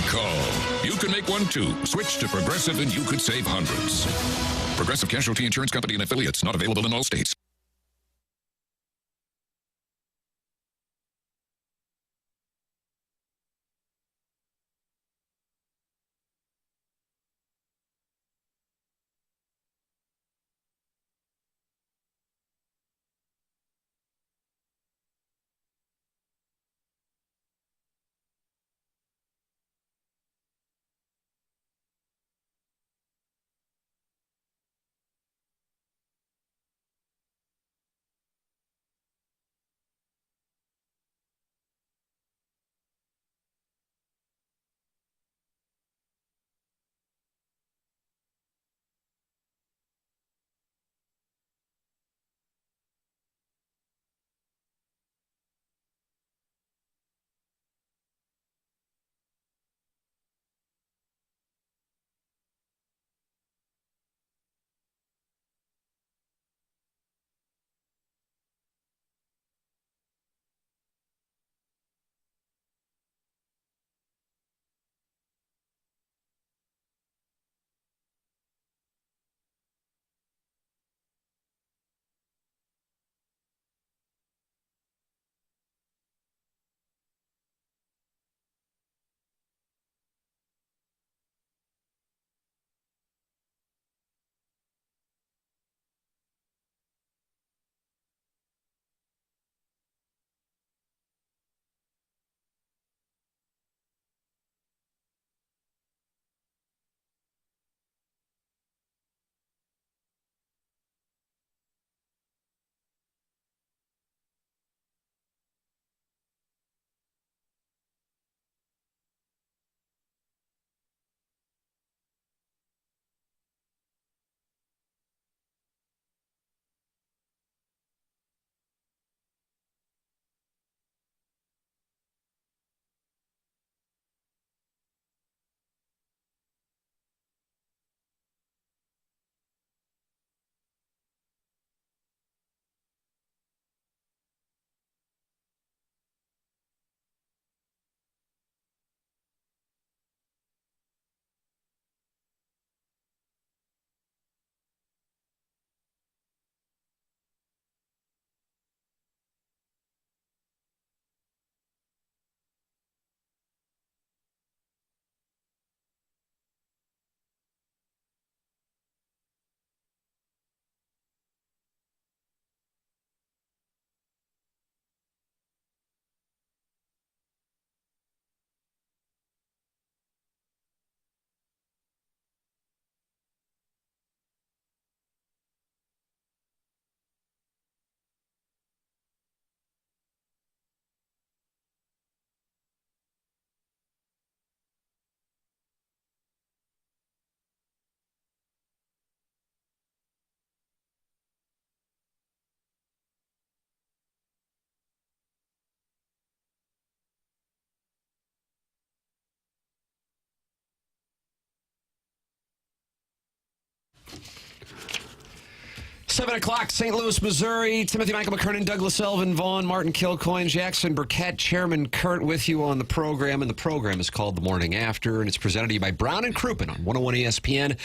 call. You can make one too. Switch to Progressive and you could save hundreds. Progressive Casualty Insurance Company and affiliates. Not available in all states. Seven o'clock, St. Louis, Missouri. Timothy, Michael McKernan, Douglas Elvin, Vaughn, Martin Kilcoyne, Jackson Burkett, Chairman Kurt with you on the program. And the program is called The Morning After, and it's presented to you by Brown and Crouppen on 101 ESPN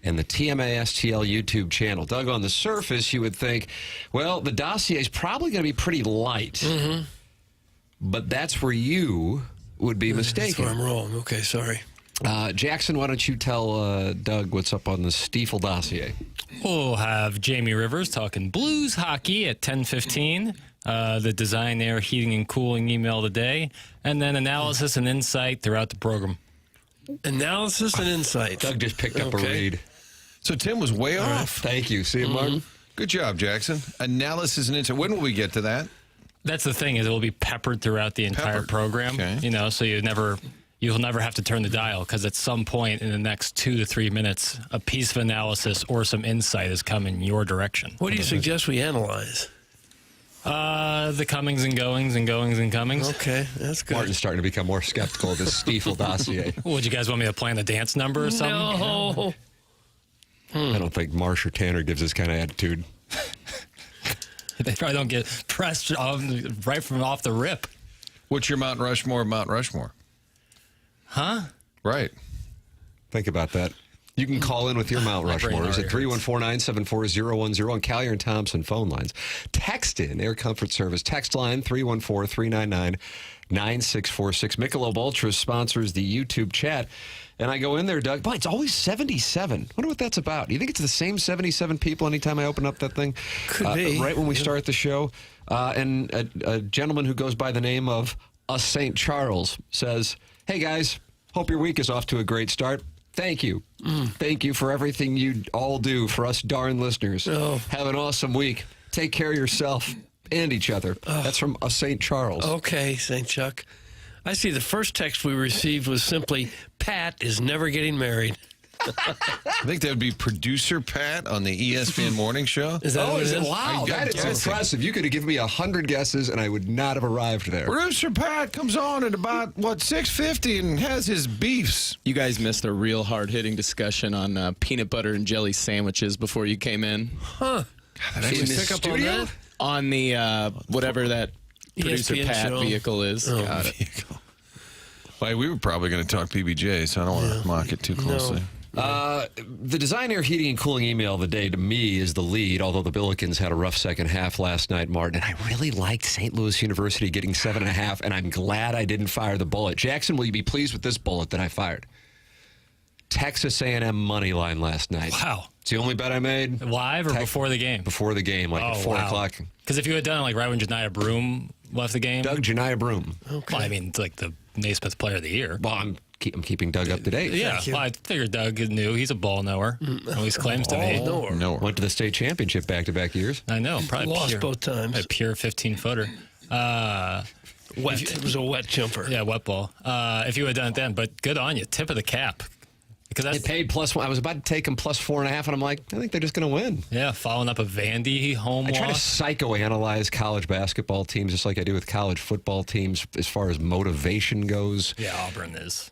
and the TMA-STL YouTube channel. Doug, on the surface, you would think, well, the dossier is probably going to be pretty light. Mm-hmm. But that's where you would be mistaken. That's where I'm wrong. Okay, sorry. Jackson, why don't you tell Doug what's up on the Stiefel dossier? We'll have Jamie Rivers talking Blues hockey at 10:15. The Design Air Heating and Cooling email today. And then analysis and insight throughout the program. Analysis and insight. Doug just picked up a read. So Tim was way off. Thank you. See you, Martin? Good job, Jackson. Analysis and insight. When will we get to that? That's the thing, is it will be peppered throughout the entire program. Okay. You know, so you'll never have to turn the dial, because at some point in the next 2 to 3 minutes, a piece of analysis or some insight is coming your direction. What do you suggest we analyze? The comings and goings and goings and comings. Okay, that's good. Martin's starting to become more skeptical of this Stiefel dossier. Would you guys want me to plan the dance number or something? No. I don't think Marsh or Tanner gives this kind of attitude. They probably don't get pressed right from off the rip. What's your Mount Rushmore, Mount Rushmore? Huh? Right. Think about that. You can call in with your Mount Rushmores at 314-974-010 on Collier and Thompson phone lines. Text in Air Comfort Service. Text line 314-399-9646. Michelob Ultra sponsors the YouTube chat. And I go in there, Doug. Boy, it's always 77. Wonder what that's about. Do you think it's the same 77 people anytime I open up that thing? Could be. Right when we start the show. And a gentleman who goes by the name of St. Charles says, hey, guys, hope your week is off to a great start. Thank you. Thank you for everything you all do for us darn listeners. Oh. Have an awesome week. Take care of yourself and each other. That's from St. Charles. Okay, St. Chuck. I see the first text we received was simply, Pat is never getting married. I think that would be producer Pat on the ESPN morning show. Is that what is it it? is? Wow, I'm that is guessing. impressive. You could have given me 100 guesses, and I would not have arrived there. Producer Pat comes on at about, 6:50 and has his beefs. You guys missed a real hard-hitting discussion on peanut butter and jelly sandwiches before you came in. Huh. In Did the you pick up on studio? that? On the, whatever that producer ESPN Pat show. vehicle is. Oh, Got it. Well, we were probably going to talk PBJ, so I don't want to mock it too closely. The Design Air Heating and Cooling email of the day to me is the lead, although the Billikens had a rough second half last night, Martin. And I really liked St. Louis University getting 7.5, and I'm glad I didn't fire the bullet. Jackson, will you be pleased with this bullet that I fired? Texas A&M money line last night. Wow. It's the only bet I made. Live or before the game? Before the game, like at 4 o'clock. Because if you had done it like right when Janiah Broom left the game. Doug Janiah Broom. Well, I mean, it's like the Naismith Player of the Year. Well, I'm keeping Doug up to date. Yeah, you. well, I figured Doug knew. He's a ball knower. At least claims to be. No. Went to the state championship back-to-back years. I know. Probably Lost pure, both times. A pure 15-footer. Wet. It was a wet jumper. Yeah, wet ball. If you had done it then, but good on you. Tip of the cap. Because It that's, paid +1. I was about to take them +4.5, and I'm like, I think they're just going to win. yeah, following up a Vandy home I try to loss. psychoanalyze college basketball teams just like I do with college football teams as far as motivation goes. Yeah, Auburn is.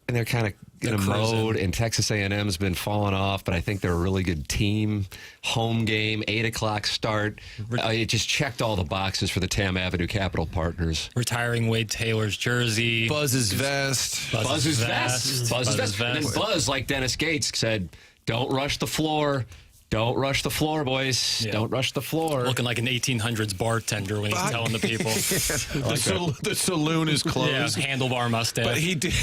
And they're kind of in a cruising. mode, and Texas A&M's been falling off, but I think they're a really good team. Home game, 8 o'clock start. It just checked all the boxes for the Tam Avenue Capital Partners. Retiring Wade Taylor's jersey. Buzz's vest. Buzz's vest. Buzz's vest. And then Buzz, like Dennis Gates, said, don't rush the floor. Don't rush the floor, boys. Yeah. Don't rush the floor. Looking like an 1800s bartender when he's telling the people. The saloon is Yeah, closed. handlebar mustache. But he did.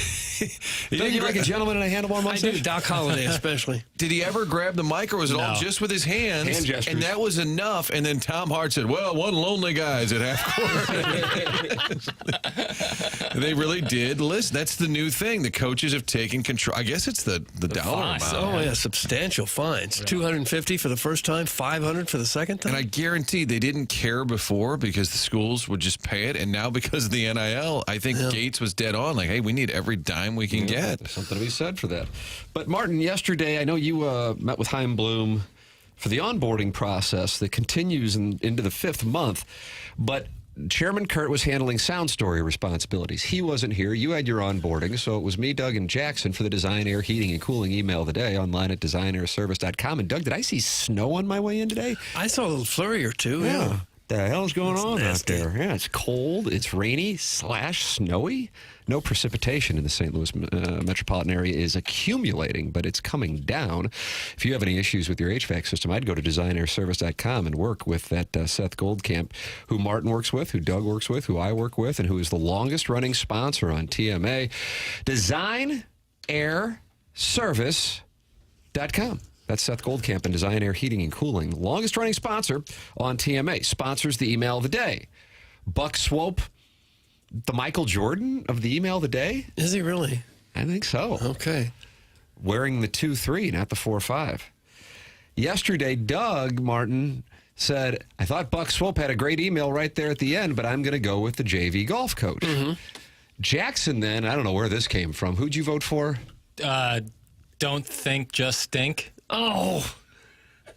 Don't you like a gentleman in a handlebar I mustache? do. Doc Holliday especially. Did he ever grab the mic, or was it all No. just with his hands? Hand gestures. And that was enough. And then Tom Hart said, well, one lonely guy's at half court. They really did. Listen, that's the new thing. The coaches have taken control. I guess it's the dollar fine. amount. Oh, yeah, substantial fines. $250 for the first time, $500 for the second time. And I guarantee they didn't care before because the schools would just pay it. And now because of the NIL, I think Gates was dead on. Like, hey, we need every dime we can get. There's something to be said for that. But, Martin, yesterday, I know you met with Chaim Bloom for the onboarding process that continues into the 5th month. But Chairman Kurt was handling sound story responsibilities. He wasn't here. You had your onboarding, so it was me, Doug, and Jackson for the Design Air Heating and Cooling email of the day online at designairservice.com. And, Doug, did I see snow on my way in today? I saw a little flurry or two. Yeah. The hell's going on nasty. out there? Yeah, it's cold, it's rainy / snowy. No precipitation in the St. Louis metropolitan area is accumulating, but it's coming down. If you have any issues with your HVAC system, I'd go to designairservice.com and work with that Seth Goldcamp, who Martin works with, who Doug works with, who I work with, and who is the longest running sponsor on TMA. Designairservice.com. That's Seth Goldcamp and Design Air Heating and Cooling, longest running sponsor on TMA. Sponsors the email of the day. Buck Swope, the Michael Jordan of the email of the day? Is he really? I think so. Okay. Wearing the 2-3, not the 4-5. Yesterday, Doug Martin said, I thought Buck Swope had a great email right there at the end, but I'm going to go with the JV golf coach. Jackson then, I don't know where this came from. Who'd you vote for? Don't think, just stink. Oh.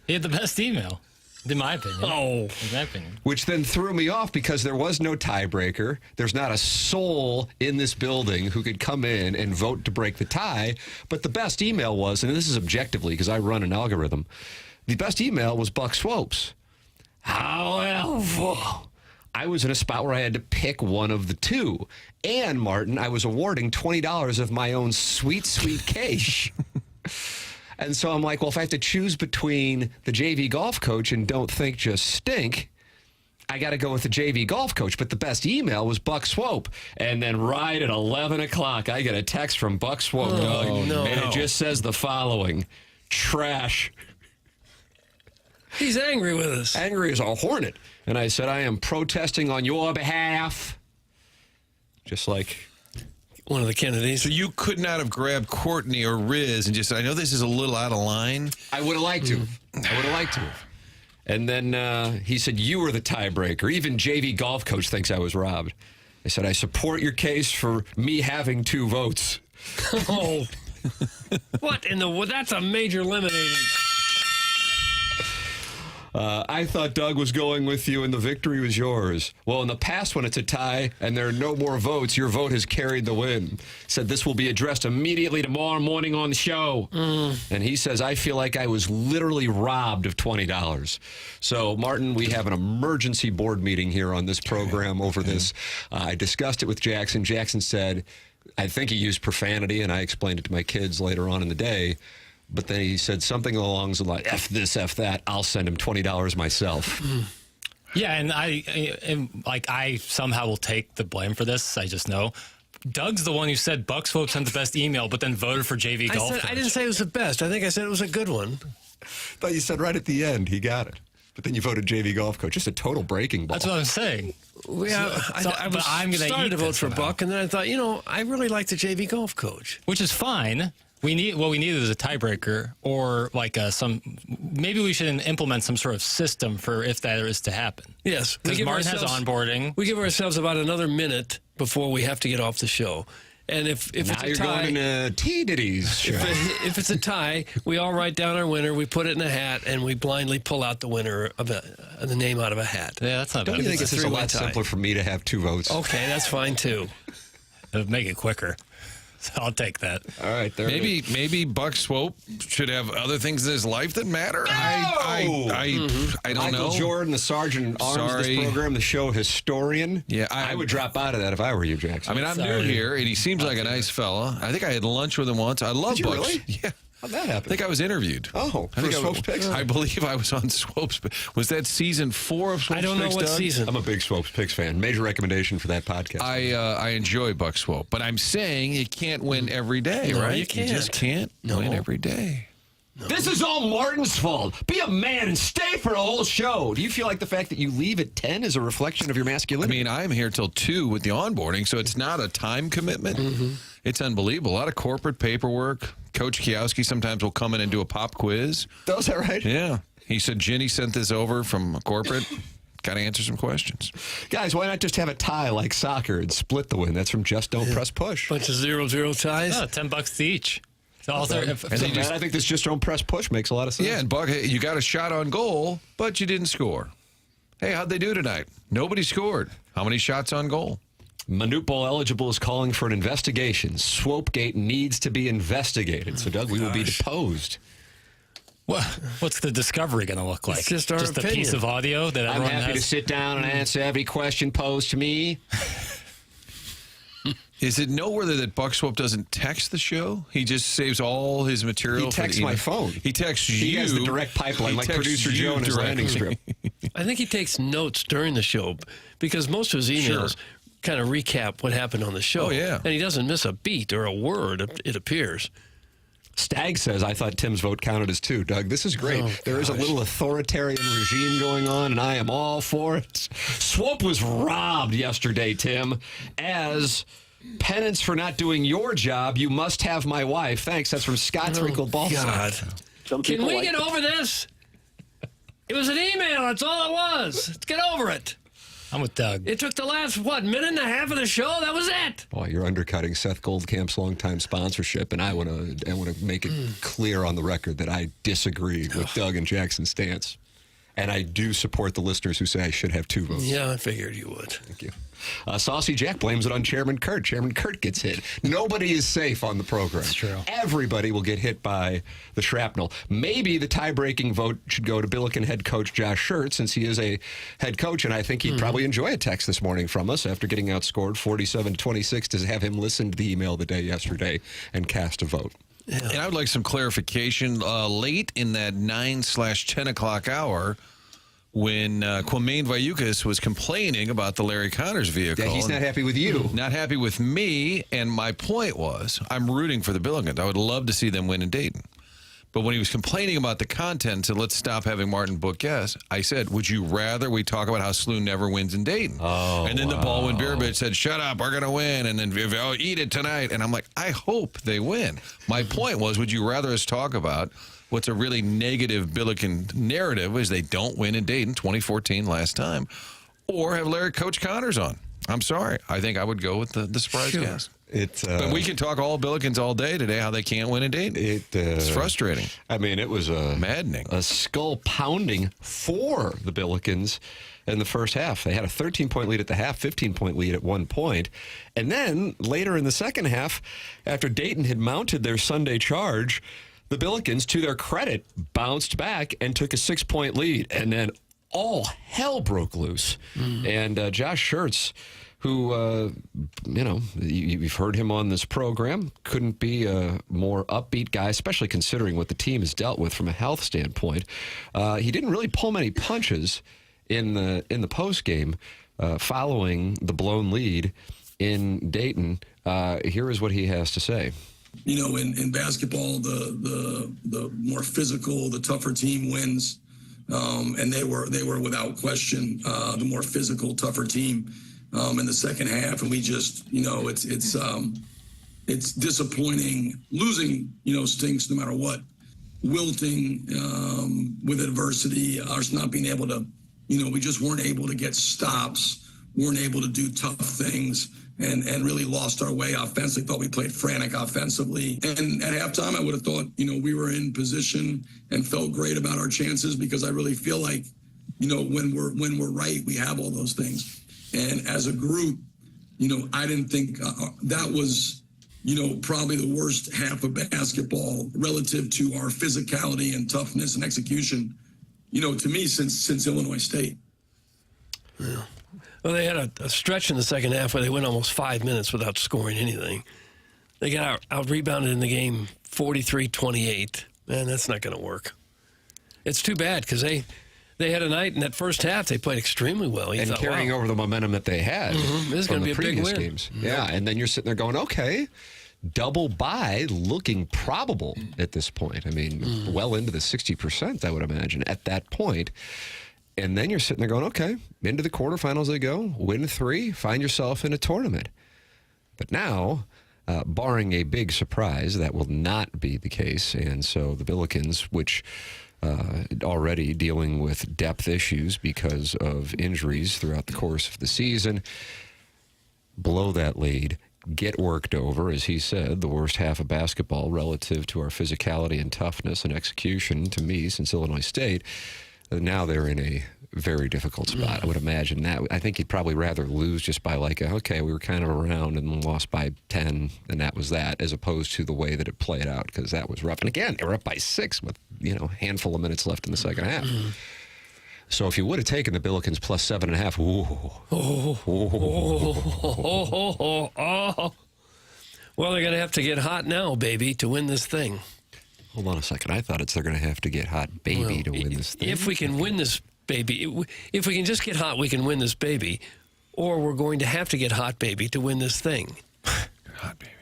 He had the best email, in my opinion. Oh. In my opinion. Which then threw me off because there was no tiebreaker. There's not a soul in this building who could come in and vote to break the tie. But the best email was, and this is objectively because I run an algorithm, the best email was Buck Swope's. However, I was in a spot where I had to pick one of the two. And, Martin, I was awarding $20 of my own sweet, sweet cash. And so I'm like, well, if I have to choose between the JV golf coach and Don't Think, Just Stink, I got to go with the JV golf coach. But the best email was Buck Swope. And then right at 11 o'clock, I get a text from Buck Swope, Doug. No. And it just says the following: trash. He's angry with us. Angry as a hornet. And I said, I am protesting on your behalf. Just like One of the Kennedys. So you could not have grabbed Courtney or Riz and just said, I know this is a little out of line. I would have liked to. I would have liked to. And then he said, you were the tiebreaker. Even JV golf coach thinks I was robbed. I said, I support your case for me having 2 votes. Oh. What in the... That's a major eliminating. I thought Doug was going with you and the victory was yours. Well, in the past, when it's a tie and there are no more votes, your vote has carried the win. Said this will be addressed immediately tomorrow morning on the show. And he says, I feel like I was literally robbed of $20. So, Martin, we have an emergency board meeting here on this program over this. I discussed it with Jackson. Jackson said, I think he used profanity, and I explained it to my kids later on in the day. But then he said something along the lines, F this, F that, I'll send him $20 myself. Yeah, and I somehow will take the blame for this. I just know. Doug's the one who said Buck Swope sent the best email, but then voted for JV Golf. I didn't say it was the best. I think I said it was a good one. Thought you said right at the end he got it. But then you voted JV golf coach. Just a total breaking ball. That's what I'm saying. Yeah, I started to vote for Buck, and then I thought, I really like the JV golf coach. Which is fine. What we needed is a tiebreaker, or like maybe we should implement some sort of system for if that is to happen. Yes. Because Martin has onboarding. We give ourselves about another minute before we have to get off the show. And if now it's a you're tie, going in a T-Ditties show. if it's a tie, we all write down our winner, we put it in a hat, and we blindly pull out the winner of the name out of a hat. Yeah, that's not Don't bad. you think it's just a lot tie. simpler for me to have 2 votes? Okay, that's fine too. It'll make it quicker. So I'll take that. All right. There Maybe Buck Swope should have other things in his life that matter. No! I don't Michael know. Jordan, the sergeant at arms of this program, the show historian. Yeah, I would drop out of that if I were you, Jackson. I mean, I'm new here, and he seems like a nice fella. I think I had lunch with him once. I love Did you Bucks. really? Yeah. How'd that happen? I think I was interviewed. Oh, I think for Swope's Picks? I believe I was on Swope's. Was that season 4 of Swope's Picks? I don't know what Doug? season. I'm a big Swope's Picks fan. Major recommendation for that podcast. I enjoy Buck Swope, but I'm saying you can't win every day, No, right? you can't. just can't win every day. This is all Martin's fault. Be a man and stay for a whole show. Do you feel like the fact that you leave at 10 is a reflection of your I masculinity? mean, I'm here till 2 with the onboarding, so it's not a time commitment. It's unbelievable. A lot of corporate paperwork. Coach Kiowski sometimes will come in and do a pop quiz. Is that right? Yeah. He said, Ginny sent this over from corporate. Got to answer some questions. Guys, why not just have a tie like soccer and split the win? That's from Just Don't Press Push. Bunch of 0-0 ties. Oh, $10 each. So also, And I think this Just Don't Press Push makes a lot of sense. Yeah, and Buck, you got a shot on goal, but you didn't score. Hey, how'd they do tonight? Nobody scored. How many shots on goal? Manute Bol eligible is calling for an investigation. Swopegate needs to be investigated. So, Doug, we will be deposed. what's the discovery going to look like? It's just our a opinion. piece of audio that I'm everyone happy has. to sit down and answer every question posed to me. Is it noteworthy that Buck Swope doesn't text the show? He just saves all his material. He texts my phone. He texts you. He has the direct pipeline, He like texts producer you Joe in his landing directly. strip. I think he takes notes during the show because most of his emails kind of recap what happened on the show. Oh, yeah. And he doesn't miss a beat or a word, it appears. Stag says, I thought Tim's vote counted as 2. Doug, this is great. Oh, there is a little authoritarian regime going on, and I am all for it. Swope was robbed yesterday, Tim, as penance for not doing your job. You must have my wife. Thanks. That's from Scott's Wrinkled Balsam. God. Can we get over this? It was an email. That's all it was. Let's get over it. I'm with Doug. It took the last, minute and a half of the show? That was it. Boy, you're undercutting Seth Goldcamp's longtime sponsorship, and I want to make it clear on the record that I disagree with Doug and Jackson's stance. And I do support the listeners who say I should have 2 votes. Yeah, I figured you would. Thank you. Saucy Jack blames it on Chairman Kurt. Chairman Kurt gets hit. Nobody is safe on the program. That's true. Everybody will get hit by the shrapnel. Maybe the tie-breaking vote should go to Billiken head coach Josh Schertz, since he is a head coach, and I think he'd probably enjoy a text this morning from us after getting outscored 47-26 to have him listen to the email of the day yesterday and cast a vote. Yeah. And I would like some clarification. Late in that 9/10 o'clock hour, when Quamain Vayukas was complaining about the Larry Connors vehicle. Yeah, he's not happy with you. Not happy with me. And my point was, I'm rooting for the Billikens. I would love to see them win in Dayton. But when he was complaining about the content, said, let's stop having Martin book guests, I said, would you rather we talk about how SLU never wins in Dayton? Oh, and then the Baldwin Beer Bitch said, shut up, we're going to win. And then, oh, eat it tonight. And I'm like, I hope they win. My point was, would you rather us talk about what's a really negative Billiken narrative is they don't win in Dayton, 2014 last time, or have Larry Coach Connors on? I'm sorry. I think I would go with the surprise guest. But we can talk all Billikens all day today, how they can't win in Dayton. It's frustrating. I mean, it was maddening. A skull pounding for the Billikens in the first half. They had a 13-point lead at the half, 15-point lead at one point. And then later in the second half, after Dayton had mounted their Sunday charge, the Billikens, to their credit, bounced back and took a 6-point lead. And then all hell broke loose. And Josh Schertz, who, you've heard him on this program, couldn't be a more upbeat guy, especially considering what the team has dealt with from a health standpoint. He didn't really pull many punches in the postgame following the blown lead in Dayton. Here is what he has to say. You know, in basketball, the more physical, the tougher team wins, and they were without question the more physical, tougher team in the second half. And we just, it's disappointing. Losing, stinks no matter what. Wilting with adversity, us not being able to, we just weren't able to get stops, weren't able to do tough things. And really lost our way offensively. Thought we played frantic offensively. And at halftime, I would have thought, we were in position and felt great about our chances, because I really feel like, when we're right, we have all those things. And as a group, I didn't think that was, probably the worst half of basketball relative to our physicality and toughness and execution, to me, since Illinois State. Yeah. Well, they had a stretch in the second half where they went almost 5 minutes without scoring anything. They got out-rebounded in the game 43-28. Man, that's not going to work. It's too bad, because they had a night in that first half. They played extremely well. And carrying over the momentum that they had this is going to be a big win. Games. Yeah, and then you're sitting there going, okay, double bye looking probable at this point. I mean, well into the 60%, I would imagine, at that point. And then you're sitting there going, okay, into the quarterfinals they go, win 3, find yourself in a tournament. But now, barring a big surprise, that will not be the case. And so the Billikens, which already dealing with depth issues because of injuries throughout the course of the season, blow that lead, get worked over, as he said, the worst half of basketball relative to our physicality and toughness and execution, to me, since Illinois State. Now they're in a very difficult spot. I would imagine that. I think he'd probably rather lose just by okay, we were kind of around and lost by 10, and that was that, as opposed to the way that it played out, because that was rough. And again, they were up by 6 with, a handful of minutes left in the second half. So if you would have taken the Billikens plus 7.5, well, they're going to have to get hot now, baby, to win this thing. Hold on a second. I thought they're going to have to get hot, baby, to win this thing. If we can win this baby, if we can just get hot, we can win this baby. Or we're going to have to get hot, baby, to win this thing. Hot baby.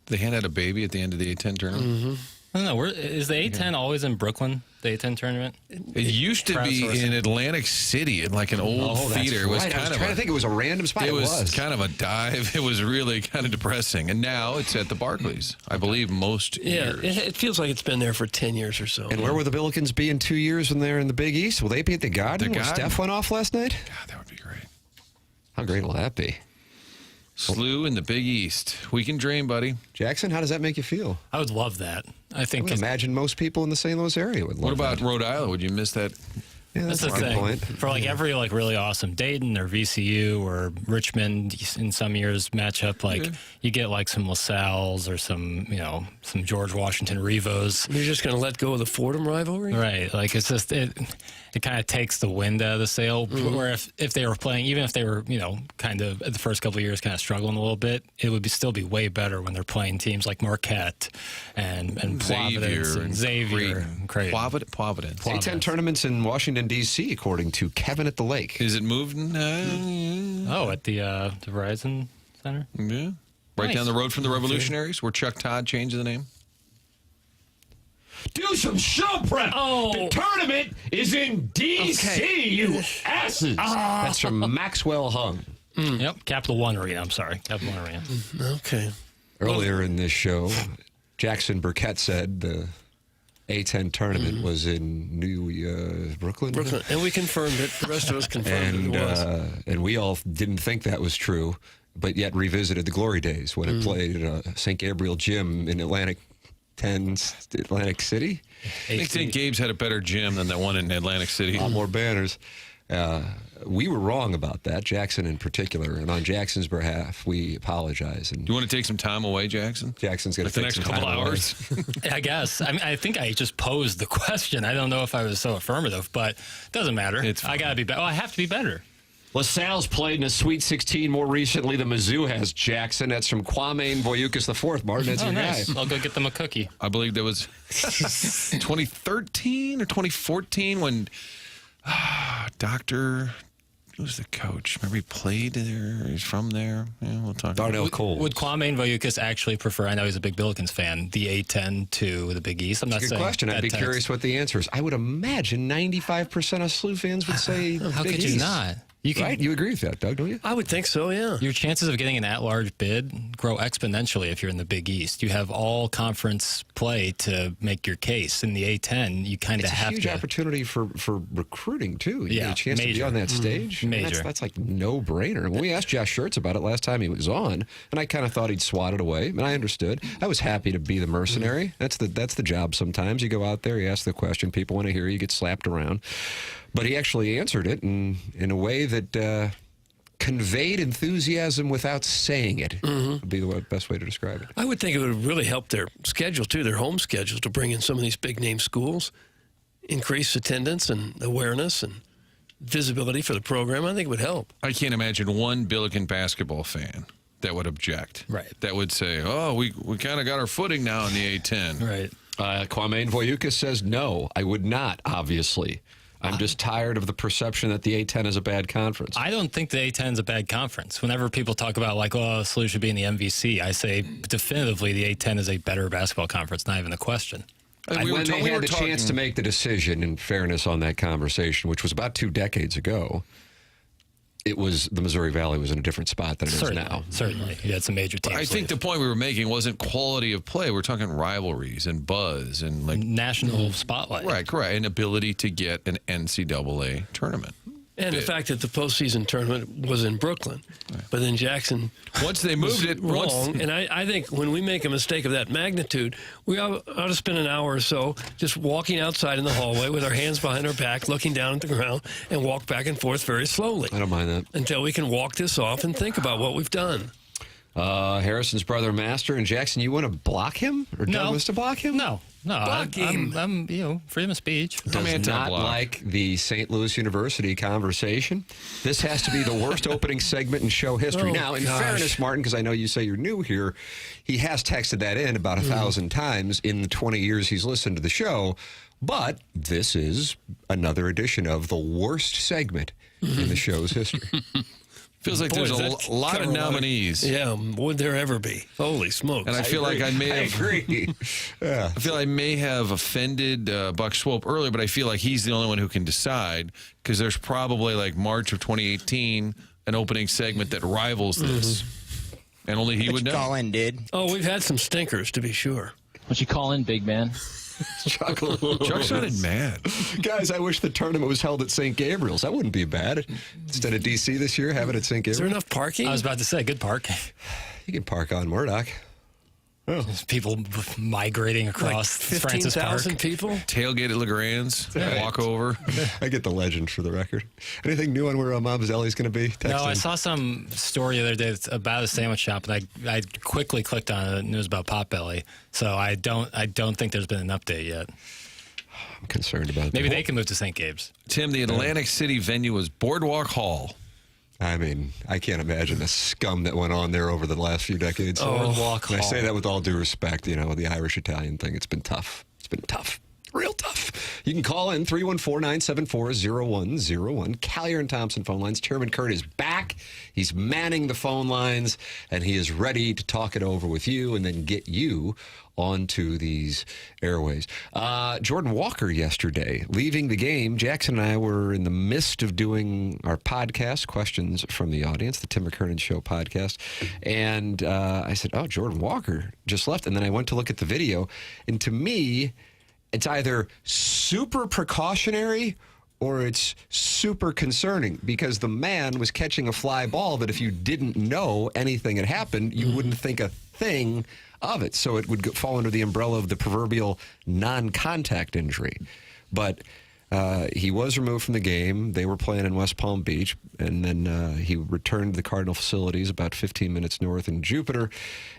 They hand out a baby at the end of the A10 tournament? I don't know. Is the A10 always in Brooklyn, the A10 tournament? It used to be in Atlantic City in like an old theater. It was right. I was trying to think it was a random spot. It was kind of a dive. It was really kind of depressing. And now it's at the Barclays, I believe, most years. It feels like it's been there for 10 years or so. And where will the Billikens be in 2 years when they're in the Big East? Will they be at the Garden where Steph went off last night? God, that would be great. How great will that be? SLU in the Big East. We can dream, buddy. Jackson, how does that make you feel? I would love that. I think. I would imagine most people in the St. Louis area would love What about that. Rhode Island? Would you miss that? Yeah, That's that's the a good thing. point. For like every like really awesome Dayton or VCU or Richmond in some years matchup, like you get like some LaSalle's or some George Washington Revos. You're just going to let go of the Fordham rivalry? Right. Like it's just it kind of takes the wind out of the sail. Where if they were playing, even if they were, kind of the first couple of years kind of struggling a little bit, it would still be way better when they're playing teams like Marquette and Providence and Xavier and Creighton. Providence. A-10 tournaments in Washington, D.C., according to Kevin at the Lake. Is it moved? At the Verizon Center? Yeah. Right Nice. down the road from the Revolutionaries, where Chuck Todd changed the name. Do some show prep. Oh. The tournament is in D.C., you asses. That's from Maxwell Hung. Yep. Capital One Arena. I'm sorry. Capital One Arena. Okay. Earlier in this show, Jackson Burkett said the A-10 tournament was in Brooklyn. And we confirmed it. The rest of us confirmed it was. And we all didn't think that was true, but yet revisited the glory days when it played at St. Gabriel Gym in Atlantic City. I think Gabe's had a better gym than that one in Atlantic City. A lot more banners. We were wrong about that, Jackson in particular, and on Jackson's behalf, we apologize. And You want to take some time away, Jackson? Jackson's going to The next couple hours. I guess. I mean, I think I just posed the question. I don't know if I was so affirmative, but it doesn't matter. I got to be better. I have to be better. LaSalle's played in a Sweet 16 more recently than Mizzou has, Jackson. That's from Kwame Voyukas IV. Martin, that's your Nice. guy. I'll go get them a cookie. I believe that was 2013 or 2014 when Dr. Who's the coach? Remember he played there? He's from there. Yeah, we'll talk Darnell about it. Cole. Would Kwame Voyukas actually prefer, I know he's a big Billikens fan, the A-10 to the Big East? I'm not Good saying question. I'd that be text. curious what the answer is. I would imagine 95% of SLU fans would say How Big could you East. not? You can, Right? You agree with that, Doug, don't you? I would think so, yeah. Your chances of getting an at-large bid grow exponentially if you're in the Big East. You have all conference play to make your case. In the A-10, you kind of It's a have huge to. opportunity for recruiting, too. You Yeah, get a chance to be major. on that stage. Major. That's like no-brainer. When we asked Josh Schertz about it last time he was on, and I kind of thought he'd swat it away, and I understood. I was happy to be the mercenary. That's the job sometimes. You go out there, you ask the question, people want to hear you, get slapped around. But he actually answered it in a way that conveyed enthusiasm without saying it. Would be the best way to describe it. I would think it would really help their schedule, too, their home schedule, to bring in some of these big-name schools, increase attendance and awareness and visibility for the program. I think it would help. I can't imagine one Billiken basketball fan that would object. Right. That would say, oh, we kind of got our footing now in the A-10. Right. Kwame Voyukas says, no, I would not, obviously. I'm just tired of the perception that the A-10 is a bad conference. I don't think the A-10 is a bad conference. Whenever people talk about, like, oh, SLU should be in the MVC, I say definitively the A-10 is a better basketball conference, not even a question. When they had the chance to make the decision, in fairness on that conversation, which was about 2 decades ago, it was the Missouri Valley was in a different spot than it is now. Certainly. You had some major teams. I think the point we were making wasn't quality of play. We're talking rivalries and buzz and like national spotlight. Right, correct. And ability to get an NCAA tournament. And the fact that the postseason tournament was in Brooklyn. But then Jackson Once they moved it wrong. And I think when we make a mistake of that magnitude, we ought to spend an hour or so just walking outside in the hallway with our hands behind our back, looking down at the ground, and walk back and forth very slowly. I don't mind that. Until we can walk this off and think about what we've done. Harrison's brother, Master, and Jackson, you want to block him? Or Doug was to block him? No. I'm freedom of speech. Does not like the St. Louis University conversation. This has to be the worst opening segment in show history. Now, in fairness, Martin, because I know you say you're new here, he has texted that in about 1,000 times in the 20 years he's listened to the show. But this is another edition of the worst segment in the show's history. Feels like there's a lot of nominees. Yeah, would there ever be? Holy smokes. And I feel like I may have... agree. I feel I may have offended Buck Swope earlier, but I feel like he's the only one who can decide because there's probably like March of 2018, an opening segment that rivals this. And only he would know. Call in, dude. Oh, we've had some stinkers, to be sure. What you call in, big man? Chuck sounded mad. Guys, I wish the tournament was held at St. Gabriel's. That wouldn't be bad. Instead of D.C. this year, have it at St. Gabriel's. Is there enough parking? I was about to say, good park. You can park on Murdoch. People migrating across like Francis Park. 15,000 people? Tailgate at LeGrand's, walk over. I get the legend for the record. Anything new on where Mom's Deli's going to be? No, I saw some story the other day that's about a sandwich shop, and I quickly clicked on it, and it was about Potbelly. So I don't think there's been an update yet. I'm concerned about Maybe they can move to St. Gabe's. Tim, the Atlantic City venue was Boardwalk Hall. I mean, I can't imagine the scum that went on there over the last few decades. Boardwalk And I Hall. say that with all due respect, the Irish-Italian thing. It's been tough. It's been tough. Real tough. You can call in 314-974-0101. Callier and Thompson phone lines. Chairman Kurt is back. He's manning the phone lines, and he is ready to talk it over with you and then get you onto these airways. Jordan Walker yesterday, leaving the game. Jackson and I were in the midst of doing our podcast, Questions from the Audience, the Tim McKernan Show podcast. And I said, Jordan Walker just left. And then I went to look at the video. And to me, it's either super precautionary or it's super concerning, because the man was catching a fly ball that if you didn't know anything had happened, you wouldn't think a thing of it. So it would fall under the umbrella of the proverbial non-contact injury. But he was removed from the game. They were playing in West Palm Beach, and then he returned to the Cardinal facilities about 15 minutes north in Jupiter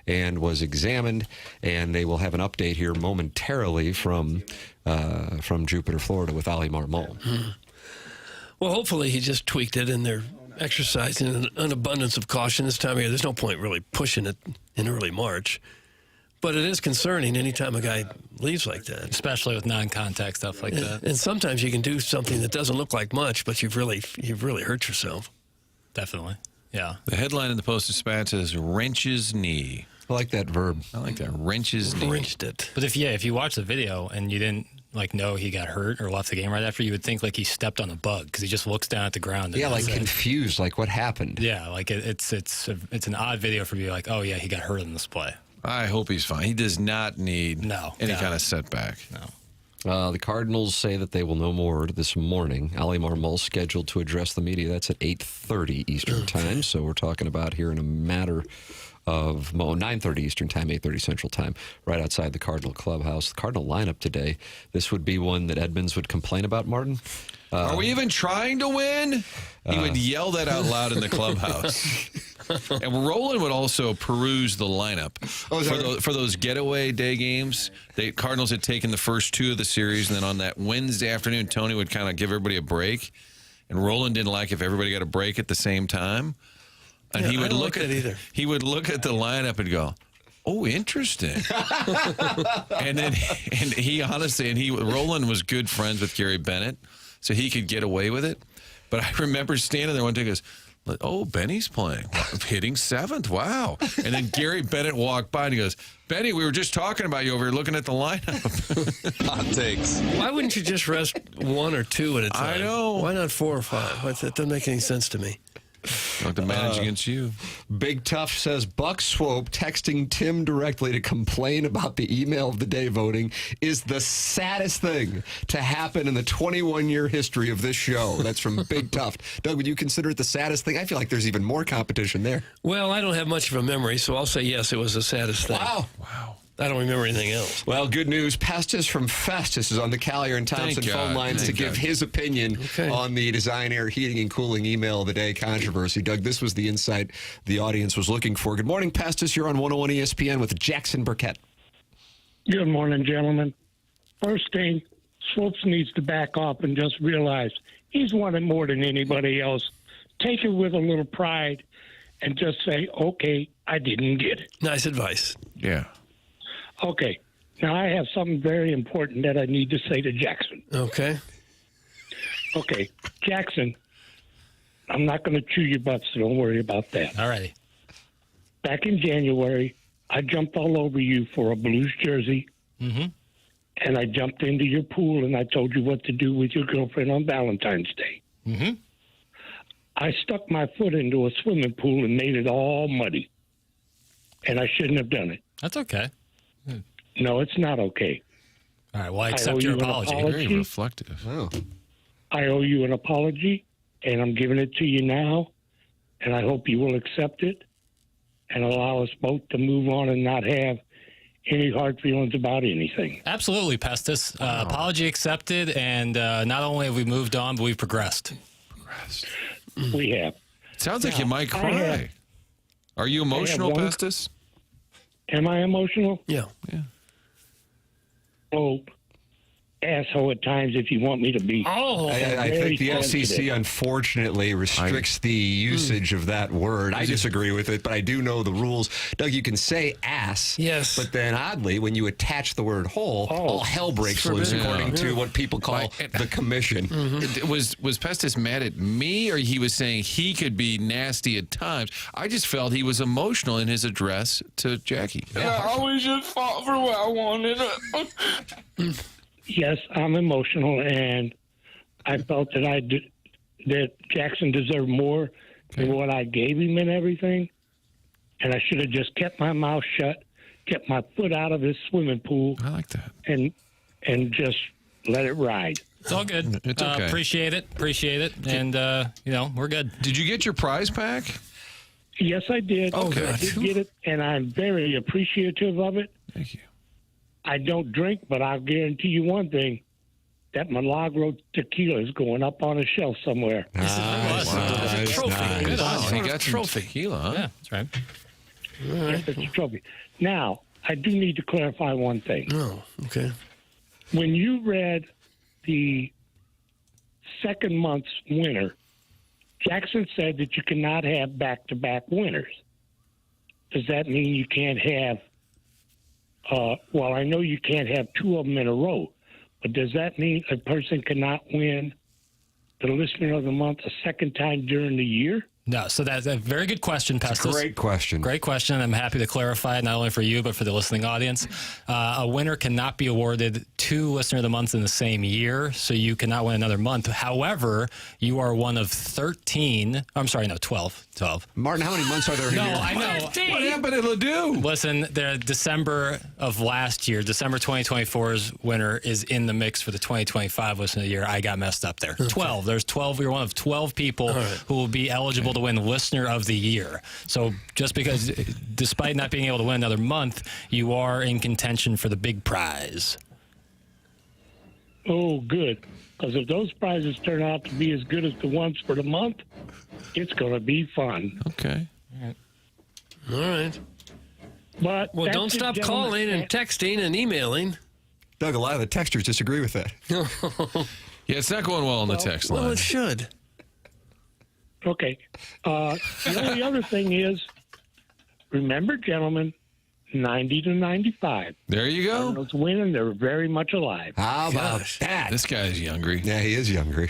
and was examined, and they will have an update here momentarily from Jupiter, Florida, with Ali Marmol. Well, hopefully he just tweaked it, and they're exercising an abundance of caution this time of year. There's no point really pushing it in early March. But it is concerning anytime a guy leaves like that. Especially with non-contact stuff like that. And sometimes you can do something that doesn't look like much, but you've really hurt yourself. Definitely. Yeah. The headline in the Post-Dispatch is wrenches knee. I like that verb. I like that. Wrenches knee. Wrenched it. But if you watch the video and you didn't know he got hurt or left the game right after, you would think he stepped on a bug because he just looks down at the ground. Yeah, confused, what happened? Yeah, it's an odd video for you, oh yeah, he got hurt in this play. I hope he's fine. He does not need any kind of setback. No. The Cardinals say that they will know more this morning. Ali Marmol scheduled to address the media. That's at 8:30 Eastern Time. So we're talking about here in a matter of 9:30 Eastern Time, 8:30 Central Time, right outside the Cardinal clubhouse. The Cardinal lineup today. This would be one that Edmonds would complain about, Martin. Are we even trying to win? He would yell that out loud in the clubhouse. And Roland would also peruse the lineup for those getaway day games. The Cardinals had taken the first two of the series, and then on that Wednesday afternoon, Tony would kind of give everybody a break. And Roland didn't like if everybody got a break at the same time. And he would look at the lineup and go, "Oh, interesting." Roland was good friends with Gary Bennett, so he could get away with it. But I remember standing there one day and goes, "Oh, Benny's playing, hitting seventh. Wow." And then Gary Bennett walked by and he goes, "Benny, we were just talking about you over here looking at the lineup." Hot takes. Why wouldn't you just rest one or two at a time? I know. Why not 4 or 5? That doesn't make any sense to me. Not to manage against you. Big Tough says Buck Swope texting Tim directly to complain about the email of the day voting is the saddest thing to happen in the 21-year history of this show. That's from Big Tough. Doug, would you consider it the saddest thing? I feel like there's even more competition there. Well, I don't have much of a memory, so I'll say yes, it was the saddest thing. Wow. I don't remember anything else. Well, good news. Pestis from Festus is on the Callier and Thompson phone lines to give his opinion on the Design Air Heating and Cooling email of the day controversy. Doug, this was the insight the audience was looking for. Good morning, Pestis. You're on 101 ESPN with Jackson Burkett. Good morning, gentlemen. First thing, Swopes needs to back off and just realize he's won it more than anybody else. Take it with a little pride and just say, okay, I didn't get it. Nice advice. Yeah. Okay, now I have something very important that I need to say to Jackson. Okay. Okay, Jackson, I'm not going to chew your butt, so don't worry about that. All righty. Back in January, I jumped all over you for a Blues jersey, and I jumped into your pool, and I told you what to do with your girlfriend on Valentine's Day. I stuck my foot into a swimming pool and made it all muddy, and I shouldn't have done it. That's okay. No, it's not okay. All right. Well, I accept your apology. Very reflective. Oh. I owe you an apology, and I'm giving it to you now, and I hope you will accept it and allow us both to move on and not have any hard feelings about anything. Absolutely, Pestis. Apology accepted, and not only have we moved on, but we've progressed. We have. Sounds like you might cry. Are you emotional, Pestis? Am I emotional? Yeah. Oh, asshole at times if you want me to be. Oh, I think the FCC, unfortunately, restricts the usage of that word. I disagree with it, but I do know the rules. Doug, you can say ass. Yes. But then, oddly, when you attach the word hole, all hell breaks loose, according to what people call the commission. Was Pestis mad at me, or he was saying he could be nasty at times? I just felt he was emotional in his address to Jackie. I always just fought for what I wanted. Yes, I'm emotional, and I felt that that Jackson deserved more than what I gave him and everything, and I should have just kept my mouth shut, kept my foot out of his swimming pool. I like that. And just let it ride. It's all good. It's okay. Appreciate it, and we're good. Did you get your prize pack? Yes, I did. Okay. I did get it, and I'm very appreciative of it. Thank you. I don't drink, but I'll guarantee you one thing. That Milagro tequila is going up on a shelf somewhere. Nice. trophy. Nice. Oh, he got some trophy. tequila, huh? Yeah, that's right. Yes, it's a trophy. Now, I do need to clarify one thing. Oh, okay. When you read the second month's winner, Jackson said that you cannot have back-to-back winners. Does that mean you can't have well, I know you can't have two of them in a row, but does that mean a person cannot win the Listener of the Month a second time during the year? No, so that's a very good question, Pestis. Great question. Great question. I'm happy to clarify it, not only for you, but for the listening audience. A winner cannot be awarded two Listener of the Months in the same year, so you cannot win another month. However, you are one of 12. 12. Martin, how many months are there in a year? I know. What happened to Ledoux? Listen, the December of last year, December 2024's winner is in the mix for the 2025 Listener of the Year. I got messed up there. 12. There's 12. You're one of 12 people who will be eligible to win Listener of the Year. So just because, despite not being able to win another month, you are in contention for the big prize. Oh, good. Because if those prizes turn out to be as good as the ones for the month, it's going to be fun. Okay. All right. But Well, that's don't it, stop gentlemen. calling and texting and emailing. Doug, a lot of the texters disagree with that. Yeah, it's not going well on the text line. Well, it should. Okay. The only other thing is, remember, gentlemen, 90 to 95. There you go. Cardinals winning. They're very much alive. How about Gosh. that? This guy's younger. Yeah, he is younger.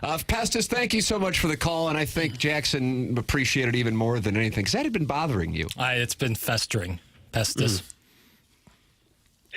Pestis, thank you so much for the call, and I think Jackson appreciated it even more than anything, because that had been bothering you. It's been festering, Pestis.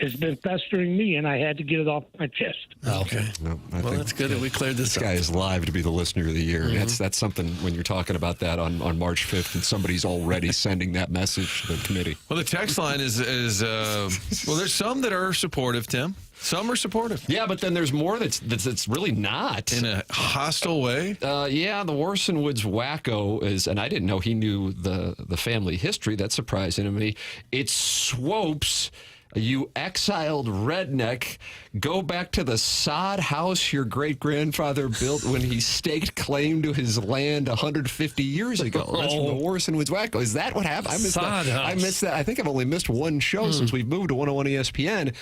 It's been festering me, and I had to get it off my chest. Okay. No, I Well, think that's good that we cleared this this up. guy is live to be the Listener of the Year. That's something when you're talking about that on March 5th, and somebody's already sending that message to the committee. Well, the text line is well, there's some that are supportive, Tim. Some are supportive. Yeah, but then there's more that's really not. In a hostile way? Yeah, the Warson Woods wacko is, and I didn't know he knew the family history. That's surprising to me. It's Swopes. You exiled redneck, go back to the sod house your great-grandfather built when he staked claim to his land 150 years ago. That's from the Warson Woods Wacko. Is that what happened? I missed Sod that. house. I missed that. I think I've only missed one show since we've moved to 101 ESPN.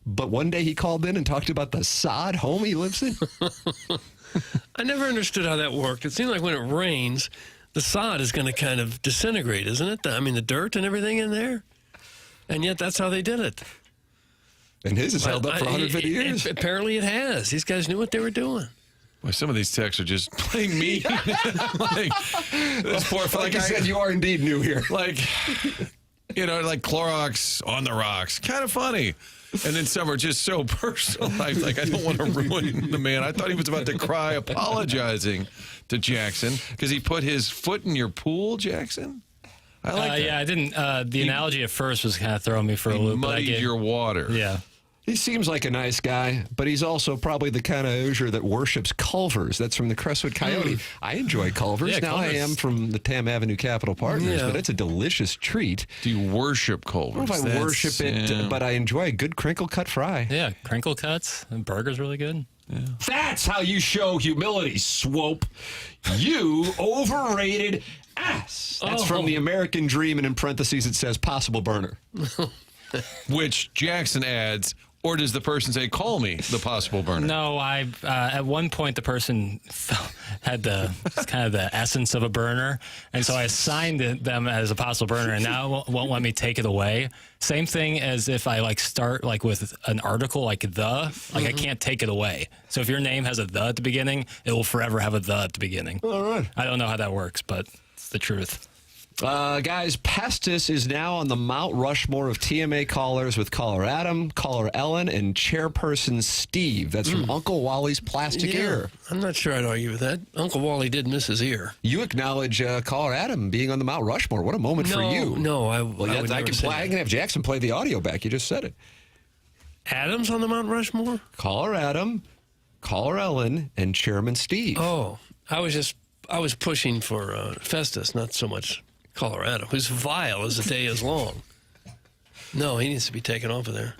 But one day he called in and talked about the sod home he lives in. I never understood how that worked. It seems like when it rains, the sod is going to kind of disintegrate, isn't it? I mean, the dirt and everything in there. And yet that's how they did it. And his has held up for 150 years. Apparently it has. These guys knew what they were doing. Boy, some of these texts are just plain mean. Like, this poor Like you said, you are indeed new here. like Clorox on the rocks. Kind of funny. And then some are just so personalized. Like, I don't want to ruin the man. I thought he was about to cry apologizing to Jackson because he put his foot in your pool, Jackson. I like that. Yeah, I didn't. The analogy at first was kind of throwing me for a He loop. But I muddied get, your water. Yeah. He seems like a nice guy, but he's also probably the kind of Hoosier that worships Culver's. That's from the Crestwood Coyote. I enjoy Culver's. Yeah, now Culver's. I am from the Tam Avenue Capital Partners, but it's a delicious treat. Do you worship I Culver's? don't know if I worship it, but I enjoy a good crinkle cut fry. Yeah, crinkle cuts and burgers really good. Yeah. That's how you show humility, swope. You overrated ass. That's from the American Dream, and in parentheses it says possible burner. Which Jackson adds, or does the person say, call me the possible burner? No, at one point the person had kind of the essence of a burner, and so I assigned them as a possible burner, and now it won't let me take it away. Same thing as if I start with an article I can't take it away. So if your name has a the at the beginning, it will forever have a the at the beginning. All right. I don't know how that works, but it's the truth. Guys, Pestis is now on the Mount Rushmore of TMA callers with caller Adam, caller Ellen, and chairperson Steve. That's from Uncle Wally's Plastic Ear. I'm not sure I'd argue with that. Uncle Wally did miss his ear. You acknowledge caller Adam being on the Mount Rushmore. What a moment for you. No, I Well, would I never can say play. I that. can have Jackson play the audio back. You just said it. Adam's on the Mount Rushmore? Caller Adam, caller Ellen, and Chairman Steve. Oh, I was pushing for Festus, not so much Colorado, who's vile as the day is long. No, he needs to be taken off of there.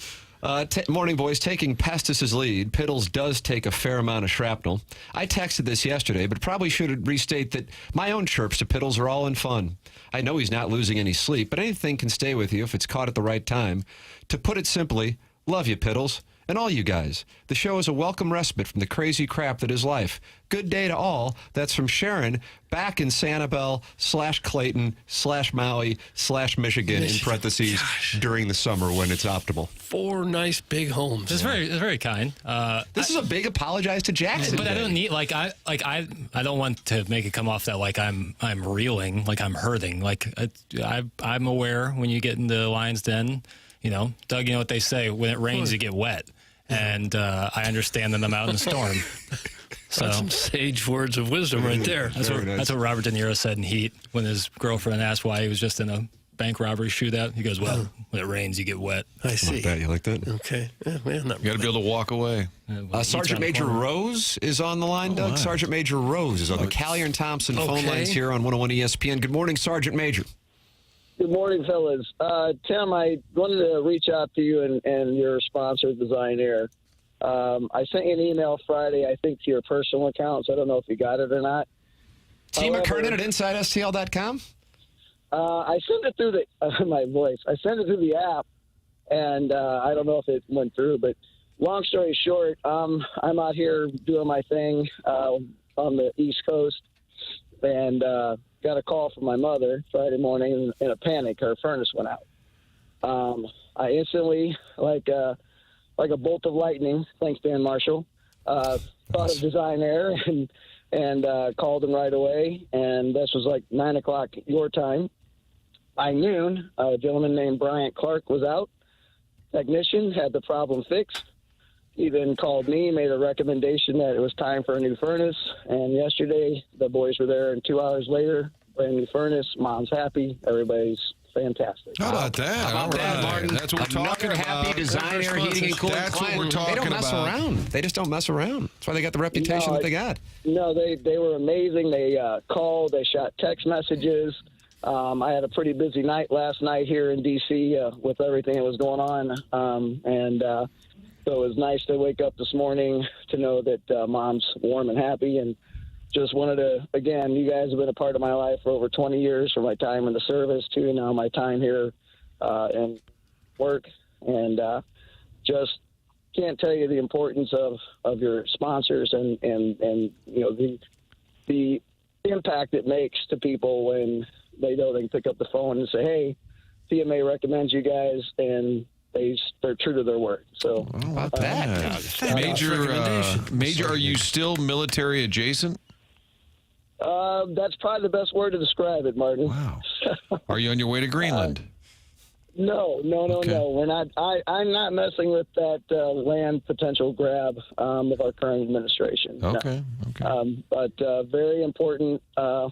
Morning, boys. Taking Pestis' lead, Piddles does take a fair amount of shrapnel. I texted this yesterday, but probably should restate that my own chirps to Piddles are all in fun. I know he's not losing any sleep, but anything can stay with you if it's caught at the right time. To put it simply, love you, Piddles, and all you guys. The show is a welcome respite from the crazy crap that is life. Good day to all. That's from Sharon, back in Sanibel / Maui / Michigan, in parentheses, during the summer when it's optimal. 4 nice big homes. It's very kind. This is a big apologize to Jackson. But I don't need I don't want to make it come off that I'm reeling, I'm hurting. I'm aware when you get into the lion's den, Doug, you know what they say, when it rains you get wet. And I understand that I'm out in the storm. So That's some sage words of wisdom right there. that's what Robert De Niro said in Heat when his girlfriend asked why he was just in a bank robbery shootout. He goes, well, when it rains, you get wet. I see. Like that. You like that? Okay. Yeah, well, not You got to be able to walk away. Sergeant Major Rose is on the line, Doug. wow. Sergeant Major Rose is on the Callier and Thompson phone lines here on 101 ESPN. Good morning, Sergeant Major. Good morning, fellas. Tim, I wanted to reach out to you and your sponsor, Design Air. I sent you an email Friday, I think, to your personal account, so I don't know if you got it or not. T. McKernan at InsideSTL.com? I sent it through my voice. I sent it through the app, and I don't know if it went through, but long story short, I'm out here doing my thing on the East Coast, and got a call from my mother Friday morning in a panic. Her furnace went out. I instantly, like a bolt of lightning, thanks Dan Marshall, thought of Design Air and called him right away. And this was like 9 o'clock your time. By noon, a gentleman named Bryant Clark was out. Technician had the problem fixed. He then called me, made a recommendation that it was time for a new furnace. And yesterday, the boys were there, and 2 hours later, brand new furnace. Mom's happy. Everybody's fantastic. How about that? How about All that, right. Martin? That's what we're Another talking happy about. Design Air heating and cooling That's what client. we're talking They don't mess about. around. They just don't mess around. That's why they got the reputation that they got. No, they were amazing. They called. They shot text messages. I had a pretty busy night last night here in D.C. With everything that was going on. So it was nice to wake up this morning to know that Mom's warm and happy. And just wanted to, again, you guys have been a part of my life for over 20 years, from my time in the service to now my time here and work. And just can't tell you the importance of your sponsors and the impact it makes to people when they know they can pick up the phone and say, hey, TMA recommends you guys, and they're true to their word. So How about that? Major, are you still military adjacent? That's probably the best word to describe it, Martin. Wow. Are you on your way to Greenland? No. We're not. I'm not messing with that land potential grab of our current administration. Okay. But very important. A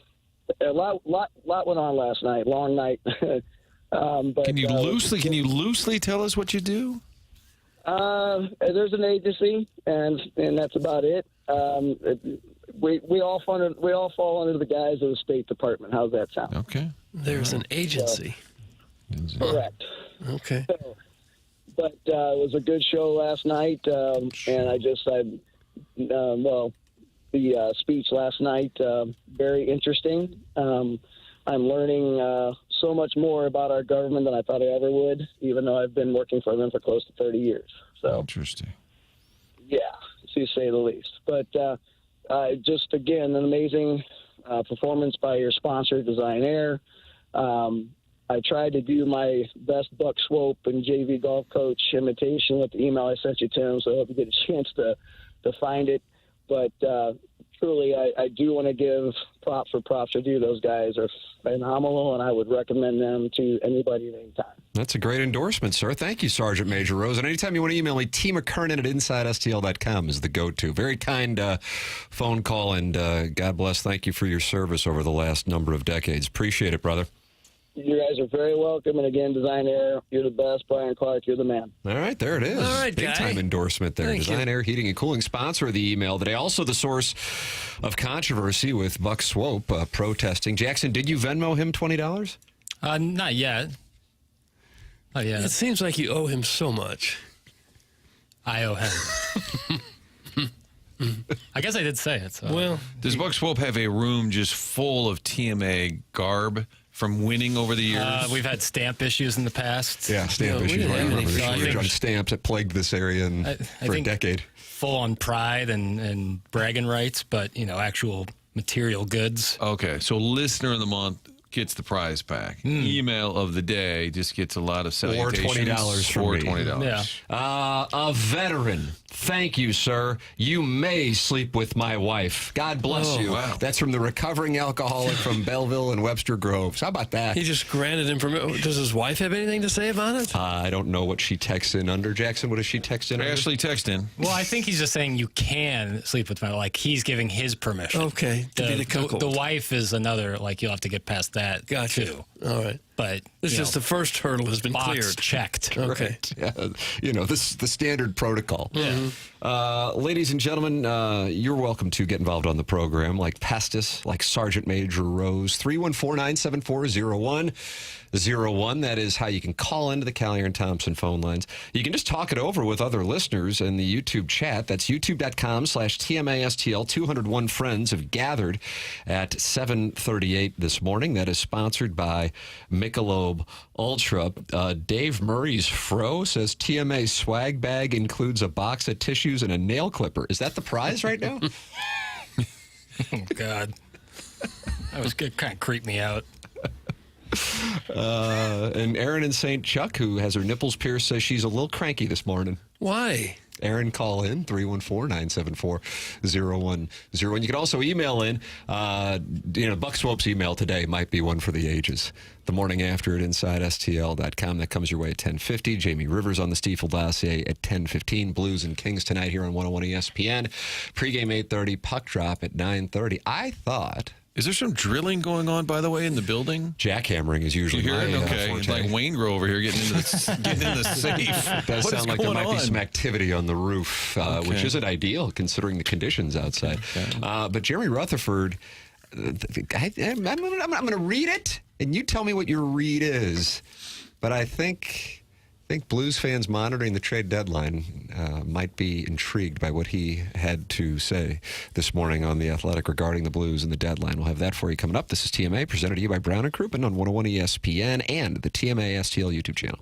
lot went on last night. Long night. But, Can you loosely tell us what you do? There's an agency, and that's about it. We all fall under the guise of the State Department. How's that sound? Okay. There's an agency. Correct. Okay. But it was a good show last night, and the speech last night, very interesting. I'm learning so much more about our government than I thought I ever would, even though I've been working for them for close to 30 years. So Interesting. yeah, to say the least. But just, again, an amazing performance by your sponsor, Design Air. I tried to do my best Buck Swope and JV golf coach imitation with the email I sent you, Tim, so I hope you get a chance to find it. But truly, I do want to give props for props are due. Those guys are phenomenal, and I would recommend them to anybody at any time. That's a great endorsement, sir. Thank you, Sergeant Major Rose. And anytime you want to email me, McKernan at InsideSTL.com is the go-to. Very kind phone call, and God bless. Thank you for your service over the last number of decades. Appreciate it, brother. You guys are very welcome. And again, Design Air, you're the best. Brian Clark, you're the man. All right, there it is. All right, big time endorsement there. Thank Design you. Air Heating and Cooling, sponsor of the email today. Also the source of controversy with Buck Swope protesting. Jackson, did you Venmo him $20? Not yet. Not yet. It seems like you owe him so much. I owe him. I guess I did say it. So. Well, Does Buck Swope have a room just full of TMA garb from winning over the years? We've had stamp issues in the past. Yeah, stamp No, we issues. didn't I have remember any the stamp shortage on issues. stamps that plagued this area for a decade. Full on pride and bragging rights, but, actual material goods. Okay, so listener of the month gets the prize pack. Email of the day just gets a lot of salutations. $20 from Or me. $20. Yeah. A veteran. Thank you, sir. You may sleep with my wife. God bless you. wow. That's from the recovering alcoholic from Belleville and Webster Groves. How about that? he just granted him permission. Does his wife have anything to say about it? I don't know what she texts in under. Jackson, what does she text in under? Ashley, text in. Well, I think he's just saying you can sleep with my, like he's giving his permission. Okay, to be the cuckold. The wife is another, like you'll have to get past that Gotcha. too. All right. But It's just the first hurdle has been box cleared. checked. Okay. Yeah, this the standard protocol. Ladies and gentlemen, you're welcome to get involved on the program, like Pestis, like Sergeant Major Rose. 314-974-0101. That is how you can call into the Callier and Thompson phone lines. You can just talk it over with other listeners in the YouTube chat. That's youtube.com/TMASTL. 201 friends have gathered at 7:38 this morning. That is sponsored by Michelob Ultra. Dave Murray's fro says TMA swag bag includes a box of tissues and a nail clipper. Is that the prize right now? Oh, God. That was good. Kind of creeped me out. And Erin in St. Chuck, who has her nipples pierced, says she's a little cranky this morning. Why? Erin, call in 314-974-0101. You can also email in. Buck Swope's email today might be one for the ages. The morning after at InsideSTL.com. That comes your way at 10:50. Jamie Rivers on the Stiefel dossier at 10:15. Blues and Kings tonight here on 101 ESPN. Pregame 8:30. Puck drop at 9:30. I thought. Is there some drilling going on, by the way, in the building? Jackhammering is usually You hear it? my Okay. forte. Like Wayne Grove over here getting into the safe. Does What is sound like there going might be on? some activity on the roof, which isn't ideal considering the conditions outside. But Jeremy Rutherford, I'm going to read it, and you tell me what your read is. But I think Blues fans monitoring the trade deadline might be intrigued by what he had to say this morning on The Athletic regarding the Blues and the deadline. We'll have that for you coming up. This is TMA, presented to you by Brown & Crouppen on 101 ESPN and the TMA STL YouTube channel.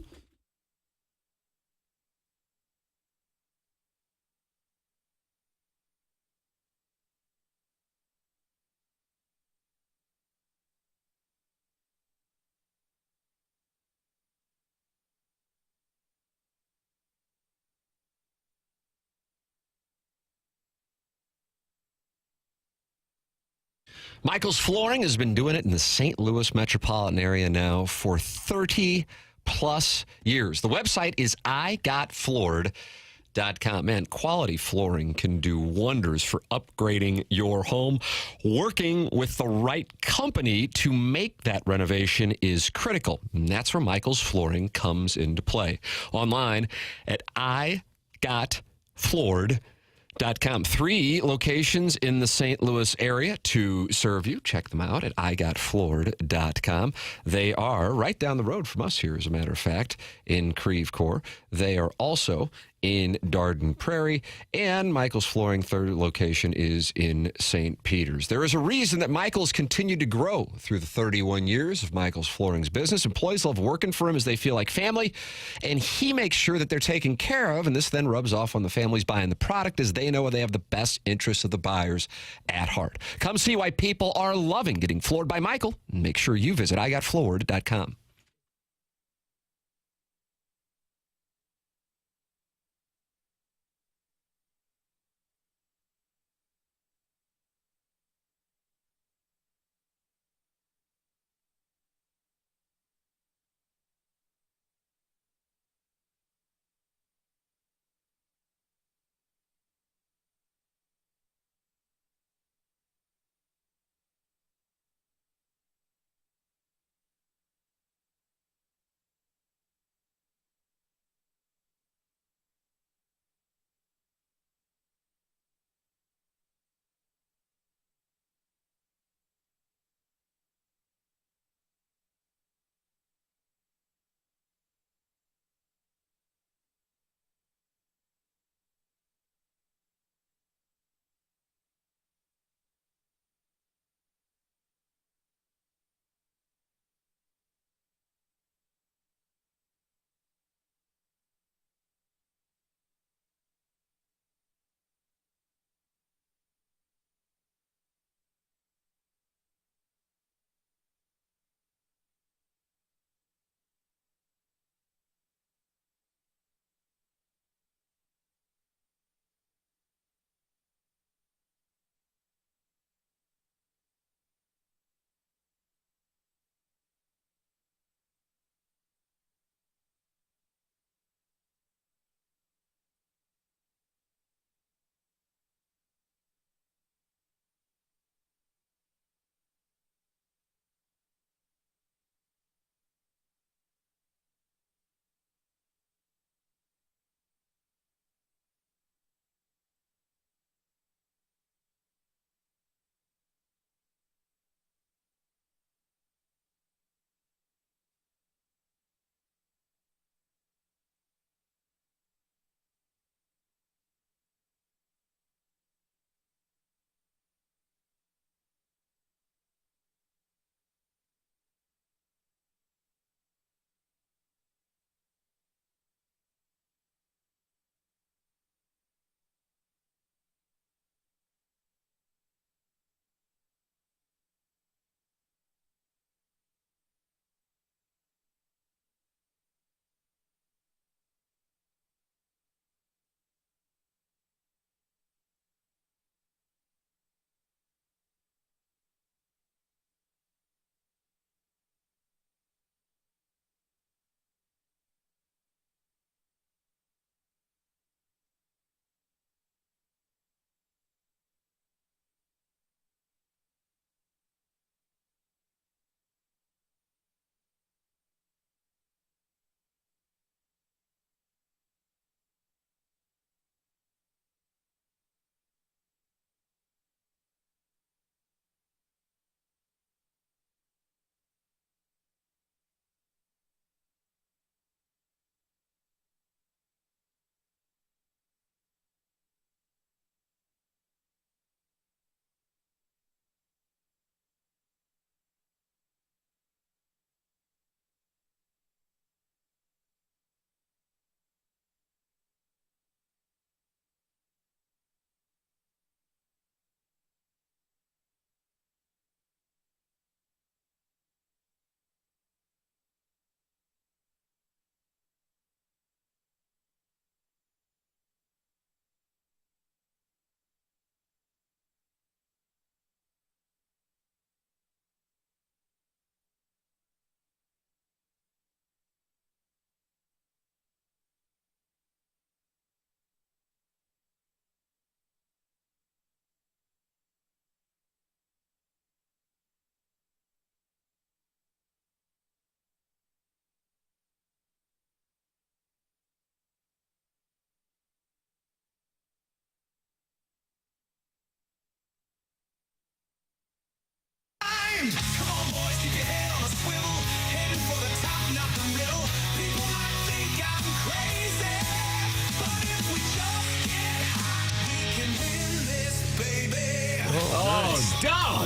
Michael's Flooring has been doing it in the St. Louis metropolitan area now for 30-plus years. The website is igotfloored.com. Man, quality flooring can do wonders for upgrading your home. Working with the right company to make that renovation is critical. And that's where Michael's Flooring comes into play. Online at igotfloored.com. 3 locations in the St. Louis area to serve you. Check them out at igotfloored.com. They are right down the road from us here, as a matter of fact, in Creve Coeur. They are also in Darden Prairie, and Michael's Flooring third location is in St. Peter's. There is a reason that Michael's continued to grow through the 31 years of Michael's Flooring's business. Employees love working for him as they feel like family, and he makes sure that they're taken care of, and this then rubs off on the families buying the product as they know they have the best interests of the buyers at heart. Come see why people are loving getting floored by Michael, and make sure you visit igotfloored.com.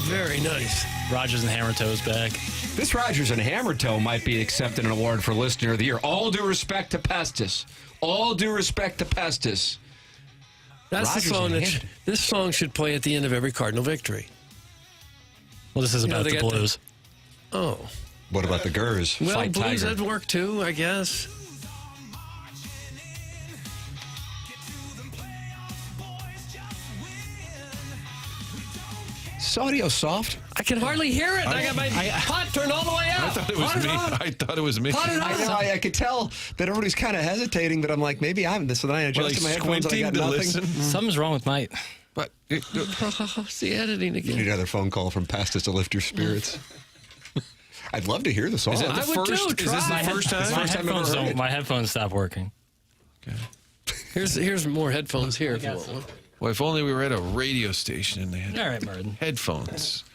very nice. Rogers and Hammertoe's back. This Rogers and Hammertoe might be accepting an award for Listener of the Year. All due respect to Pestis. All due respect to Pestis. That's Rogers the song and that this song should play at the end of every Cardinal victory. Well, this is about they the got Blues. Oh. What about the Gers? Well, Fight Blues Tiger. would work too, I guess. Is audio soft? I can hardly hear it. I got my pot turned all the way out. I thought it was me. I thought it was me. I could tell that everybody's kind of hesitating, but I'm like, maybe I'm this. So then I adjusted my headphones and I got to nothing. listen. Something's wrong with my... But It's the editing You again. need another phone call from Pestis to lift your spirits. I'd love to hear the song. is it the I would first? too, Is this try. the first time? My headphones stopped working. Here's more headphones here if you want one. Well, if only we were at a radio station and they had All right, Martin. headphones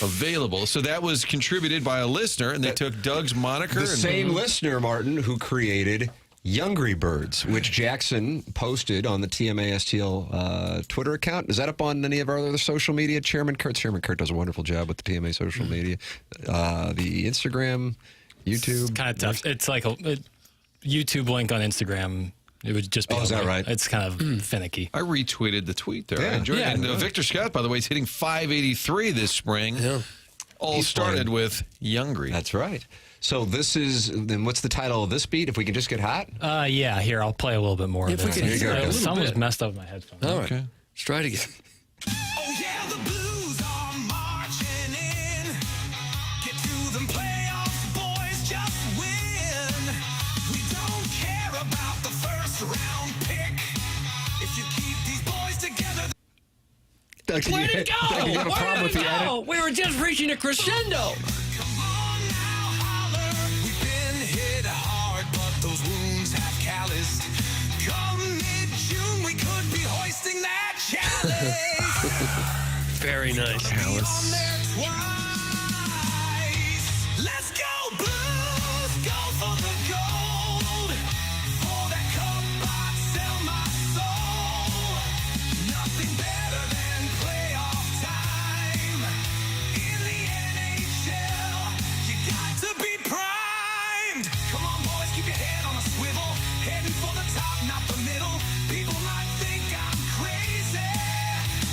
available. So that was contributed by a listener, and they took Doug's moniker. The same listener, Martin, who created Youngry Birds, which Jackson posted on the TMA-STL Twitter account. Is that up on any of our other social media? Chairman Kurt does a wonderful job with the TMA social media. The Instagram, YouTube. It's kind of tough. It's like a YouTube link on Instagram. It would just be. Oh, is that right? It's kind of finicky. I retweeted the tweet there. Yeah. I enjoyed Yeah. it. And Victor Scott, by the way, is hitting 583 this spring. Yeah. All He's started playing. with Youngry. That's right. So this is, then what's the title of this beat? If we can just get hot? Yeah, here, I'll play a little bit more If of we this. could hear it a little Some was bit. messed up with my headphones. All right. Okay. Let's try it again. Oh yeah, the Blues are marching in. Get to them playoffs, boys, just win. We don't care about the first round pick. If you keep these boys together. Where'd it go? Doug, you have a problem with the edit? We were just reaching a crescendo. Come on now, holler. We've been hit hard, but those wounds have calloused. Come mid-June, we could be hoisting that chalice. Very nice. On there twice. Let's go, Blues. Go for the gold. For that cup, I'd sell my soul. Nothing better than playoff time. In the NHL, you got to be primed. Come on, boys, keep your head on a swivel. Heading for the top, not the middle. People might think I'm crazy,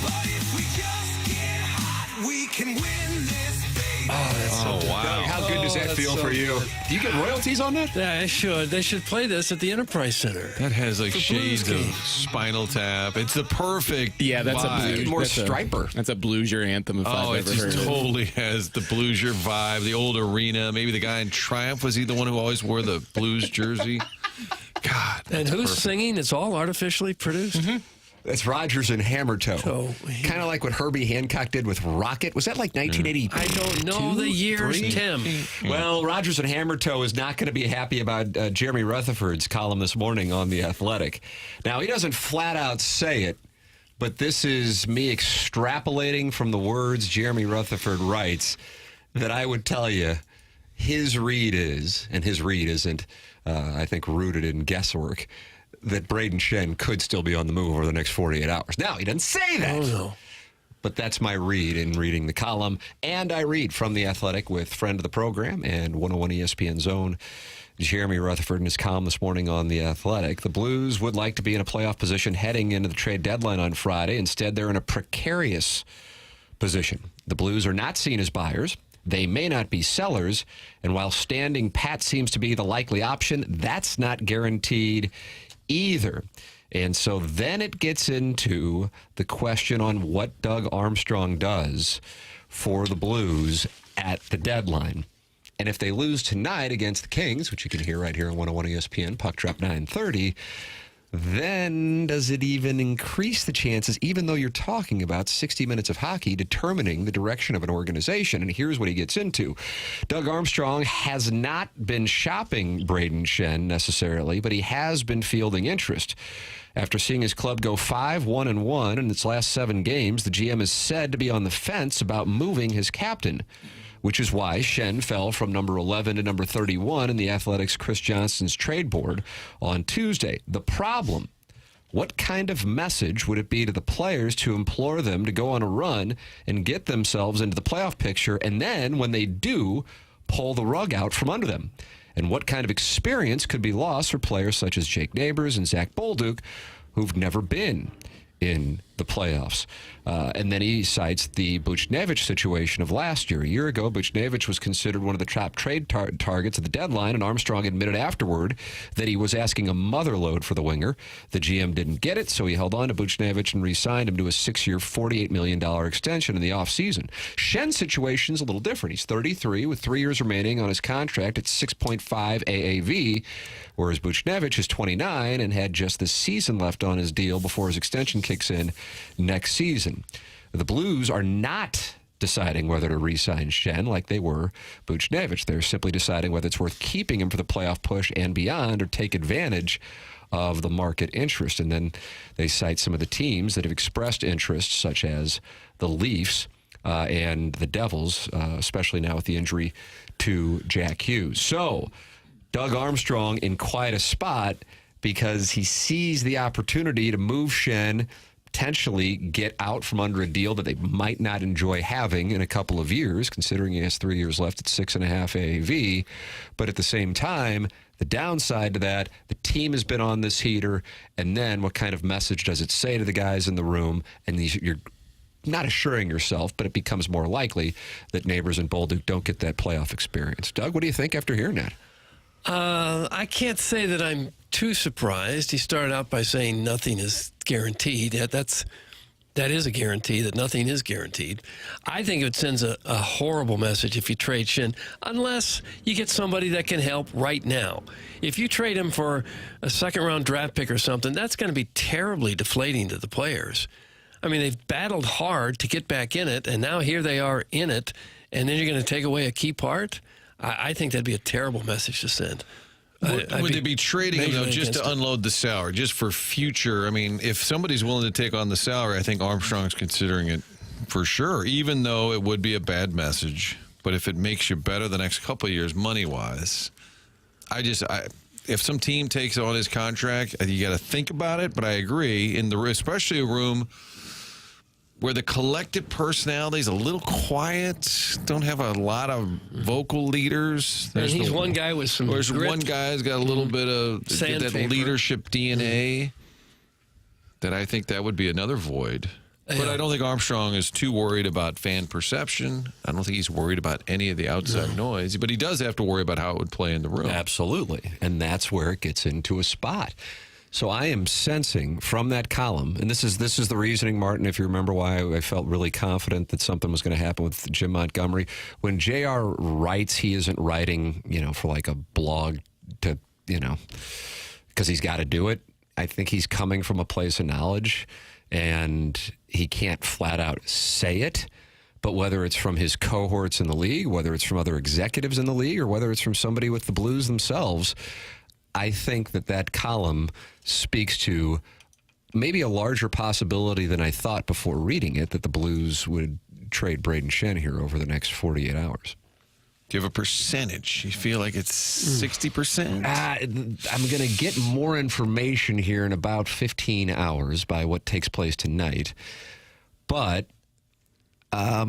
but if we just get hot, we can win this, baby. Oh, wow. Doug, how good does that that's feel so for you? Do you get royalties on that? Yeah, I should. They should play this at the Enterprise Center. That has like The Blues shades of game. Spinal Tap. It's the perfect Yeah, that's vibe. a blues. More that's striper. That's a bluesier anthem if Oh, I've it ever just heard it. totally has the Bluesier vibe, the old arena. Maybe the guy in Triumph, was he the one who always wore the Blues jersey? God. And that's who's perfect. singing? It's all artificially produced. That's Rogers and Hammertoe. So, Kind of like what Herbie Hancock did with Rocket. Was that like 1982? I don't know the years, three? Tim. Well, Rogers and Hammertoe is not going to be happy about Jeremy Rutherford's column this morning on The Athletic. Now, he doesn't flat out say it, but this is me extrapolating from the words Jeremy Rutherford writes that I would tell you his read is, and his read isn't, I think, rooted in guesswork, that Braden Schenn could still be on the move over the next 48 hours. Now, he doesn't say that. Oh, no. But that's my read in reading the column. And I read from The Athletic with friend of the program and 101 ESPN Zone, Jeremy Rutherford, in his column this morning on The Athletic. The Blues would like to be in a playoff position heading into the trade deadline on Friday. Instead, they're in a precarious position. The Blues are not seen as buyers. They may not be sellers. And while standing pat seems to be the likely option, that's not guaranteed either. And so then it gets into the question on what Doug Armstrong does for the Blues at the deadline. And if they lose tonight against the Kings, which you can hear right here on 101 ESPN, puck drop 9:30, then does it even increase the chances, even though you're talking about 60 minutes of hockey determining the direction of an organization? And here's what he gets into. Doug Armstrong has not been shopping Braden Schenn necessarily, but he has been fielding interest. After seeing his club go 5-1-1 in its last 7 games, the GM is said to be on the fence about moving his captain, which is why Schenn fell from number 11 to number 31 in the Athletics' Chris Johnston's trade board on Tuesday. The problem what kind of message would it be to the players to implore them to go on a run and get themselves into the playoff picture, and then when they do, pull the rug out from under them? And what kind of experience could be lost for players such as Jake Neighbors and Zach Bolduc, who've never been in the playoffs? And then he cites the Buchnevich situation of last year. A year ago, Buchnevich was considered one of the top trade targets at the deadline, and Armstrong admitted afterward that he was asking a mother load for the winger. The GM didn't get it, so he held on to Buchnevich and re-signed him to a 6-year, $48 million extension in the offseason. Schenn's situation's a little different. He's 33 with 3 years remaining on his contract at 6.5 AAV, whereas Buchnevich is 29 and had just the season left on his deal before his extension kicks in next season. The Blues are not deciding whether to re-sign Schenn like they were Buchnevich. They're simply deciding whether it's worth keeping him for the playoff push and beyond, or take advantage of the market interest. And then they cite some of the teams that have expressed interest, such as the Leafs and the Devils, especially now with the injury to Jack Hughes. So Doug Armstrong in quite a spot because he sees the opportunity to move Schenn, potentially get out from under a deal that they might not enjoy having in a couple of years, considering he has 3 years left at 6.5 AAV. But at the same time, the downside to that, the team has been on this heater, and then what kind of message does it say to the guys in the room? And you're not assuring yourself, but it becomes more likely that Neighbors and Bolduc don't get that playoff experience. Doug, what do you think after hearing that? I can't say that I'm too surprised. He started out by saying nothing is guaranteed. That is a guarantee, that nothing is guaranteed. I think it sends a horrible message if you trade Schenn, unless you get somebody that can help right now. If you trade him for a second-round draft pick or something, that's going to be terribly deflating to the players. I mean, they've battled hard to get back in it, and now here they are in it, and then you're going to take away a key part? I think that'd be a terrible message to send. Would they be trading him, though, just to unload the salary, just for future? I mean, if somebody's willing to take on the salary, I think Armstrong's considering it for sure, even though it would be a bad message. But if it makes you better the next couple of years money-wise, if some team takes on his contract, you got to think about it. But I agree, especially a room where the collective personality is a little quiet, don't have a lot of vocal leaders. He's one guy with some There's grit. one guy's got a little bit of that leadership DNA that I think that would be another void. But I don't think Armstrong is too worried about fan perception. I don't think he's worried about any of the outside noise. But he does have to worry about how it would play in the room. Absolutely. And that's where it gets into a spot. So I am sensing from that column, and this is the reasoning, Martin, if you remember why I felt really confident that something was going to happen with Jim Montgomery. When JR writes, he isn't writing, for like a blog to, because he's got to do it. I think he's coming from a place of knowledge, and he can't flat out say it. But whether it's from his cohorts in the league, whether it's from other executives in the league, or whether it's from somebody with the Blues themselves, I think that column speaks to maybe a larger possibility than I thought before reading it, that the Blues would trade Braden Schenn here over the next 48 hours. Do you have a percentage? You feel like it's 60%? I'm going to get more information here in about 15 hours by what takes place tonight. But, I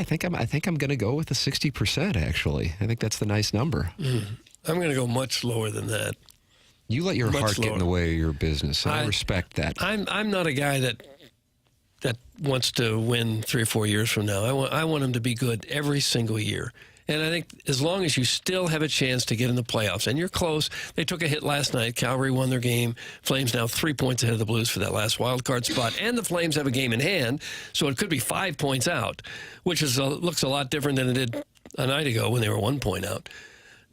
think I'm going to go with the 60%, actually. I think that's the nice number. I'm going to go much lower than that. You let your heart get in the way of your business, and I respect that. I'm not a guy that wants to win 3 or 4 years from now. I want him to be good every single year. And I think as long as you still have a chance to get in the playoffs, and you're close. They took a hit last night. Calgary won their game. Flames now 3 points ahead of the Blues for that last wild card spot. And the Flames have a game in hand, so it could be 5 points out, which looks a lot different than it did a night ago when they were 1 point out.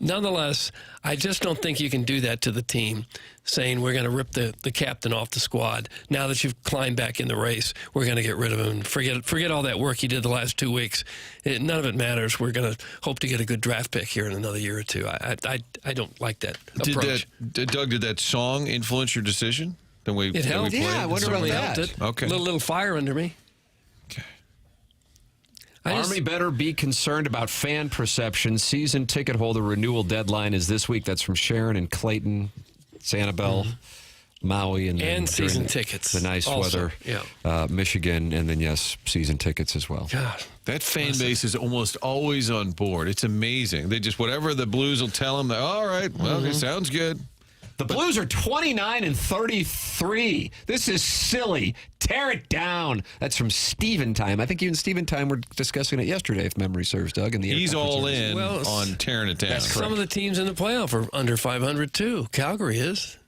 Nonetheless, I just don't think you can do that to the team, saying we're going to rip the captain off the squad. Now that you've climbed back in the race, we're going to get rid of him. Forget all that work he did the last 2 weeks. None of it matters. We're going to hope to get a good draft pick here in another year or two. I don't like that approach. Doug, did that song influence your decision? It helped. I wonder about that. Okay. A little fire under me. Army better be concerned about fan perception. Season ticket holder renewal deadline is this week. That's from Sharon and Clayton, Sanibel. Maui and then season during tickets. The nice also. weather. Yeah. Michigan, and then, yes, season tickets as well. God. That fan base is almost always on board. It's amazing. They just, whatever the Blues will tell them, all right, well, it sounds good. The Blues are 29-33. This is silly. Tear it down. That's from Steven Time. I think you and Steven Time were discussing it yesterday, if memory serves, Doug. He's all in on tearing it down. That's correct. Some of the teams in the playoff are under 500 too. Calgary is.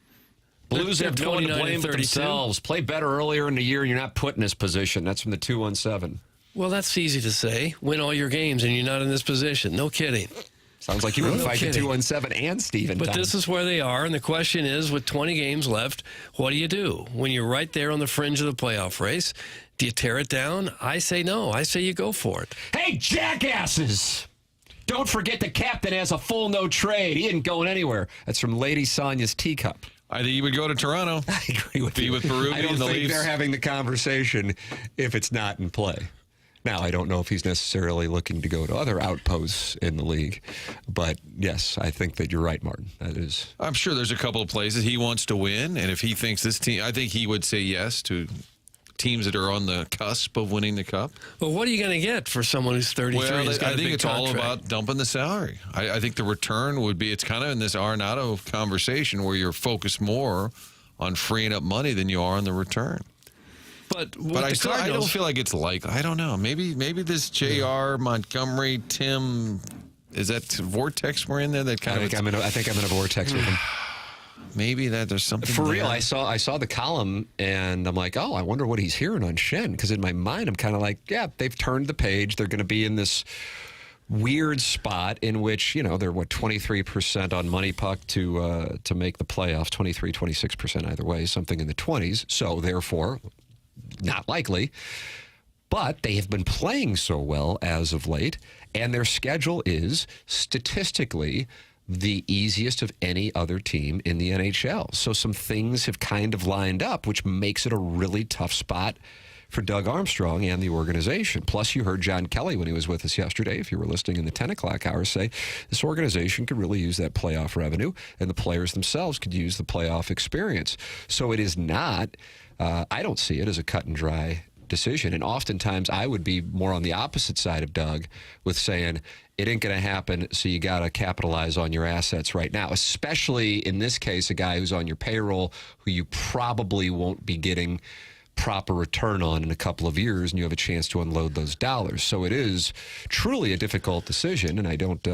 Blues They're have no one to 29 blame and but 32. themselves. Play better earlier in the year, and you're not put in this position. That's from the 217. Well, that's easy to say. Win all your games and you're not in this position. No kidding. Sounds like you would fight the 217 and Steven But Time. this is where they are, and the question is, with 20 games left, what do you do? When you're right there on the fringe of the playoff race, do you tear it down? I say no. I say you go for it. Hey, jackasses! Don't forget the captain has a full no trade. He isn't going anywhere. That's from Lady Sonia's teacup. I think he would go to Toronto. I agree with Be you. with Berube I don't and the think Leafs. they're having the conversation if it's not in play. Now, I don't know if he's necessarily looking to go to other outposts in the league. But, yes, I think that you're right, Martin. That is. I'm sure there's a couple of places he wants to win, and if he thinks this team, I think he would say yes to teams that are on the cusp of winning the cup. Well, what are you going to get for someone who's 33? Well, who's got I a think big it's all contract? about dumping the salary. I think the return would be, it's kind of in this Arenado conversation where you're focused more on freeing up money than you are on the return. But I don't feel like it's like, I don't know. Maybe this J.R. Montgomery, Tim, is that Vortex we're in there? That kind I think I'm in a vortex with him. Maybe that there's something For there. real, I saw the column, and I'm like, oh, I wonder what he's hearing on Schenn. Because in my mind, I'm kind of like, yeah, they've turned the page. They're going to be in this weird spot in which, they're, 23% on money puck to make the playoffs, 23, 26% either way, something in the 20s. So, therefore, not likely. But they have been playing so well as of late, and their schedule is statistically the easiest of any other team in the NHL. So some things have kind of lined up, which makes it a really tough spot for Doug Armstrong and the organization. Plus, you heard John Kelly when he was with us yesterday, if you were listening in the 10 o'clock hour, say this organization could really use that playoff revenue, and the players themselves could use the playoff experience. So it is not, I don't see it as a cut and dry decision. And oftentimes I would be more on the opposite side of Doug with saying it ain't going to happen, so you got to capitalize on your assets right now, especially in this case, a guy who's on your payroll who you probably won't be getting proper return on in a couple of years, and you have a chance to unload those dollars. So it is truly a difficult decision, and I don't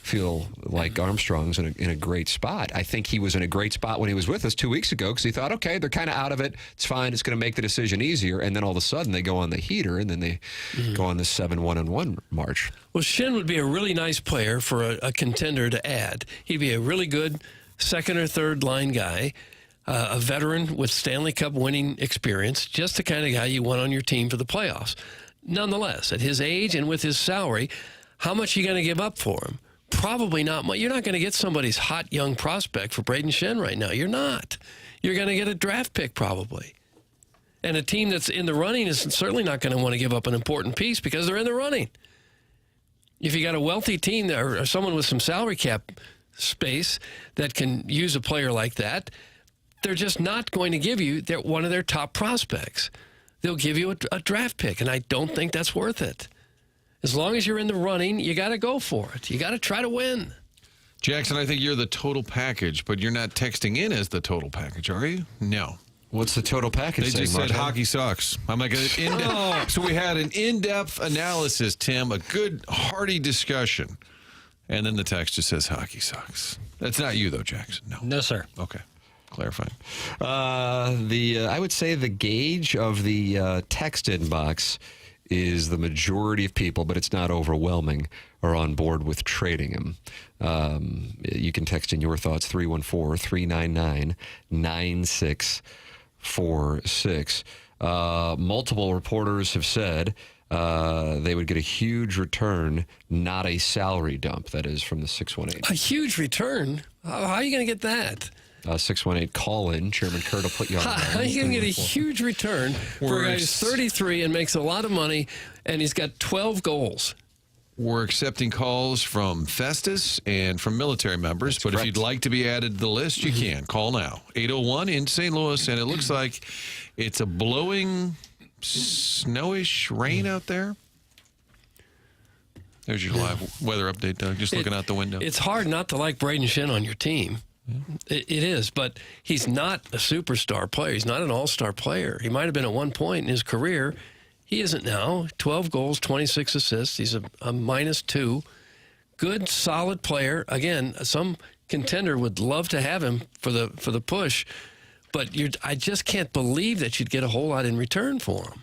feel like Armstrong's in a great spot. I think he was in a great spot when he was with us 2 weeks ago because he thought, okay, they're kind of out of it. It's fine. It's going to make the decision easier. And then all of a sudden they go on the heater, and then they go on this 7-1-1 march. Well, Schenn would be a really nice player for a contender to add. He'd be a really good second or third line guy. A veteran with Stanley Cup winning experience, just the kind of guy you want on your team for the playoffs. Nonetheless, at his age and with his salary, how much are you going to give up for him? Probably not much. You're not going to get somebody's hot young prospect for Braden Schenn right now. You're not. You're going to get a draft pick probably. And a team that's in the running is certainly not going to want to give up an important piece because they're in the running. If you got a wealthy team or someone with some salary cap space that can use a player like that, they're just not going to give you one of their top prospects. They'll give you a draft pick, and I don't think that's worth it. As long as you're in the running, you got to go for it. You got to try to win. Jackson, I think you're the total package, but you're not texting in as the total package, are you? No. What's the total package? They just said hockey sucks. I'm like, So we had an in-depth analysis, Tim, a good, hearty discussion. And then the text just says hockey sucks. That's not you, though, Jackson. No. No, sir. Okay. Clarifying. I would say the gauge of the text inbox is the majority of people, but it's not overwhelming, are on board with trading him. You can text in your thoughts, 314-399-9646. Multiple reporters have said they would get a huge return, not a salary dump. That is from the 618. A huge return? How are you going to get that? 618 call in. Chairman Kurt will put you on. How are you going to get a huge return for a guy who's 33 and makes a lot of money, and he's got 12 goals? We're accepting calls from Festus and from military members, but if you'd like to be added to the list, you can. Call now. 801 in St. Louis, and it looks like it's a blowing, snowish rain out there. There's your live weather update, Doug, just looking out the window. It's hard not to like Braden Schenn on your team. It is, but he's not a superstar player. He's not an all-star player. He might have been at one point in his career. He isn't now. 12 goals, 26 assists. He's a -2. Good, solid player. Again, some contender would love to have him for the push, but I just can't believe that you'd get a whole lot in return for him.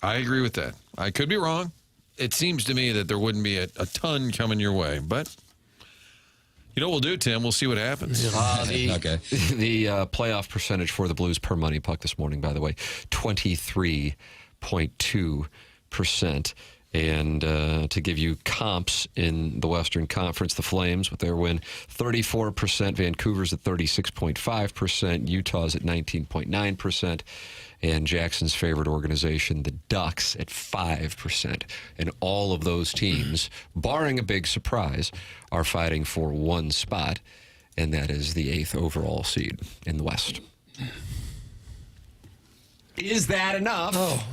I agree with that. I could be wrong. It seems to me that there wouldn't be a ton coming your way, but you know what we'll do, Tim? We'll see what happens. Okay. The playoff percentage for the Blues per money puck this morning, by the way, 23.2%. And to give you comps in the Western Conference, the Flames with their win, 34%. Vancouver's at 36.5%. Utah's at 19.9%. And Jackson's favorite organization, the Ducks, at 5%. And all of those teams, barring a big surprise, are fighting for one spot, and that is the 8th overall seed in the West. Is that enough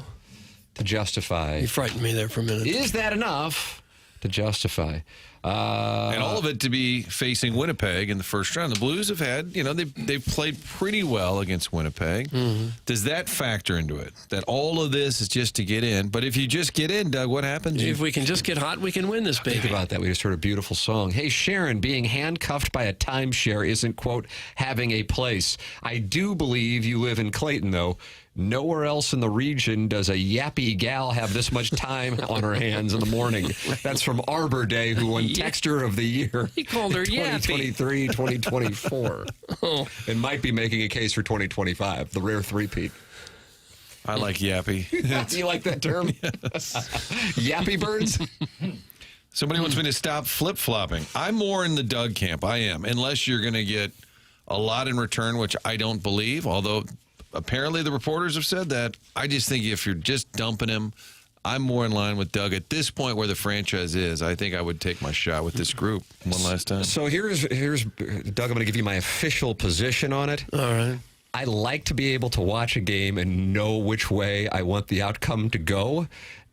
to justify? You frightened me there for a minute. Is that enough to justify? And all of it to be facing Winnipeg in the first round. The Blues have had, they've played pretty well against Winnipeg. Mm-hmm. Does that factor into it? That all of this is just to get in? But if you just get in, Doug, what happens? If we can just get hot, we can win this baby. Think about that. We just heard a beautiful song. Hey, Sharon, being handcuffed by a timeshare isn't, quote, having a place. I do believe you live in Clayton, though. Nowhere else in the region does a yappy gal have this much time on her hands in the morning. That's from Arbor Day, who won Texter of the Year. He called her 2023, 2024. And might be making a case for 2025, the rare three-peat. I like yappy. Do you like that term? Yappy birds? Somebody wants me to stop flip-flopping. I'm more in the Doug camp. I am. Unless you're going to get a lot in return, which I don't believe, although apparently the reporters have said that. I just think if you're just dumping him, I'm more in line with Doug. At this point where the franchise is, I think I would take my shot with this group one last time. So here's Doug, I'm going to give you my official position on it. All right. I like to be able to watch a game and know which way I want the outcome to go.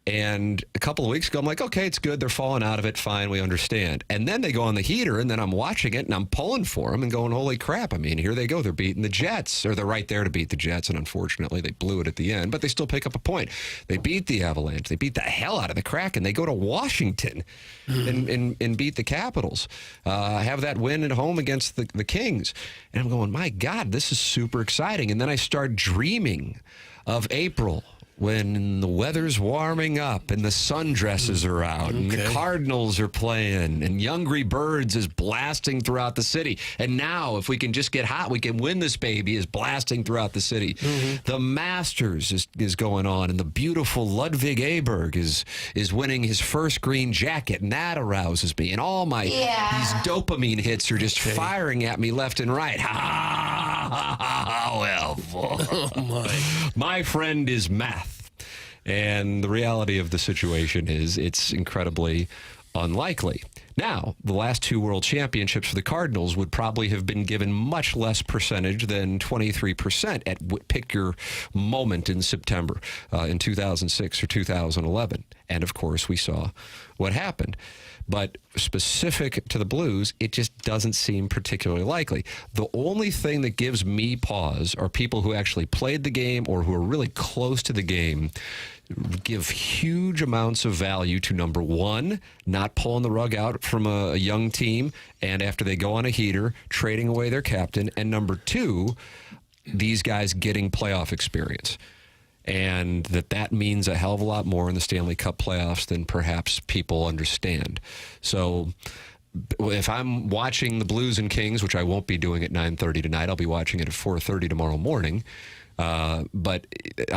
And a couple of weeks ago, I'm like, okay, it's good. They're falling out of it. Fine, we understand. And then they go on the heater, and then I'm watching it, and I'm pulling for them and going, holy crap. I mean, here they go. They're beating the Jets, or they're right there to beat the Jets, and unfortunately, they blew it at the end. But they still pick up a point. They beat the Avalanche. They beat the hell out of the Kraken. They go to Washington and beat the Capitals. Have that win at home against the Kings. And I'm going, my God, this is super exciting. And then I start dreaming of April, when the weather's warming up and the sundresses are out and the Cardinals are playing and Youngry Birds is blasting throughout the city. And now, if we can just get hot, we can win this baby is blasting throughout the city. The Masters is going on, and the beautiful Ludwig Aberg is winning his first green jacket, and that arouses me. And all my these dopamine hits are just firing at me left and right. However, my friend is math. And the reality of the situation is it's incredibly unlikely. Now, the last two world championships for the Cardinals would probably have been given much less percentage than 23% at pick your moment in September in 2006 or 2011. And, of course, we saw what happened. But specific to the Blues, it just doesn't seem particularly likely. The only thing that gives me pause are people who actually played the game or who are really close to the game give huge amounts of value to, number one, not pulling the rug out from a young team, and after they go on a heater, trading away their captain, and number two, these guys getting playoff experience. And that means a hell of a lot more in the Stanley Cup playoffs than perhaps people understand. So if I'm watching the Blues and Kings, which I won't be doing at 9:30 tonight, I'll be watching it at 4:30 tomorrow morning. But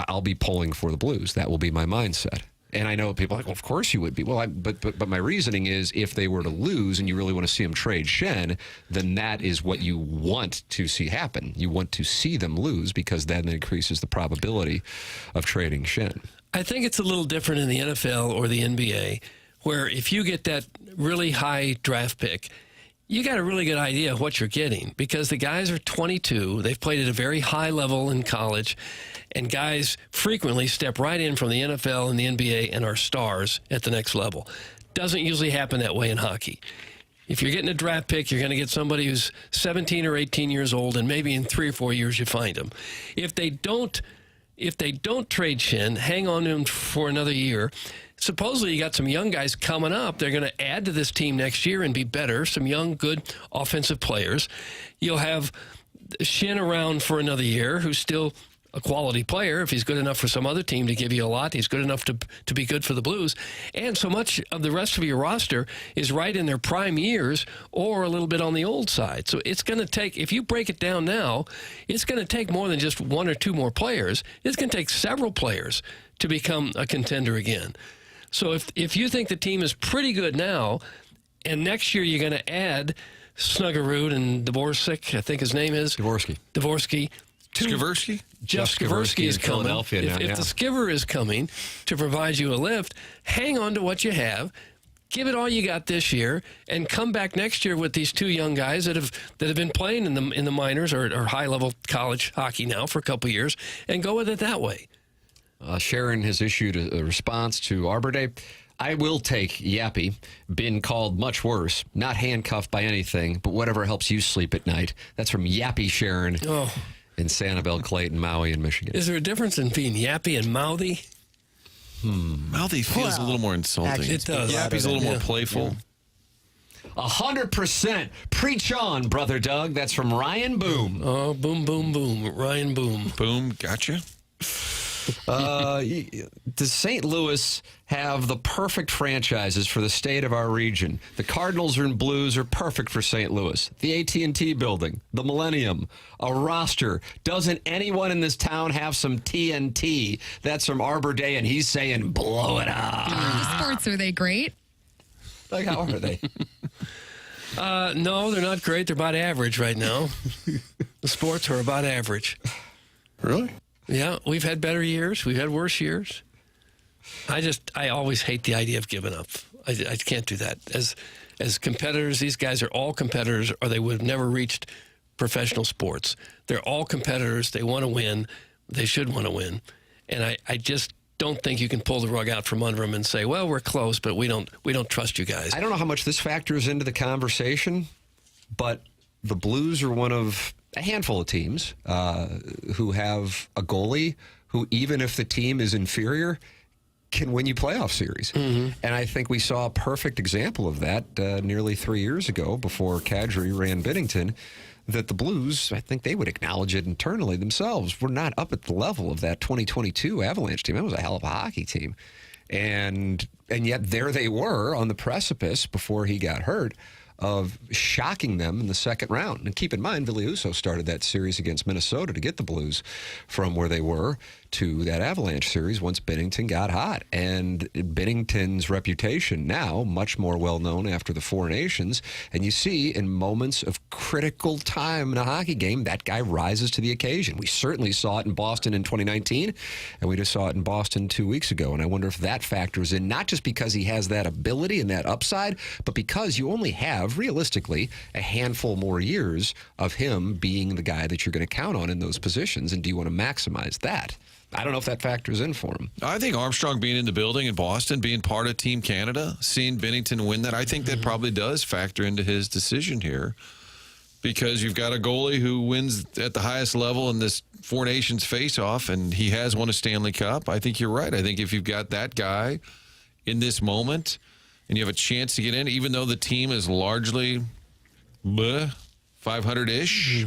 I'll be pulling for the Blues. That will be my mindset. And I know people are like, well, of course you would be. Well, but my reasoning is if they were to lose and you really want to see them trade Schenn, then that is what you want to see happen. You want to see them lose because then it increases the probability of trading Schenn. I think it's a little different in the NFL or the NBA where if you get that really high draft pick, you got a really good idea of what you're getting because the guys are 22. They've played at a very high level in college, and guys frequently step right in from the NFL and the NBA and are stars at the next level. Doesn't usually happen that way in hockey. If you're getting a draft pick, you're going to get somebody who's 17 or 18 years old, and maybe in 3 or 4 years you find them. If they don't trade Schenn, hang on to him for another year. Supposedly you got some young guys coming up. They're going to add to this team next year and be better. Some young, good offensive players. You'll have Schenn around for another year, who's still a quality player. If he's good enough for some other team to give you a lot, he's good enough to be good for the Blues. And so much of the rest of your roster is right in their prime years or a little bit on the old side. So it's going to take, if you break it down now, it's going to take more than just 1 or 2 more players. It's going to take several players to become a contender again. So if you think the team is pretty good now, and next year you're going to add Snuggerud and Dvorak, I think his name is. Dvorsky. Skversky? Jeff Skversky is coming. Philadelphia now, if the Skiver is coming to provide you a lift, hang on to what you have, give it all you got this year, and come back next year with these 2 young guys that have been playing in the minors or high level college hockey now for a couple of years, and go with it that way. Sharon has issued a response to Arbor Day. I will take Yappy. Been called much worse. Not handcuffed by anything, but whatever helps you sleep at night. That's from Yappy Sharon in Sanibel, Clayton, Maui, in Michigan. Is there a difference in being yappy and mouthy? Mouthy feels a little more insulting. It does. Yappy's a little more playful. 100%. Preach on, Brother Doug. That's from Ryan Boom. Oh, boom, boom, boom. Ryan Boom. Boom, gotcha. Does St. Louis have the perfect franchises for the state of our region? The Cardinals and Blues are perfect for St. Louis. The AT&T building, the Millennium, a roster. Doesn't anyone in this town have some TNT? That's from Arbor Day, and he's saying, blow it up. Sports, are they great? Like, how are they? No, they're not great. They're about average right now. The sports are about average. Really? Yeah, we've had better years. We've had worse years. I always hate the idea of giving up. I can't do that. As competitors, these guys are all competitors, or they would have never reached professional sports. They're all competitors. They want to win. They should want to win. And I just don't think you can pull the rug out from under them and say, well, we're close, but we don't trust you guys. I don't know how much this factors into the conversation, but the Blues are one of a handful of teams who have a goalie who, even if the team is inferior, can win you playoff series. Mm-hmm. And I think we saw a perfect example of that nearly 3 years ago before Kadri ran Binnington, that the Blues, I think they would acknowledge it internally themselves, were not up at the level of that 2022 Avalanche team. That was a hell of a hockey team. And yet there they were on the precipice before he got hurt of shocking them in the second round. And keep in mind, Ville Husso started that series against Minnesota to get the Blues from where they were to that Avalanche series once Binnington got hot. And Binnington's reputation now much more well-known after the Four Nations. And you see in moments of critical time in a hockey game, that guy rises to the occasion. We certainly saw it in Boston in 2019, and we just saw it in Boston 2 weeks ago. And I wonder if that factors in, not just because he has that ability and that upside, but because you only have, realistically, a handful more years of him being the guy that you're going to count on in those positions. And do you want to maximize that? I don't know if that factors in for him. I think Armstrong being in the building in Boston, being part of Team Canada, seeing Binnington win that, I think that probably does factor into his decision here, because you've got a goalie who wins at the highest level in this Four Nations face-off, and he has won a Stanley Cup. I think you're right. I think if you've got that guy in this moment and you have a chance to get in, even though the team is largely 500-ish,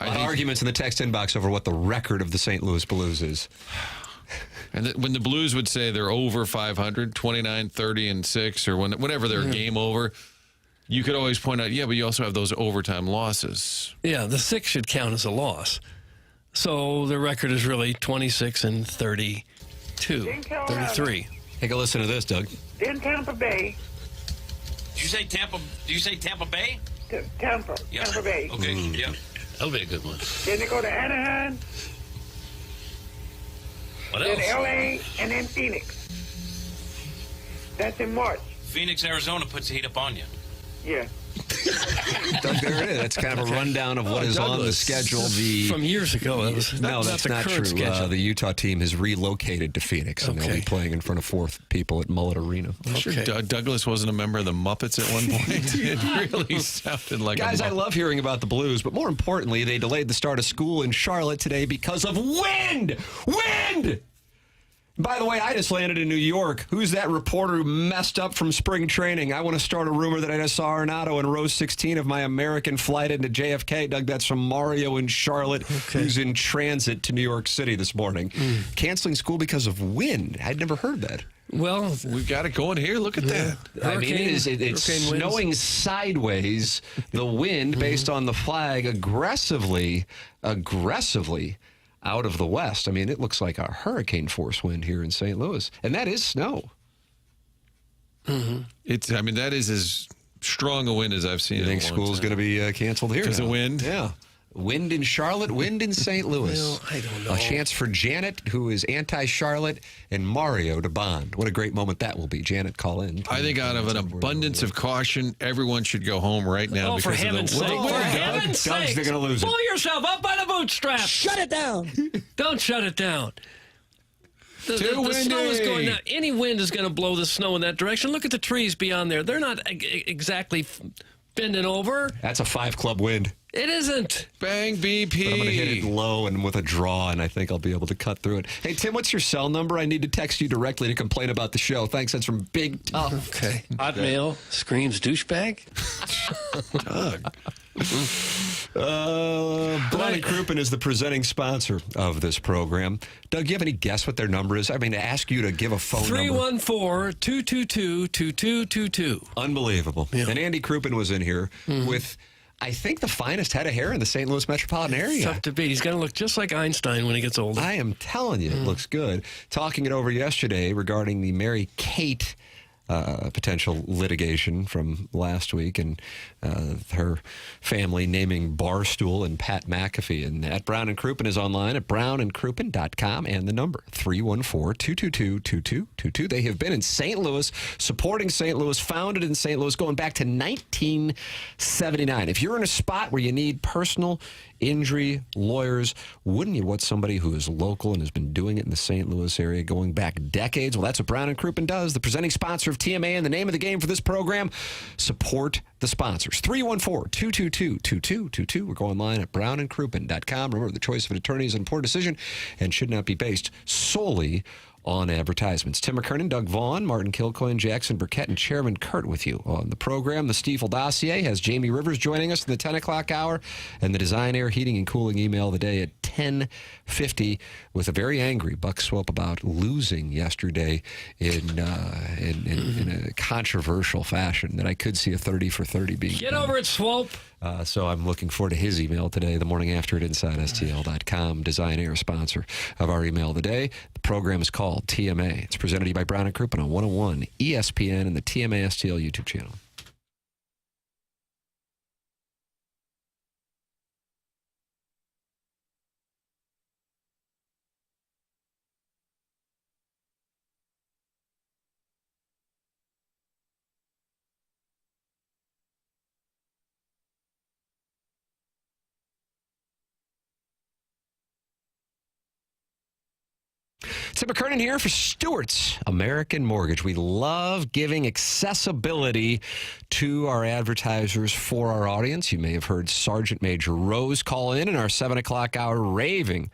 A lot of arguments in the text inbox over what the record of the St. Louis Blues is. And when the Blues would say they're over 500, 29, 30, and 6, or whenever they're game over, you could always point out, yeah, but you also have those overtime losses. Yeah, the 6 should count as a loss. So the record is really 26 and 32, 33. Take a listen to this, Doug. In Tampa Bay. Did you say Tampa? Did you say Tampa Bay? Tampa Bay. Okay, yeah. That'll be a good one. Then they go to Anaheim. What then else? LA, and then Phoenix. That's in March. Phoenix, Arizona puts the heat up on you. Yeah. Doug, there it is. That's kind of a rundown of what is on the Douglas. schedule. From years ago. That was No, that's the not current true. schedule. The Utah team has relocated to Phoenix, and they'll be playing in front of 4 people at Mullet Arena. I'm sure Douglas wasn't a member of the Muppets at one point. It really sounded like Guys, a I love hearing about the Blues, but more importantly, they delayed the start of school in Charlotte today because of wind! Wind! By the way, I just landed in New York. Who's that reporter who messed up from spring training? I want to start a rumor that I just saw Arenado in row 16 of my American flight into JFK. Doug, that's from Mario in Charlotte, who's in transit to New York City this morning. Canceling school because of wind. I'd never heard that. Well, we've got it going here. Look at that. I mean, it's snowing sideways. The wind, based on the flag, aggressively out of the west. I mean, it looks like a hurricane force wind here in St. Louis. And that is snow. It's. I mean, that is as strong a wind as I've seen. You think school's going to be canceled here? Because of wind? Yeah. Wind in Charlotte, wind in St. Louis. Well, I don't know. A chance for Janet, who is anti-Charlotte, and Mario to bond. What a great moment that will be. Janet, call in. I think out of an abundance of caution, everyone should go home right now. Oh, for because heaven's of the sake. wind. For heaven's sake. They're going to lose it. Pull yourself up by the bootstraps. Shut it down. Don't shut it down. The snow is going down. Any wind is going to blow the snow in that direction. Look at the trees beyond there. They're not exactly bending over. That's a 5-club wind. It isn't. Bang, BP. But I'm going to hit it low and with a draw, and I think I'll be able to cut through it. Hey, Tim, what's your cell number? I need to text you directly to complain about the show. Thanks. That's from Big Tough. Okay. Hotmail screams douchebag. Doug. Bowden and Crouppen is the presenting sponsor of this program. Doug, do you have any guess what their number is? I mean, to ask you to give a phone number. 314-222-2222. Unbelievable. Yeah. And Andy Crouppen was in here with, I think, the finest head of hair in the St. Louis metropolitan area. It's tough to beat. He's going to look just like Einstein when he gets older. I am telling you, it looks good. Talking it over yesterday regarding the Mary Kate potential litigation from last week and her family naming Barstool and Pat McAfee. And at Brown and Crouppen is online at brownandcrouppen.com and the number 314-222-2222. They have been in St. Louis, supporting St. Louis, founded in St. Louis, going back to 1979. If you're in a spot where you need personal injury lawyers, wouldn't you want somebody who is local and has been doing it in the St. Louis area going back decades? Well, that's what Brown and Crouppen does. The presenting sponsor of TMA, and the name of the game for this program, support the sponsors. 314-222-2222. We're going online at brownandcrouppen.com. Remember, the choice of an attorney is an important decision and should not be based solely on advertisements. Tim McKernan, Doug Vaughn, Martin Kilcoyne, Jackson Burkett, and Chairman Kurt with you on the program. The Stiefel Dossier has Jamie Rivers joining us in the 10 o'clock hour, and the Design, Air, Heating, and Cooling email of the day at 10:50 with a very angry Buck Swope about losing yesterday in a controversial fashion that I could see a 30 for 30 being Get over it, Swope. So I'm looking forward to his email today, the morning after at InsideSTL.com. Design Air, sponsor of our email of the day. The program is called TMA. It's presented to you by Brown and Crouppen on 101 ESPN and the TMA STL YouTube channel. Tim McKernan here for Stewart's American Mortgage. We love giving accessibility to our advertisers for our audience. You may have heard Sergeant Major Rose call in our 7 o'clock hour raving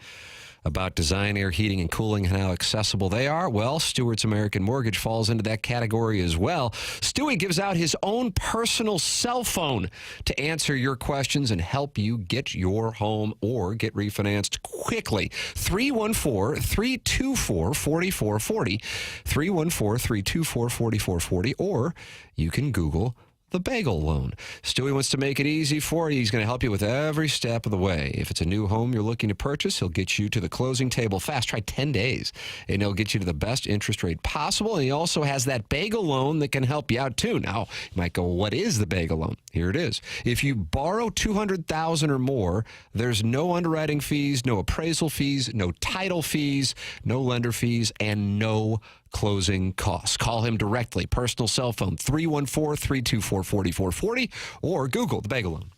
about Design, Air, Heating, and Cooling and how accessible they are. Well, Stewart's American Mortgage falls into that category as well. Stewie gives out his own personal cell phone to answer your questions and help you get your home or get refinanced quickly. 314-324-4440. 314-324-4440. Or you can Google the Bagel Loan. Stewie wants to make it easy for you. He's going to help you with every step of the way. If it's a new home you're looking to purchase, he'll get you to the closing table fast. Try 10 days, and he'll get you to the best interest rate possible. And he also has that Bagel Loan that can help you out, too. Now, you might go, what is the Bagel Loan? Here it is. If you borrow $200,000 or more, there's no underwriting fees, no appraisal fees, no title fees, no lender fees, and no closing costs. Call him directly. Personal cell phone 314-324-4440 or Google the Bagel Loan.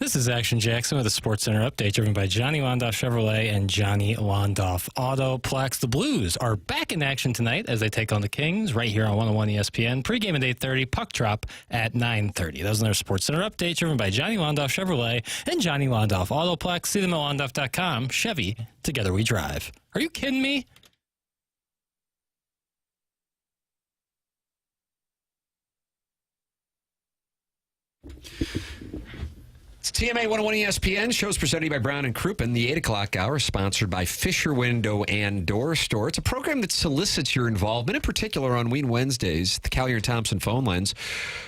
This is Action Jackson with a Sports Center update driven by Johnny Londoff Chevrolet and Johnny Londoff Autoplex. The Blues are back in action tonight as they take on the Kings right here on 101 ESPN. Pre-game at 8:30, puck drop at 9:30. That was another Sports Center update driven by Johnny Londoff Chevrolet and Johnny Londoff Autoplex. See them at londoff.com. Chevy, together we drive. Are you kidding me? It's TMA 101 ESPN. Shows presented by Brown and Crouppen. The 8 o'clock hour is sponsored by Fisher Window and Door Store. It's a program that solicits your involvement, in particular on Ween Wednesdays, the Collier and Thompson phone lines.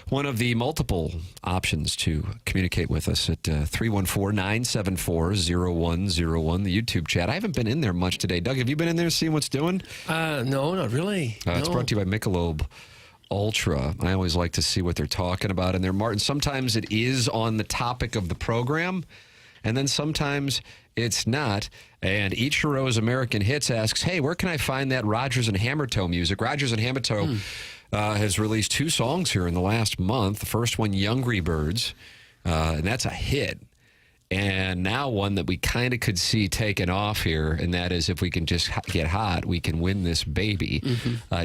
One of the multiple options to communicate with us at 314-974-0101, the YouTube chat. I haven't been in there much today. Doug, have you been in there seeing what's doing? No, not really. It's brought to you by Michelob Ultra. I always like to see what they're talking about in there, Martin. Sometimes it is on the topic of the program, and then sometimes it's not. And Ichiro's American Hits asks, hey, where can I find that Rodgers and Hammertoe music? Rodgers and Hammertoe has released 2 songs here in the last month. The first one, Youngry Birds, and that's a hit. And now one that we kind of could see taking off here, and that is if we can just get hot, we can win this baby.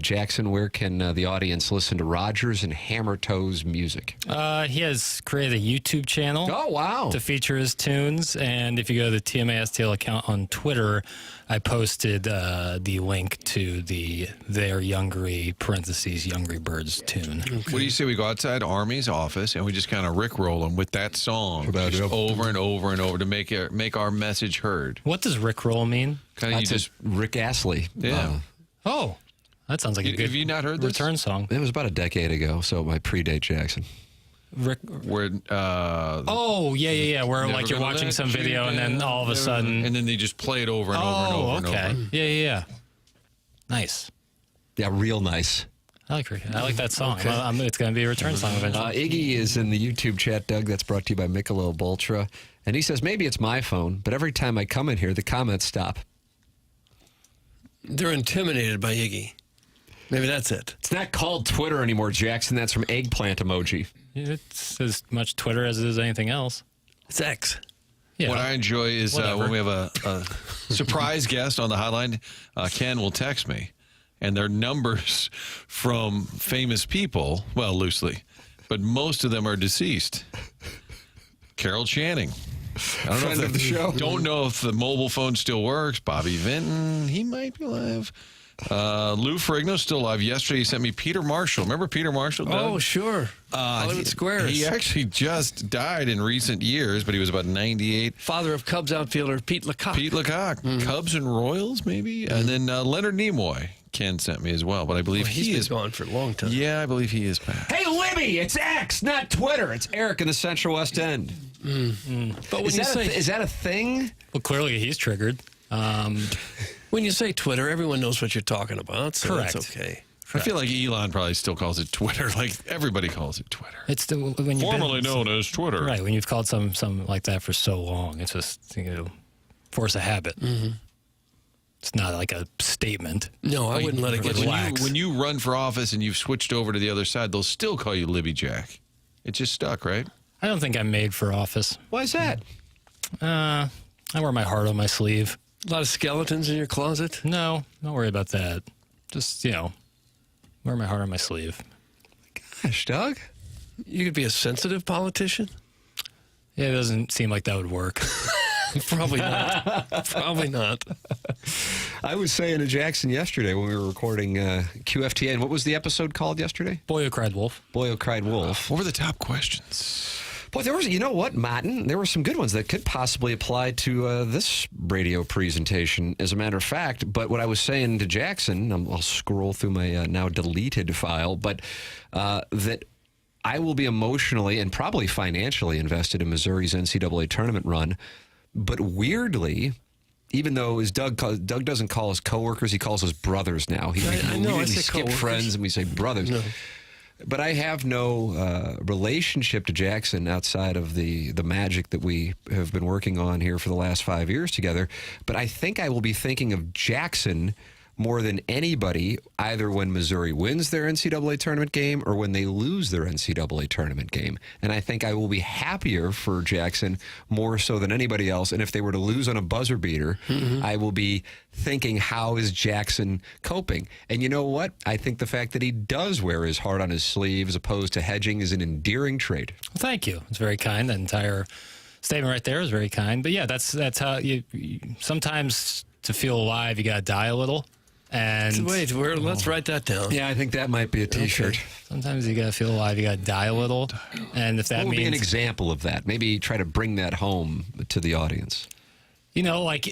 Jackson, where can the audience listen to Rodgers and Hammertoe's music? He has created a YouTube channel. Oh, wow. To feature his tunes. And if you go to the TMASTL account on Twitter, I posted the link to their Youngry Birds tune. Okay. What do you say we go outside Army's office and we just kind of rickroll them with that song just over and over and over to make our message heard? What does rickroll mean? Kind of just Rick Astley. Yeah. That sounds like a good have you not heard this? return song. It was about a decade ago, so it might predate Jackson. Where Oh, like you're watching some video and then all of a sudden, and then they just play it over and over and over. Okay. And over. Yeah. Nice. Yeah, real nice. I like that song. Okay. It's going to be a return song eventually. Iggy is in the YouTube chat, Doug. That's brought to you by Michelob Ultra. And he says, maybe it's my phone, but every time I come in here, the comments stop. They're intimidated by Iggy. Maybe that's it. It's not called Twitter anymore, Jackson. That's from eggplant emoji. It's as much Twitter as it is anything else. It's X. Yeah. What I enjoy is when we have a surprise guest on the hotline, Ken will text me, and they're numbers from famous people, well, loosely, but most of them are deceased. Carol Channing. I don't Friend of the show. Don't know if the mobile phone still works. Bobby Vinton, he might be alive. Lou Ferrigno's still alive. Yesterday he sent me Peter Marshall. Remember Peter Marshall, Doug? Oh, sure. Hollywood Squares. He actually just died in recent years, but he was about 98. Father of Cubs outfielder Pete LaCock. Cubs and Royals, maybe? And then Leonard Nimoy, Ken sent me as well, but I believe he is gone for a long time. Yeah, I believe he is back. Hey, Libby, it's X, not Twitter. It's Eric in the Central West End. But when is that a thing? Well, clearly he's triggered. When you say Twitter, everyone knows what you're talking about. So Correct. That's okay. I feel like Elon probably still calls it Twitter. Like everybody calls it Twitter. It's when formerly known as Twitter. Right. When you've called something like that for so long, it's just force a habit. Mm-hmm. It's not like a statement. No, I wouldn't let it get lax. When you run for office and you've switched over to the other side, they'll still call you Libby Jack. It's just stuck, right? I don't think I'm made for office. Why is that? I wear my heart on my sleeve. A lot of skeletons in your closet? No, don't worry about that. Just, wear my heart on my sleeve. Gosh, Doug. You could be a sensitive politician? Yeah, it doesn't seem like that would work. Probably not. Probably not. I was saying to Jackson yesterday when we were recording QFTA, what was the episode called yesterday? Boy Who Cried Wolf. Boy Who Cried Wolf. What were the top questions? Boy, there was, you know what, Martin? There were some good ones that could possibly apply to this radio presentation, as a matter of fact. But what I was saying to Jackson, I'll scroll through my now deleted file, but that I will be emotionally and probably financially invested in Missouri's NCAA tournament run. But weirdly, even though Doug doesn't call us coworkers, he calls us brothers now. I know. We I say skip coworkers. friends and we say brothers. No. But I have no relationship to Jackson outside of the magic that we have been working on here for the last 5 years together. But I think I will be thinking of Jackson more than anybody, either when Missouri wins their NCAA tournament game or when they lose their NCAA tournament game. And I think I will be happier for Jackson more so than anybody else. And if they were to lose on a buzzer beater, I will be thinking, how is Jackson coping? And you know what? I think the fact that he does wear his heart on his sleeve as opposed to hedging is an endearing trait. Well, thank you. It's very kind. The entire statement right there is very kind. But yeah, that's how you sometimes to feel alive, you got to die a little. And wait, let's write that down. Yeah, I think that might be a T-shirt. Okay. Sometimes you got to feel alive, you got to die a little. And if that what would means be an example of that? Maybe try to bring that home to the audience. You know, like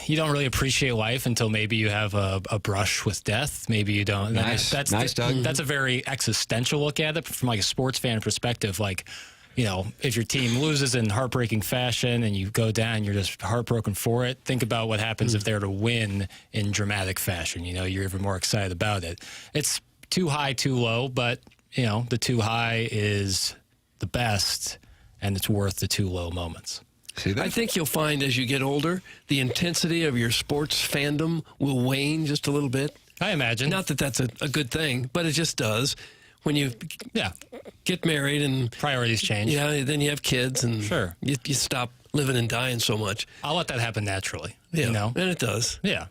you don't really appreciate life until maybe you have a brush with death. Maybe you don't. Nice, Doug. That's a very existential look at it from like a sports fan perspective. Like, you know, if your team loses in heartbreaking fashion and you go down, you're just heartbroken for it. Think about what happens if they're to win in dramatic fashion. You know, you're even more excited about it. It's too high, too low, but, you know, the too high is the best, and it's worth the too low moments. I think you'll find as you get older, the intensity of your sports fandom will wane just a little bit. I imagine. Not that that's a good thing, but it just does. When you get married and priorities change. Yeah, then you have kids and sure. you stop living and dying so much. I'll let that happen naturally. Yeah, you know? and it does. Yeah.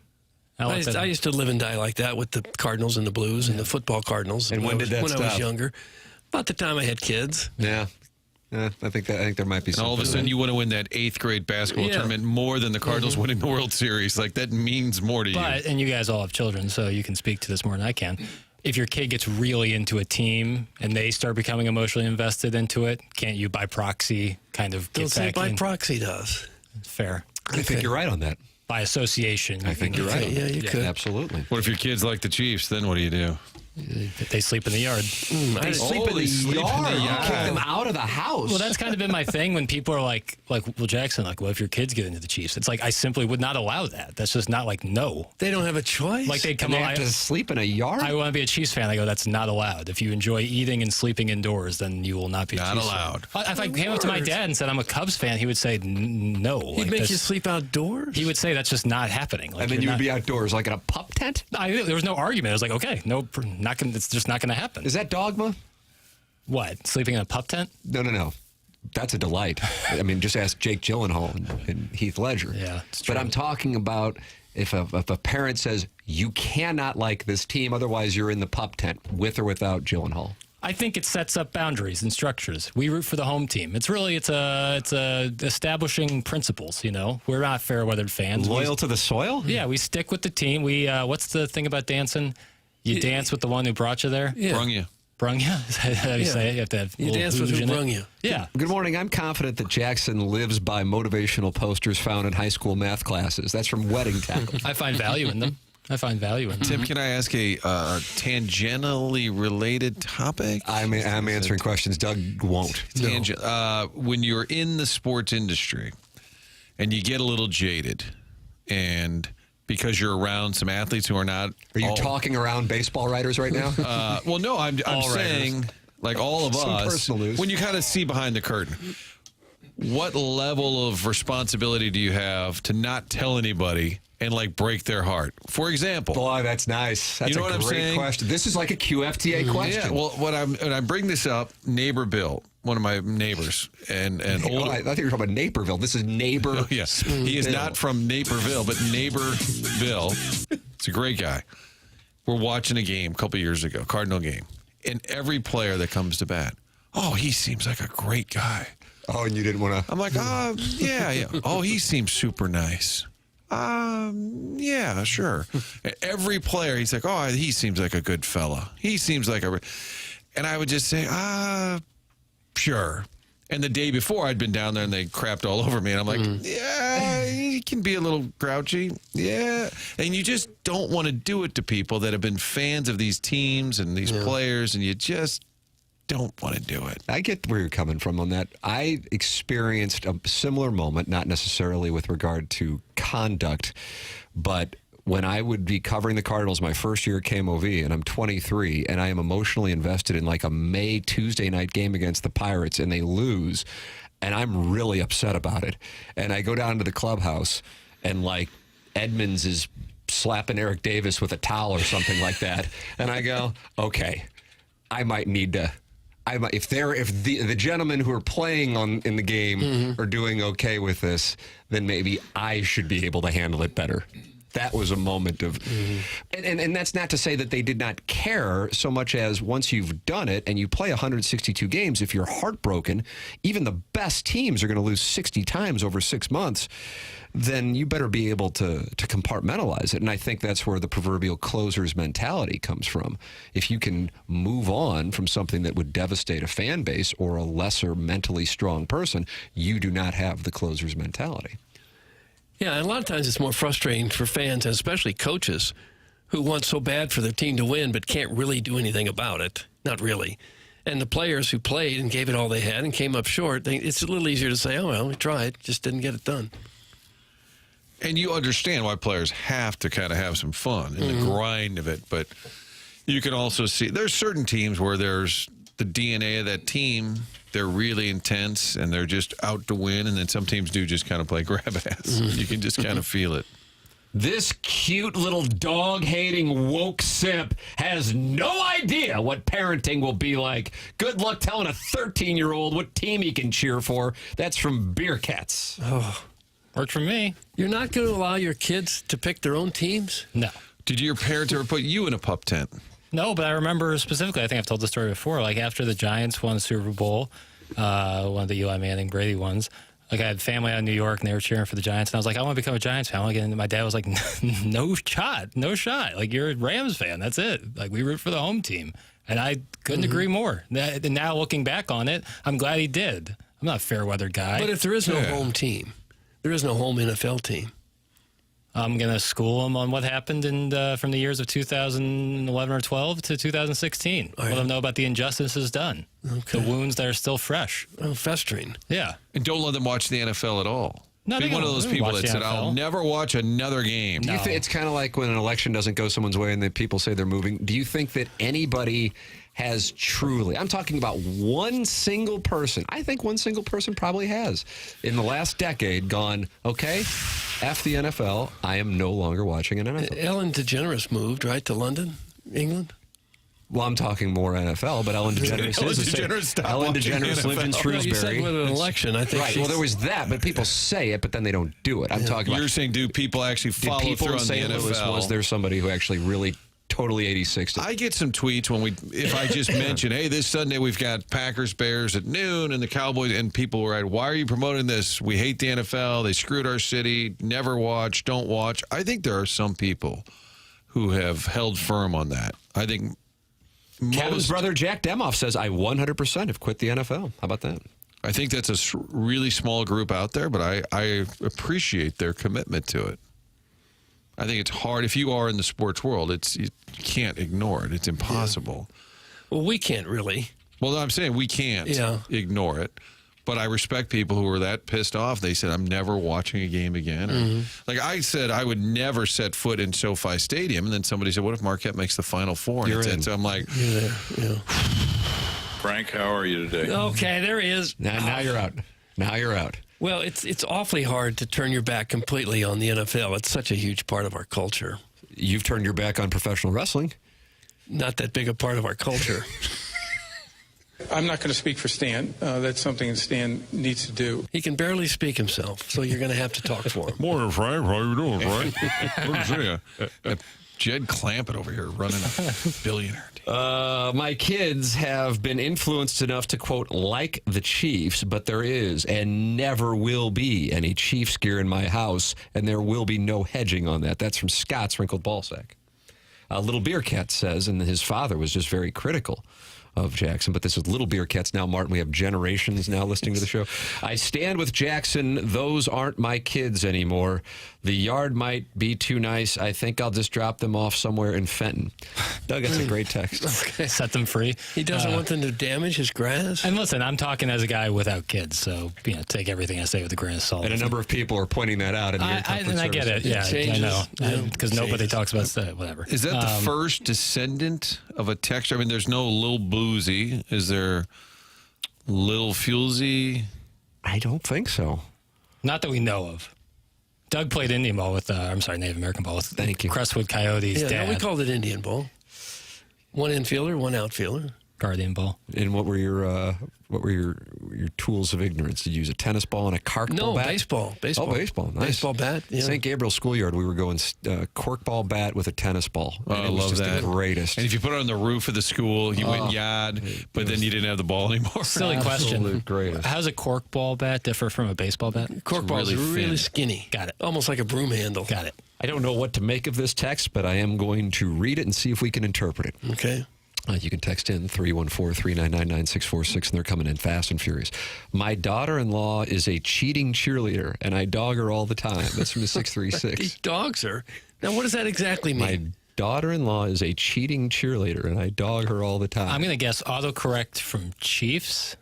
I used to live and die like that with the Cardinals and the Blues and the football Cardinals. And when did that stop? When I was younger. About the time I had kids. Yeah. I think there might be something. And all of a sudden, you want to win that 8th grade basketball tournament more than the Cardinals winning the World Series. Like, that means more to you. And you guys all have children, so you can speak to this more than I can. If your kid gets really into a team and they start becoming emotionally invested into it, can't you by proxy kind of get back in? By proxy does. Fair. I think you're right on that. By association. I think you're right. Yeah, you could. Absolutely. What if your kids like the Chiefs? Then what do you do? They sleep in the yard. They sleep in the yard. You kick them out of the house. Well, that's kind of been my thing when people are like, well, Jackson, like, what if your kids get into the Chiefs? It's like, I simply would not allow that. That's just not like, no. They don't have a choice. Like, they'd come they have to sleep in a yard? I want to be a Chiefs fan. I go, that's not allowed. If you enjoy eating and sleeping indoors, then you will not be a Chiefs allowed. fan. If I came up to my dad and said, I'm a Cubs fan, he would say, no. He'd make you sleep outdoors? He would say, that's just not happening. Like, and then you would be outdoors, like in a pup tent? There was no argument. I was like, okay, no, it's just not going to happen. Is that dogma? What? Sleeping in a pup tent? No. That's a delight. I mean, just ask Jake Gyllenhaal and Heath Ledger. Yeah, it's true. But I'm talking about if a parent says, you cannot like this team, otherwise you're in the pup tent, with or without Gyllenhaal. I think it sets up boundaries and structures. We root for the home team. It's establishing principles. You know, we're not fair weathered fans. Loyal to the soil. Yeah, we stick with the team. We what's the thing about dancing? You dance with the one who brought you there. Yeah. Brung you. How do you say it? You have to have you dance with who brung you. Yeah. Good morning. I'm confident that Jackson lives by motivational posters found in high school math classes. That's from Wedding Tackle. I find value in them. Tim, can I ask a tangentially related topic? I'm answering questions. Doug won't. When you're in the sports industry and you get a little jaded, and because you're around some athletes who are not... Are you talking around baseball writers right now? Well, no, I'm saying, like all of Some us, personal news. when you kind of see behind the curtain, what level of responsibility do you have to not tell anybody and like break their heart? For example, boy, that's nice. That's you know a what I'm great saying? question. This is like a QFTA question. Yeah. Well, when I bring this up, neighbor Bill, one of my neighbors, and old. I thought you were talking about Naperville. This is neighbor. Oh, yes, he is not from Naperville, but neighbor Bill. It's a great guy. We're watching a game a couple years ago, Cardinal game, and every player that comes to bat, oh, he seems like a great guy. Oh, and you didn't want to. I'm like, yeah. Oh, he seems super nice. Yeah, sure. Every player, he's like, oh, he seems like a good fella. He seems like a... And I would just say, sure. And the day before, I'd been down there and they crapped all over me. And I'm like, yeah, he can be a little grouchy. Yeah. And you just don't want to do it to people that have been fans of these teams and these players, and you just don't want to do it. I get where you're coming from on that. I experienced a similar moment, not necessarily with regard to conduct, but when I would be covering the Cardinals my first year at KMOV, and I'm 23, and I am emotionally invested in like a May Tuesday night game against the Pirates, and they lose, and I'm really upset about it. And I go down to the clubhouse, and like Edmonds is slapping Eric Davis with a towel or something like that. And I go, okay, I might need to. If the gentlemen who are playing in the game are doing okay with this, then maybe I should be able to handle it better. That was a moment of, and that's not to say that they did not care so much as once you've done it and you play 162 games, if you're heartbroken, even the best teams are going to lose 60 times over 6 months, then you better be able to compartmentalize it. And I think that's where the proverbial closer's mentality comes from. If you can move on from something that would devastate a fan base or a lesser mentally strong person, you do not have the closer's mentality. Yeah, and a lot of times it's more frustrating for fans, and especially coaches, who want so bad for their team to win but can't really do anything about it. Not really. And the players who played and gave it all they had and came up short, it's a little easier to say, oh, well, we tried, just didn't get it done. And you understand why players have to kind of have some fun in the grind of it, but you can also see there's certain teams where there's the DNA of that team. They're really intense and they're just out to win. And then some teams do just kind of play grab ass. You can just kind of feel it. This cute little dog-hating woke simp has no idea what parenting will be like. Good luck telling a 13-year-old what team he can cheer for. That's from Beer Cats. Oh, worked for me. You're not going to allow your kids to pick their own teams? No. Did your parents ever put you in a pup tent? No, but I remember specifically, I think I've told the story before, like after the Giants won the Super Bowl, one of the Eli Manning Brady ones, like I had family out in New York and they were cheering for the Giants and I was like, I want to become a Giants fan. And my dad was like, no shot. Like you're a Rams fan. That's it. Like we root for the home team. And I couldn't agree more. And now looking back on it, I'm glad he did. I'm not a fair weather guy. But if there is no home team, there is no home NFL team. I'm going to school them on what happened from the years of 2011 or 12 to 2016. Let them know about the injustices done. Okay. The wounds that are still fresh. Oh, festering. Yeah. And don't let them watch the NFL at all. No, be one of those people that said, I'll never watch another game. Do you think it's kind of like when an election doesn't go someone's way and then people say they're moving? Do you think that anybody has truly, I'm talking about one single person, I think one single person probably has, in the last decade gone, okay, F the NFL, I am no longer watching an NFL. Ellen DeGeneres moved, right, to London, England? Well, I'm talking more NFL, but Ellen DeGeneres Ellen DeGeneres lives in Shrewsbury. You said with an election, I think. Right. Well, there was that, but people say it, but then they don't do it. I'm talking about. You're saying, do people actually follow through on the NFL? Was there somebody who actually really totally 86? I get some tweets if I just mention, hey, this Sunday we've got Packers Bears at noon and the Cowboys, and people were like, why are you promoting this? We hate the NFL. They screwed our city. Never watch. Don't watch. I think there are some people who have held firm on that. I think. Kevin's brother Jack Demoff says, I 100% have quit the NFL. How about that? I think that's a really small group out there, but I appreciate their commitment to it. I think it's hard. If you are in the sports world, you can't ignore it. It's impossible. Yeah. Well, we can't really. Well, I'm saying we can't ignore it. But I respect people who were that pissed off. They said, I'm never watching a game again. Or, like I said, I would never set foot in SoFi Stadium. And then somebody said, what if Marquette makes the Final Four? And so I'm like, you're there. Yeah. Frank, how are you today? Okay, there he is. Now you're out. Now you're out. Well, it's awfully hard to turn your back completely on the NFL. It's such a huge part of our culture. You've turned your back on professional wrestling. Not that big a part of our culture. I'm not going to speak for Stan. That's something Stan needs to do. He can barely speak himself, so you're going to have to talk for him. Morning, Frank. How you doing, Frank? Good to see you. Jed Clampett over here running a billionaire team. My kids have been influenced enough to, quote, like the Chiefs, but there is and never will be any Chiefs gear in my house, and there will be no hedging on that. That's from Scott's Wrinkled Ballsack. Little Beer Cat says, and his father was just very critical of Jackson, but this is Little Beer Cats now, Martin. We have generations now listening to the show. I stand with Jackson. Those aren't my kids anymore. The yard might be too nice. I think I'll just drop them off somewhere in Fenton. Doug, that's a great text. Okay. Set them free. He doesn't want them to damage his grass. And listen, I'm talking as a guy without kids, so take everything I say with a grain of salt. And a number of people are pointing that out. In I get it. Yeah, I know. Because nobody talks about whatever. Is that the first descendant of a texture? I mean, there's no Lil Boozy. Is there Lil Fuelsy? I don't think so. Not that we know of. Doug played Indian ball with, Native American ball with Crestwood Coyotes' Yeah, dad. no, we called it Indian ball. One infielder, one outfielder. Guardian ball. And what were your tools of ignorance? Did you use a tennis ball and a cork ball bat? Baseball. Oh, baseball. Nice. Baseball bat. Yeah. St. Gabriel Schoolyard, we were going cork ball bat with a tennis ball. Oh, I love that. The greatest. And if you put it on the roof of the school, you went yard, but then you didn't have the ball anymore. Silly question. Greatest. How's a cork ball bat differ from a baseball bat? Cork ball is really thin. skinny. Got it. Almost like a broom handle. Got it. I don't know what to make of this text, but I am going to read it and see if we can interpret it. Okay. You can text in 314-399-9646, and they're coming in fast and furious. My daughter-in-law is a cheating cheerleader, and I dog her all the time. That's from the 636. He dogs her. Now, what does that exactly mean? My daughter-in-law is a cheating cheerleader, and I dog her all the time. I'm going to guess autocorrect from Chiefs.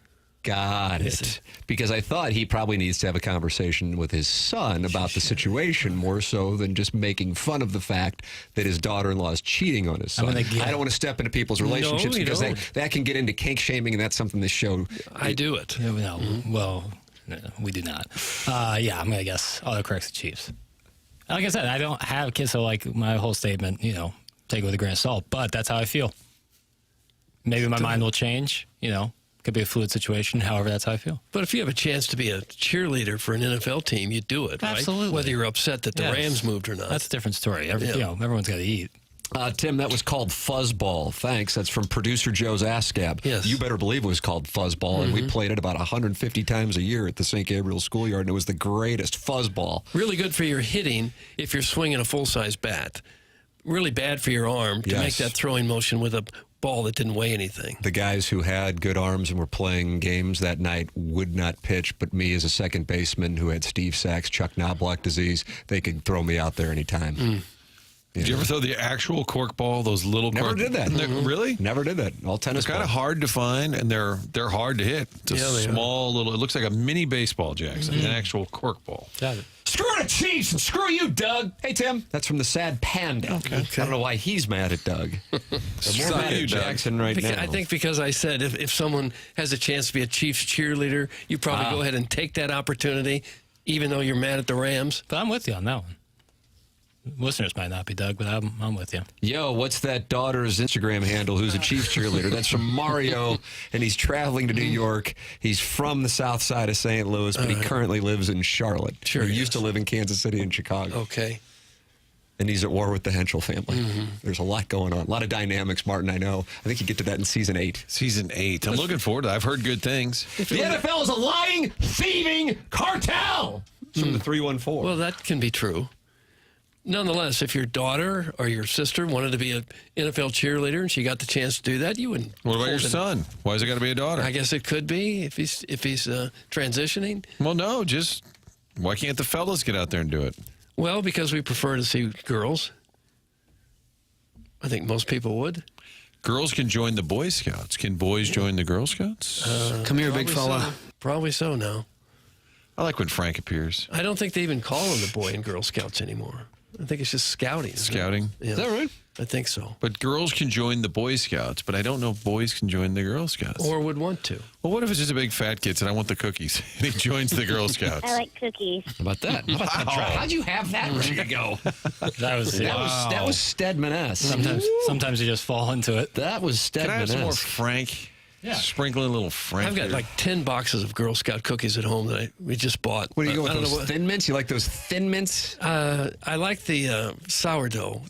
Got it. Because I thought he probably needs to have a conversation with his son about the situation more so than just making fun of the fact that his daughter-in-law is cheating on his son. I don't want to step into people's relationships because that can get into kink shaming, and that's something this show... I do it. No, well, no, we do not. Yeah, I'm going to guess autocorrect's the Chiefs. Like I said, I don't have kids, so like my whole statement, take it with a grain of salt, but that's how I feel. Maybe my mind will change, Could be a fluid situation. However, that's how I feel. But if you have a chance to be a cheerleader for an NFL team, you do it, right? Absolutely. Whether you're upset that the Rams moved or not. That's a different story. Everyone's got to eat. Tim, that was called fuzzball. Thanks. That's from producer Joe's Ass Scab. Yes. You better believe it was called fuzzball, and we played it about 150 times a year at the St. Gabriel Schoolyard, and it was the greatest fuzzball. Really good for your hitting if you're swinging a full-size bat. Really bad for your arm to make that throwing motion with a ball that didn't weigh anything. The guys who had good arms and were playing games that night would not pitch, but me as a second baseman who had Steve Sachs, Chuck Knobloch disease, they could throw me out there anytime. Did you ever throw the actual cork ball, those little Never cork? did that. Really? Never did that. All tennis They're kind of hard to find, and they're hard to hit. It's a small little, it looks like a mini baseball, Jackson, an actual cork ball. Got it. Screw the Chiefs and screw you, Doug. Hey, Tim. That's from the Sad Panda. Okay. I don't know why he's mad at Doug. I'm more mad at Jackson right now. I think because I said if someone has a chance to be a Chiefs cheerleader, you probably go ahead and take that opportunity, even though you're mad at the Rams. But I'm with you on that one. Listeners might not be, Doug, but I'm with you. Yo, what's that daughter's Instagram handle who's a Chiefs cheerleader? That's from Mario, and he's traveling to New York. He's from the south side of St. Louis, but he currently lives in Charlotte. Sure, he used to live in Kansas City and Chicago. Okay. And he's at war with the Henschel family. There's a lot going on. A lot of dynamics, Martin, I know. I think you get to that in Season 8. Season 8. I'm looking forward to it. I've heard good things. The NFL is a lying, thieving cartel! It's from the 314. Well, that can be true. Nonetheless, if your daughter or your sister wanted to be an NFL cheerleader and she got the chance to do that, you wouldn't. What about your son? Why is it got to be a daughter? I guess it could be if he's transitioning. Well, no, just why can't the fellas get out there and do it? Well, because we prefer to see girls. I think most people would. Girls can join the Boy Scouts. Can boys join the Girl Scouts? Come here, big fella. So. Probably so now. I like when Frank appears. I don't think they even call them the Boy and Girl Scouts anymore. I think it's just scouting. Scouting? Yeah. Is that right? I think so. But girls can join the Boy Scouts, but I don't know if boys can join the Girl Scouts. Or would want to. Well, what if it's just a big fat kid and I want the cookies? And he joins the Girl Scouts. I like cookies. How about that? How'd you have that ready to go? That was Stedman-esque. Sometimes you just fall into it. That was Can I have some more Stedman-esque. Frank? Yeah. Sprinkling a little Frank. I've got here. like 10 boxes of Girl Scout cookies at home that we just bought. What do you go with, I don't those know Thin Mints? You like those Thin Mints? I like the sourdough.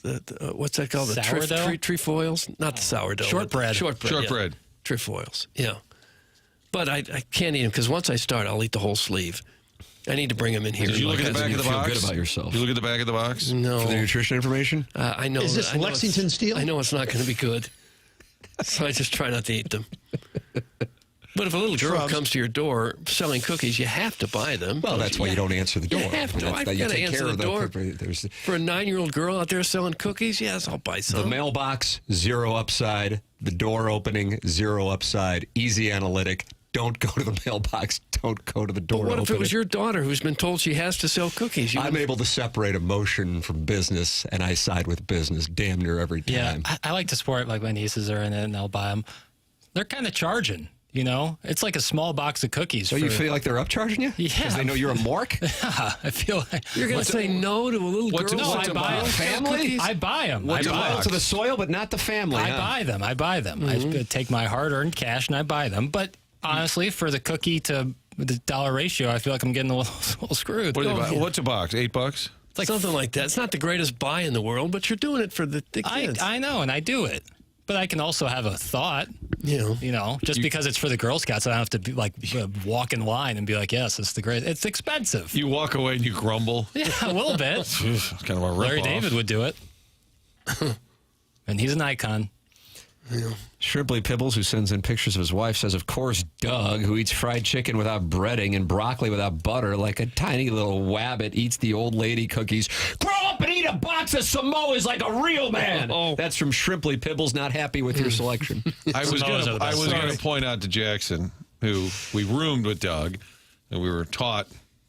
What's that called? The Sourdough? trefoils? Not the sourdough. Shortbread. Shortbread. Yeah. Trefoils, yeah. But I can't eat them because once I start, I'll eat the whole sleeve. I need to bring them in here. Did you look at the back of the box? Feel good about yourself. You look at the back of the box? No. For the nutrition information? I know. Is this I know Lexington steel? I know it's not going to be good. So I just try not to eat them. But if a little girl comes to your door selling cookies, you have to buy them. Well, that's why you don't answer the door. You have to. I've You got to take answer care the of door. There's For a 9-year-old girl out there selling cookies, yes, I'll buy some. the mailbox, 0 upside. The door opening, 0 upside. Easy analytic. Don't go to the mailbox. Don't go to the door But what if it opening. was your daughter who's been told she has to sell cookies? I'm able to separate emotion from business, and I side with business damn near every time. Yeah, I like to support, like my nieces are in it and they'll buy them. They're kind of charging. You know, it's like a small box of cookies. So you feel like they're upcharging you? Yeah. Because they know you're a mark? Yeah, I feel like You're going to say no to a little girl? No, I buy them. Family? I buy them. What's loyal to the soil, but not the family. I buy them. I take my hard-earned cash and I buy them. But honestly, for the cookie to the dollar ratio, I feel like I'm getting a little screwed. What do you buy? What's a box? $8? It's like something like that. It's not the greatest buy in the world, but you're doing it for the kids. I know, and I do it. But I can also have a thought. You know, just because it's for the Girl Scouts, I don't have to be like walk in line and be like, yes, it's the great. It's expensive. You walk away and you grumble. Yeah, a little bit. It's kind of a Larry rip-off. David would do it. And he's an icon. Yeah. Shrimply Pibbles, who sends in pictures of his wife, says, of course, Doug, who eats fried chicken without breading and broccoli without butter, like a tiny little wabbit, eats the old lady cookies. Grow up and eat a box of Samoas like a real man. That's from Shrimply Pibbles, not happy with your selection. I was going to point out to Jackson, who we roomed with Doug, and we were taught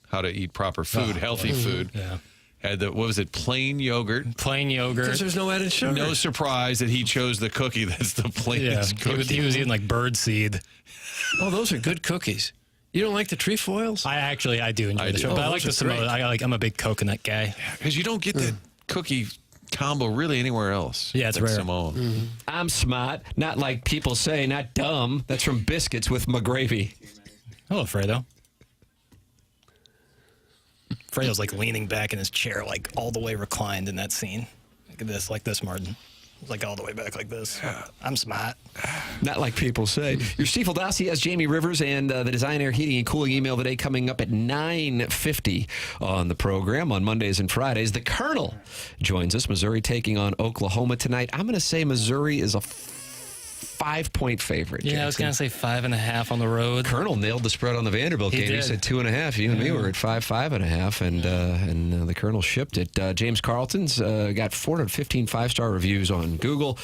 how to eat proper food, healthy food. Yeah. Had the, what was it, plain yogurt? Plain yogurt. Because there's no added sugar. No surprise that he chose the cookie that's the plainest cookie. He was eating like bird seed. Oh, those are good cookies. You don't like the trefoils? I do enjoy the show, but I like the Samoa. I'm a big coconut guy. Because you don't get the cookie combo really anywhere else. Yeah, it's rare. Samoa. Mm-hmm. I'm smart, not like people say, not dumb. That's from Biscuits with McGravy. Hello, Fredo. Fredo's like leaning back in his chair, like all the way reclined in that scene. Like this, Martin. Like all the way back like this. I'm smart. Not like people say. Your Steve Feldossi has Jamie Rivers and the Design Air Heating and Cooling email today coming up at 9:50 on the program on Mondays and Fridays. The Colonel joins us. Missouri taking on Oklahoma tonight. I'm going to say Missouri is a 5-point favorite. Yeah, Jackson. I was going to say 5.5 on the road. Colonel nailed the spread on the Vanderbilt game. Did. He said 2.5. You and me were at 5.5, and the Colonel shipped it. James Carlton's got 415 5-star reviews on Google.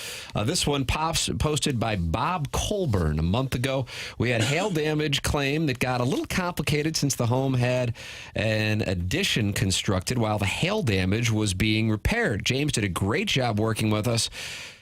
This one posted by Bob Colburn a month ago. We had hail damage claim that got a little complicated since the home had an addition constructed while the hail damage was being repaired. James did a great job working with us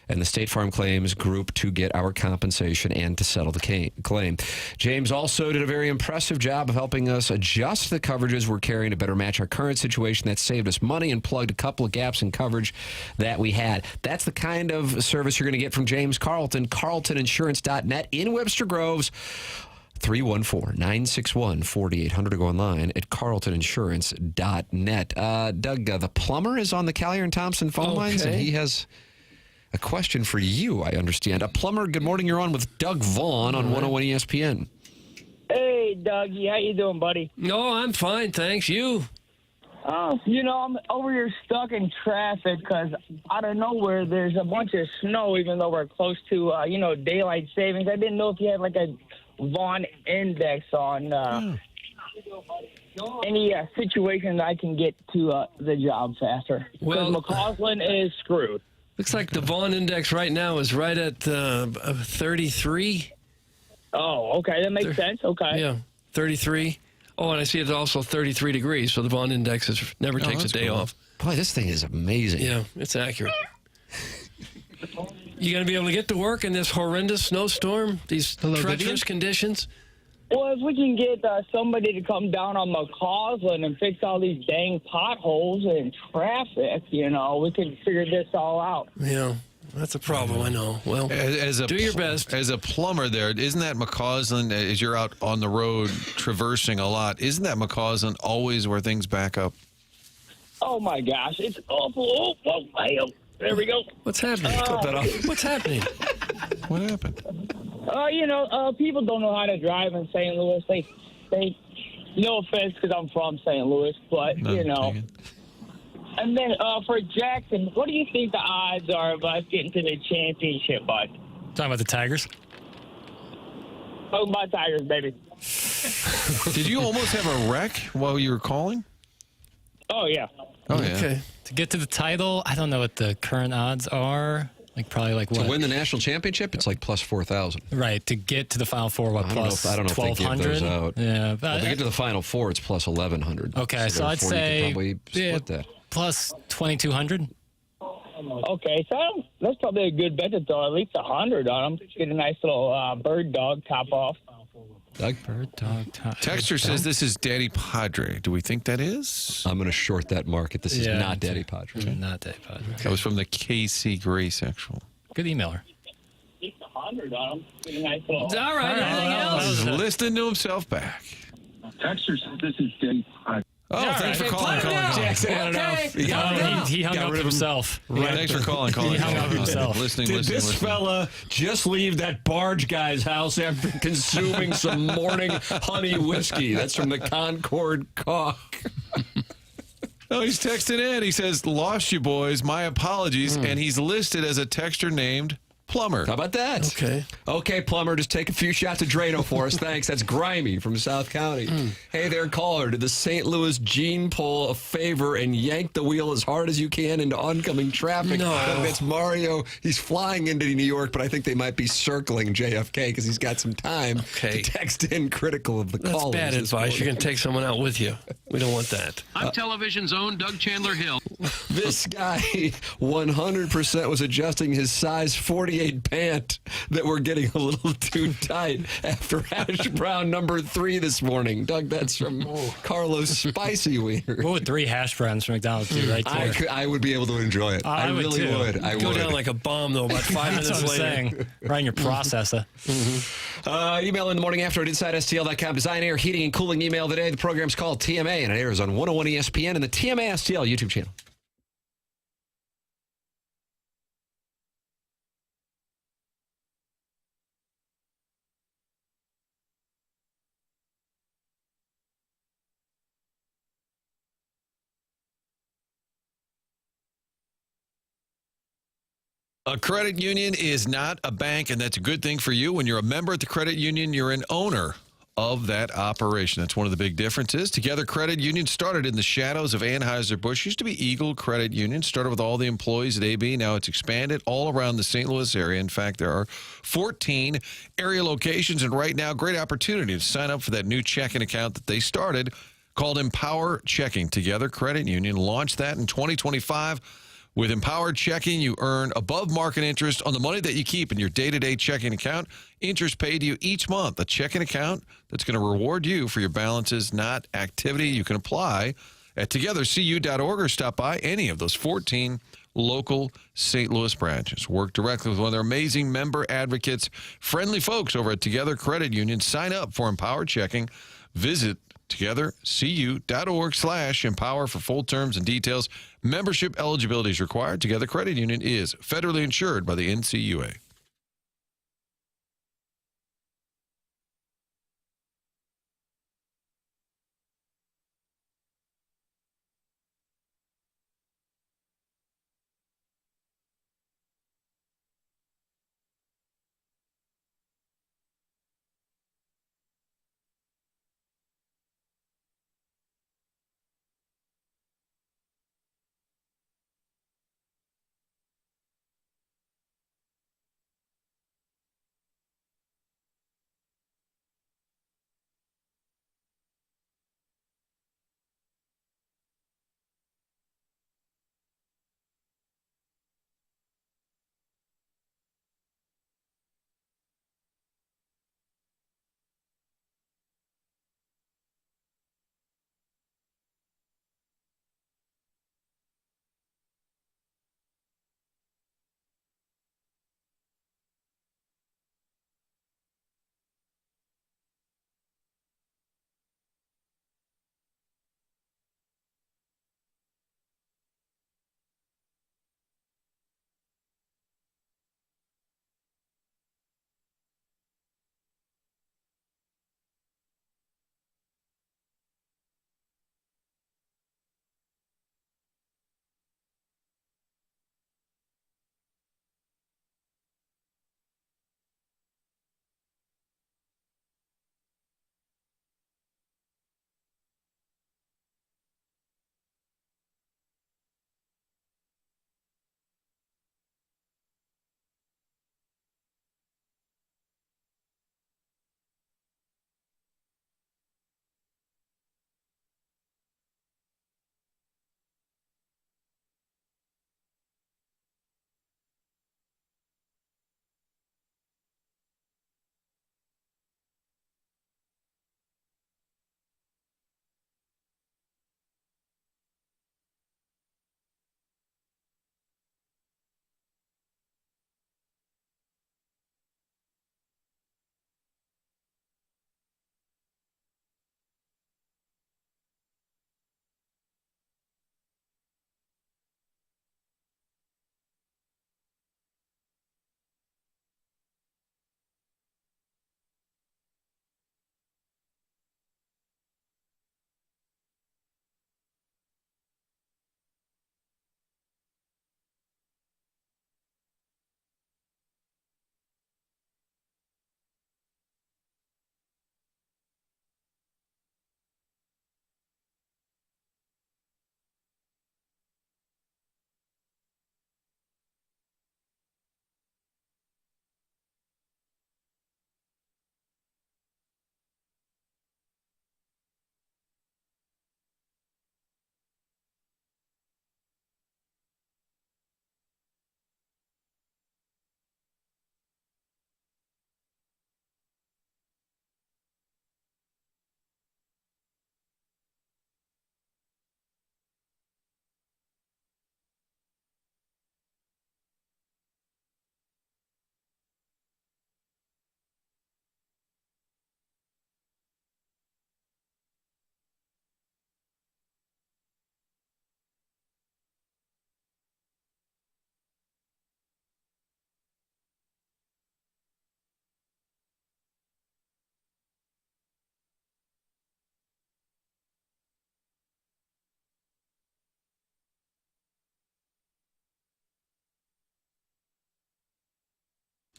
and the State Farm Claims Group to get our compensation and to settle the claim. James also did a very impressive job of helping us adjust the coverages we're carrying to better match our current situation. That saved us money and plugged a couple of gaps in coverage that we had. That's the kind of service you're going to get from James Carlton, carltoninsurance.net in Webster Groves. 314-961-4800 to go online at carltoninsurance.net. Doug, the plumber is on the Callier and Thompson phone lines, and he has a question for you, I understand. A plumber, good morning. You're on with Doug Vaughn on 101 ESPN. Hey, Dougie. How you doing, buddy? No, I'm fine, thanks. You? I'm over here stuck in traffic because out of nowhere there's a bunch of snow, even though we're close to, daylight savings. I didn't know if you had like a Vaughn index on any situation that I can get to the job faster. Well, McCausland is screwed. Looks like the Vaughn index right now is right at 33. Oh, okay. That makes sense. Okay. Yeah, 33. Oh, and I see it's also 33 degrees, so the Vaughn index never takes a day off. Boy, this thing is amazing. Yeah, it's accurate. You going to be able to get to work in this horrendous snowstorm, these treacherous conditions? Well, if we can get somebody to come down on McCausland and fix all these dang potholes and traffic, we can figure this all out. Yeah, that's a problem, I know. Well, do your best. As a plumber there, isn't that McCausland, as you're out on the road traversing a lot, isn't that McCausland always where things back up? Oh, my gosh. It's awful. Oh, there we go. What's happening? What's happening? What happened? People don't know how to drive in St. Louis. They no offense because I'm from St. Louis, but, And then for Jackson, what do you think the odds are of us getting to the championship, bud? Talking about the Tigers? Talking about Tigers, baby. Did you almost have a wreck while you were calling? Oh, yeah. Oh, yeah. Okay. To get to the title, I don't know what the current odds are. Probably what? To win the national championship, it's like plus 4,000. Right. To get to the Final Four, I don't know if they give those out. Yeah. Well, to get to the Final Four, it's plus 1,100. Okay, so I'd say you could probably split that. Plus 2,200. Okay, so that's probably a good bet to throw at least 100 on them. Get a nice little bird dog top off. Bird dog time. Texter says this is Daddy Padre. Do we think that is? I'm going to short that market. This is not Daddy Padre. Not Daddy Padre. That was from the KC Gray Sexual. Good emailer. Just 100 on him. Nice All right. He's listening to himself back. Texter says this is Denton. Oh, thanks for calling. Jackson had enough. He hung up himself. Right. Thanks for calling. He hung up himself. Listening. Did this fella just leave that barge guy's house after consuming some morning honey whiskey? That's from the Concord Caulk. No, he's texting in. He says, "Lost you boys. My apologies." And he's listed as a texter named Plumber. How about that? Okay, Plumber, just take a few shots of Drano for us. Thanks. That's Grimy from South County. Hey there, caller. Did the St. Louis gene pull a favor and yank the wheel as hard as you can into oncoming traffic? No. That's Mario. He's flying into New York, but I think they might be circling JFK because he's got some time to text in critical of the call. That's bad advice. You're going to take someone out with you. We don't want that. I'm television's own Doug Chandler Hill. This guy 100% was adjusting his size 48 pant that were getting a little too tight after hash brown number 3 this morning. Doug, that's from Carlos Spicy Wiener. What would 3 hash browns from McDonald's do right there? I would be able to enjoy it. I would really too. would. I Go would. down like a bomb, though, about 5 minutes That's what I'm later. saying. Right in your processor. Email in the morning after at InsideSTL.com. Design, air, heating, and cooling email today. The program's called TMA, and it airs on 101 ESPN and the TMA STL YouTube channel. A credit union is not a bank, and that's a good thing for you. When you're a member at the credit union, you're an owner of that operation. That's one of the big differences. Together Credit Union started in the shadows of Anheuser-Busch. Used to be Eagle Credit Union. Started with all the employees at AB. Now it's expanded all around the St. Louis area. In fact, there are 14 area locations, and right now, great opportunity to sign up for that new checking account that they started called Empower Checking. Together Credit Union launched that in 2025. With Empowered Checking, you earn above-market interest on the money that you keep in your day-to-day checking account. Interest paid to you each month. A checking account that's going to reward you for your balances, not activity. You can apply at togethercu.org or stop by any of those 14 local St. Louis branches. Work directly with one of their amazing member advocates, friendly folks over at Together Credit Union. Sign up for Empowered Checking. Visit togethercu.org/empower for full terms and details. Membership eligibility is required. Together Credit Union is federally insured by the NCUA.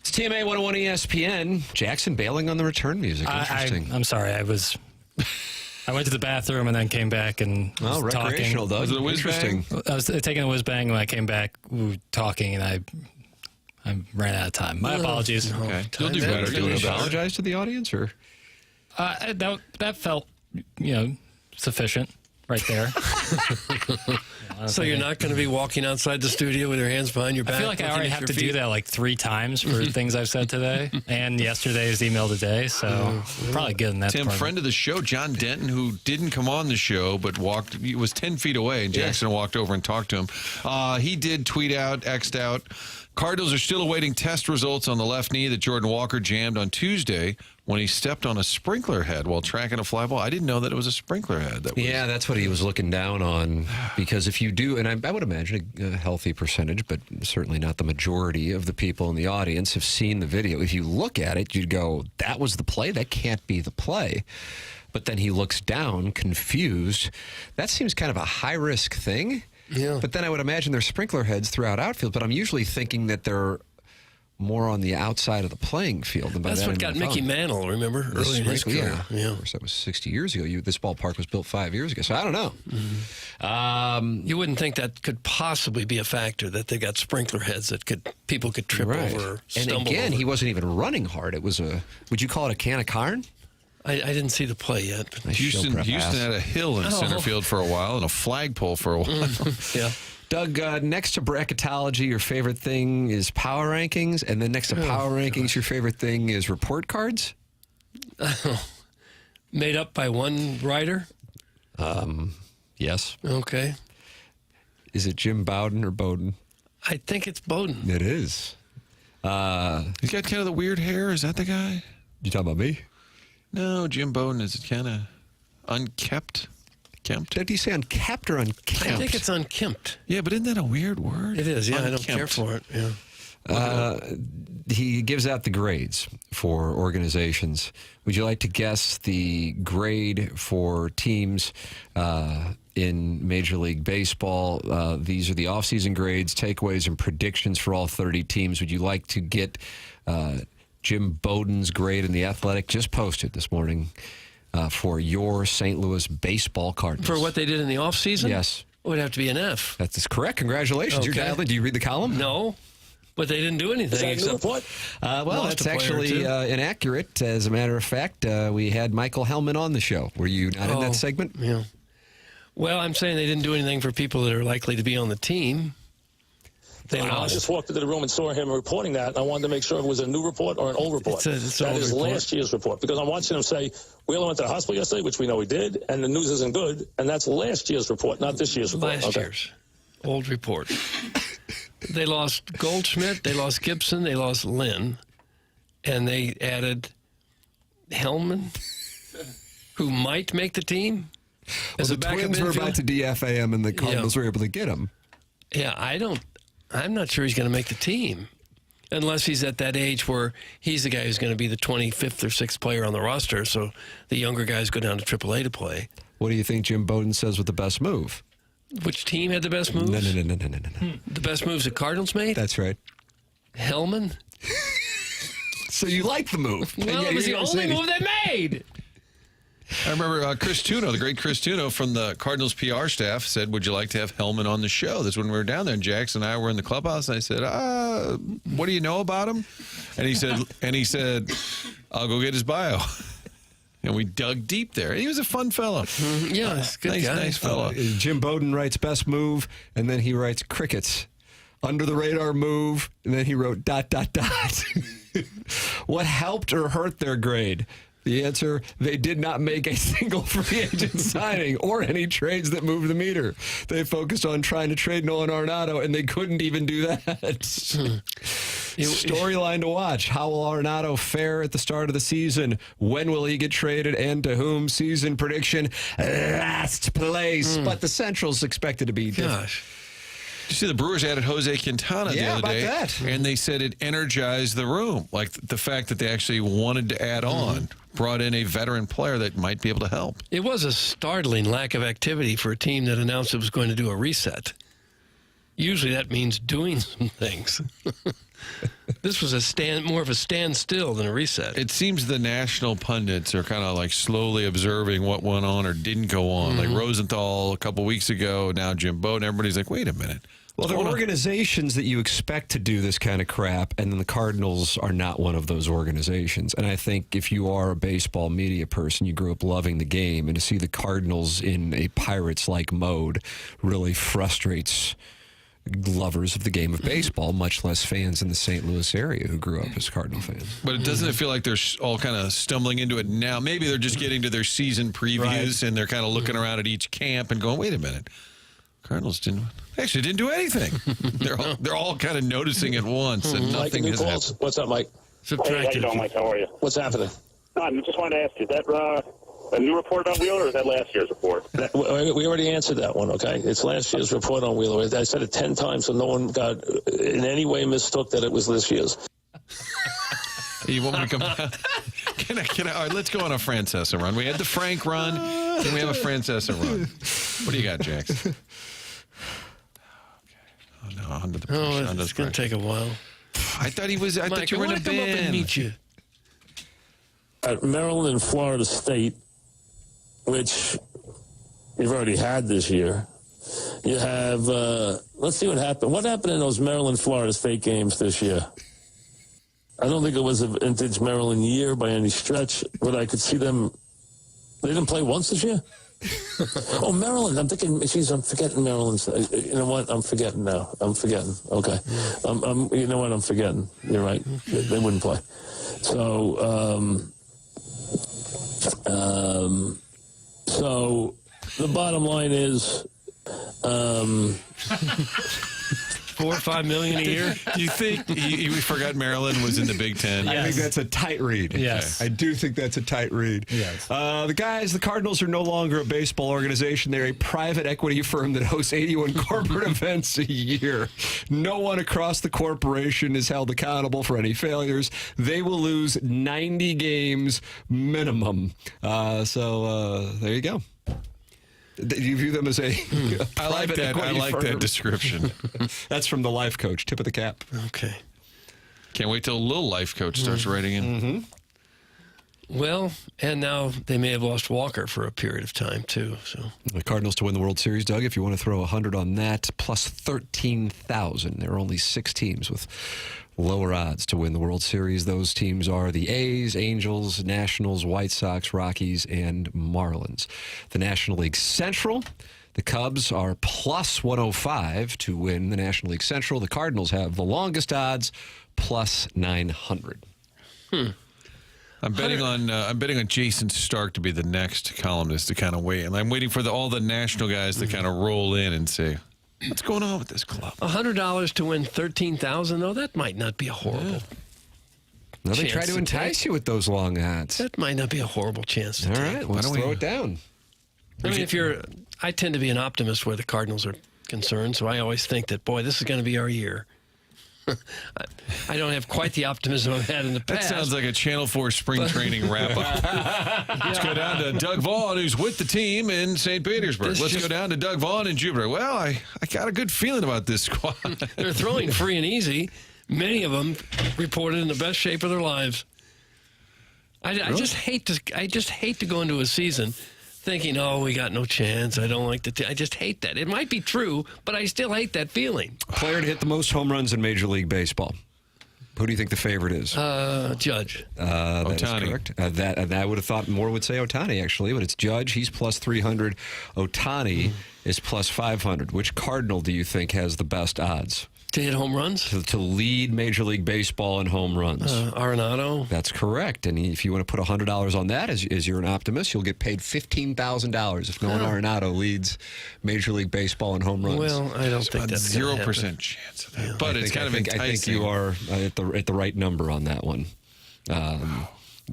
It's TMA 101 ESPN. Jackson bailing on the return music. Interesting. I'm sorry. I went to the bathroom and then came back and was recreational, talking. Doug. Was it a whiz bang? I was taking a whiz bang when I came back. We were talking, and I ran out of time. My apologies. Okay. You'll do better. Did you apologize to the audience, or that felt, sufficient right there. So you're not going to be walking outside the studio with your hands behind your back? I feel like I already have to do that like 3 times for things I've said today and yesterday's email today, so I'm probably good in that. Tim, friend of the show, John Denton, who didn't come on the show but was 10 feet away, and Jackson walked over and talked to him. He did tweet out, X'd out, Cardinals are still awaiting test results on the left knee that Jordan Walker jammed on Tuesday when he stepped on a sprinkler head while tracking a fly ball. I didn't know that it was a sprinkler head. That's what he was looking down on. Because if you do, and I would imagine a healthy percentage, but certainly not the majority of the people in the audience have seen the video. If you look at it, you'd go, that was the play? That can't be the play. But then he looks down, confused. That seems kind of a high-risk thing. Yeah. But then I would imagine there's sprinkler heads throughout outfield, but I'm usually thinking that they're more on the outside of the playing field. Than by That's what got Mickey Mantle, remember? Early in his career. Yeah. Of course, that was 60 years ago. This ballpark was built 5 years ago, so I don't know. Mm-hmm. You wouldn't think that could possibly be a factor, that they got sprinkler heads that people could trip over or stumble And again, over. he wasn't even running hard. It was would you call it a can of carne? I didn't see the play yet. Houston had a hill in center field for a while and a flagpole for a while. Yeah. Doug, next to bracketology, your favorite thing is power rankings, and then next to power rankings, your favorite thing is report cards? Made up by one writer? Yes. Okay. Is it Jim Bowden or Bowden? I think it's Bowden. It is. He's got kind of the weird hair. Is that the guy? You talking about me? No, Jim Bowden is kind of unkempt. Did you say unkempt or unkempt? I think it's unkempt. Yeah, but isn't that a weird word? It is, yeah. Unkempt. I don't care for it. Yeah. He gives out the grades for organizations. Would you like to guess the grade for teams in Major League Baseball? These are the offseason grades, takeaways, and predictions for all 30 teams. Would you like to get Jim Bowden's grade in The Athletic? Just posted this morning for your St. Louis baseball Cardinals. For what they did in the offseason? Yes. It would have to be an F. That's correct. Congratulations. Okay. You're dialed in. Do you read the column? No. But they didn't do anything. Is that a report? Well, that's actually inaccurate. As a matter of fact, we had Michael Hellman on the show. Were you not in that segment? Yeah. Well, I'm saying they didn't do anything for people that are likely to be on the team. I just walked into the room and saw him reporting that. And I wanted to make sure it was a new report or an old report. That is last year's report. Because I'm watching him say, Wheeler went to the hospital yesterday, which we know he did, and the news isn't good. And that's last year's report, not this year's report. Last year's old report. They lost Goldschmidt, they lost Gibson, they lost Lynn, and they added Hellman, who might make the team. Well, the Twins were about to DFA him, and the Cardinals were able to get him. Yeah, I'm not sure he's going to make the team unless he's at that age where he's the guy who's going to be the 25th or 6th player on the roster, so the younger guys go down to AAA to play. What do you think Jim Bowden says was the best move? Which team had the best moves? No. The best moves the Cardinals made? That's right. Hellman? So you like the move? Well, it was the only move they made. I remember Chris Tuno, the great Chris Tuno from the Cardinals PR staff, said, would you like to have Hellman on the show? That's when we were down there, and Jackson and I were in the clubhouse, and I said, what do you know about him? And he said, I'll go get his bio. And we dug deep there. He was a fun fellow. Yeah, he's a good guy. Nice fellow. Jim Bowden writes best move, and then he writes crickets. Under the radar move, and then he wrote ... What helped or hurt their grade? The answer, they did not make a single free agent signing or any trades that moved the meter. They focused on trying to trade Nolan Arenado, and they couldn't even do that. Storyline to watch. How will Arenado fare at the start of the season? When will he get traded, and to whom? Season prediction, last place. But the Central's expected to be different. You see, the Brewers added Jose Quintana the other day, that. And they said it energized the room. Like the fact that they actually wanted to add on brought in a veteran player that might be able to help. It was a startling lack of activity for a team that announced it was going to do a reset. Usually that means doing some things. This was more of a standstill than a reset. It seems the national pundits are kind of like slowly observing what went on or didn't go on. Like Rosenthal a couple weeks ago, now Jim Bowden. Everybody's like, wait a minute. Well, there are organizations that you expect to do this kind of crap, and then the Cardinals are not one of those organizations. And I think if you are a baseball media person, you grew up loving the game, and to see the Cardinals in a Pirates-like mode really frustrates lovers of the game of baseball, much less fans in the St. Louis area who grew up as Cardinal fans. But it doesn't feel like they're all kind of stumbling into it now. Maybe they're just getting to their season previews, and they're kind of looking around at each camp and going, wait a minute. Cardinals didn't do anything. They're all kind of noticing at once, and nothing has happened. What's up, Mike? Hey, how you doing, Mike? How are you? What's happening? I just wanted to ask you, is that a new report about Wheeler, or is that last year's report? We already answered that one, okay? It's last year's report on Wheeler. I said it 10 times, so no one got in any way mistook that it was this year's. You want me to come back? All right, let's go on a Francesa run. We had the Frank run, and we have a Francesa run. What do you got, Jax? Oh, no, under the pressure. It's going to take a while. I thought you were in a band. Come up and meet you. At Maryland and Florida State, which you've already had this year, you have, let's see what happened. What happened in those Maryland-Florida State games this year? I don't think it was a vintage Maryland year by any stretch, but I could see them. They didn't play once this year? Oh, Maryland. I'm thinking, geez, I'm forgetting Maryland. You know what? I'm forgetting now. I'm forgetting. Okay. You know what? I'm forgetting. You're right. They wouldn't play. So, so the bottom line is, 4 or 5 million a year. Do you think we forgot Maryland was in the Big Ten? I think that's a tight read. Yes. I do think that's a tight read. Yes. The Cardinals are no longer a baseball organization. They're a private equity firm that hosts 81 corporate events a year. No one across the corporation is held accountable for any failures. They will lose 90 games minimum. So there you go. Do you view them as a I like that. I like that description. That's from the life coach. Tip of the cap. Okay. Can't wait till a little life coach starts writing in. Well, and now they may have lost Walker for a period of time, too. So the Cardinals to win the World Series, Doug, if you want to throw 100 on that, plus 13,000. There are only 6 teams with lower odds to win the World Series. Those teams are the A's, Angels, Nationals, White Sox, Rockies, and Marlins. The National League Central, the Cubs are plus 105 to win the National League Central. The Cardinals have the longest odds, plus 900. I'm betting on Jason Stark to be the next columnist to kind of wait, and I'm waiting for all the national guys to kind of roll in and say, what's going on with this club? $100 to win 13,000, though, that might not be a horrible. No, they try to entice you with those long odds. That might not be a horrible chance to All take. right, let's throw it down. I mean, I tend to be an optimist where the Cardinals are concerned, so I always think that, boy, this is going to be our year. I don't have quite the optimism I've had in the past. That sounds like a Channel 4 spring training wrap-up. Let's go down to Doug Vaughn, who's with the team in St. Petersburg. Let's go down to Doug Vaughn in Jupiter. Well, I got a good feeling about this squad. They're throwing free and easy. Many of them reported in the best shape of their lives. I just hate to go into a season thinking, oh, we got no chance. I don't like the team. I just hate that. It might be true, but I still hate that feeling. Player to hit the most home runs in Major League Baseball. Who do you think the favorite is? Judge. That is correct. I would have thought more would say Ohtani, actually, but it's Judge. He's plus 300. Ohtani is plus 500. Which Cardinal do you think has the best odds? To hit home runs? To lead Major League Baseball in home runs. Arenado? That's correct. And if you want to put $100 on that, as you're an optimist, you'll get paid $15,000 if Nolan Arenado leads Major League Baseball in home runs. Well, I don't think that's 0% chance of that. Yeah, but it's kind of enticing. I think you are at the right number on that one.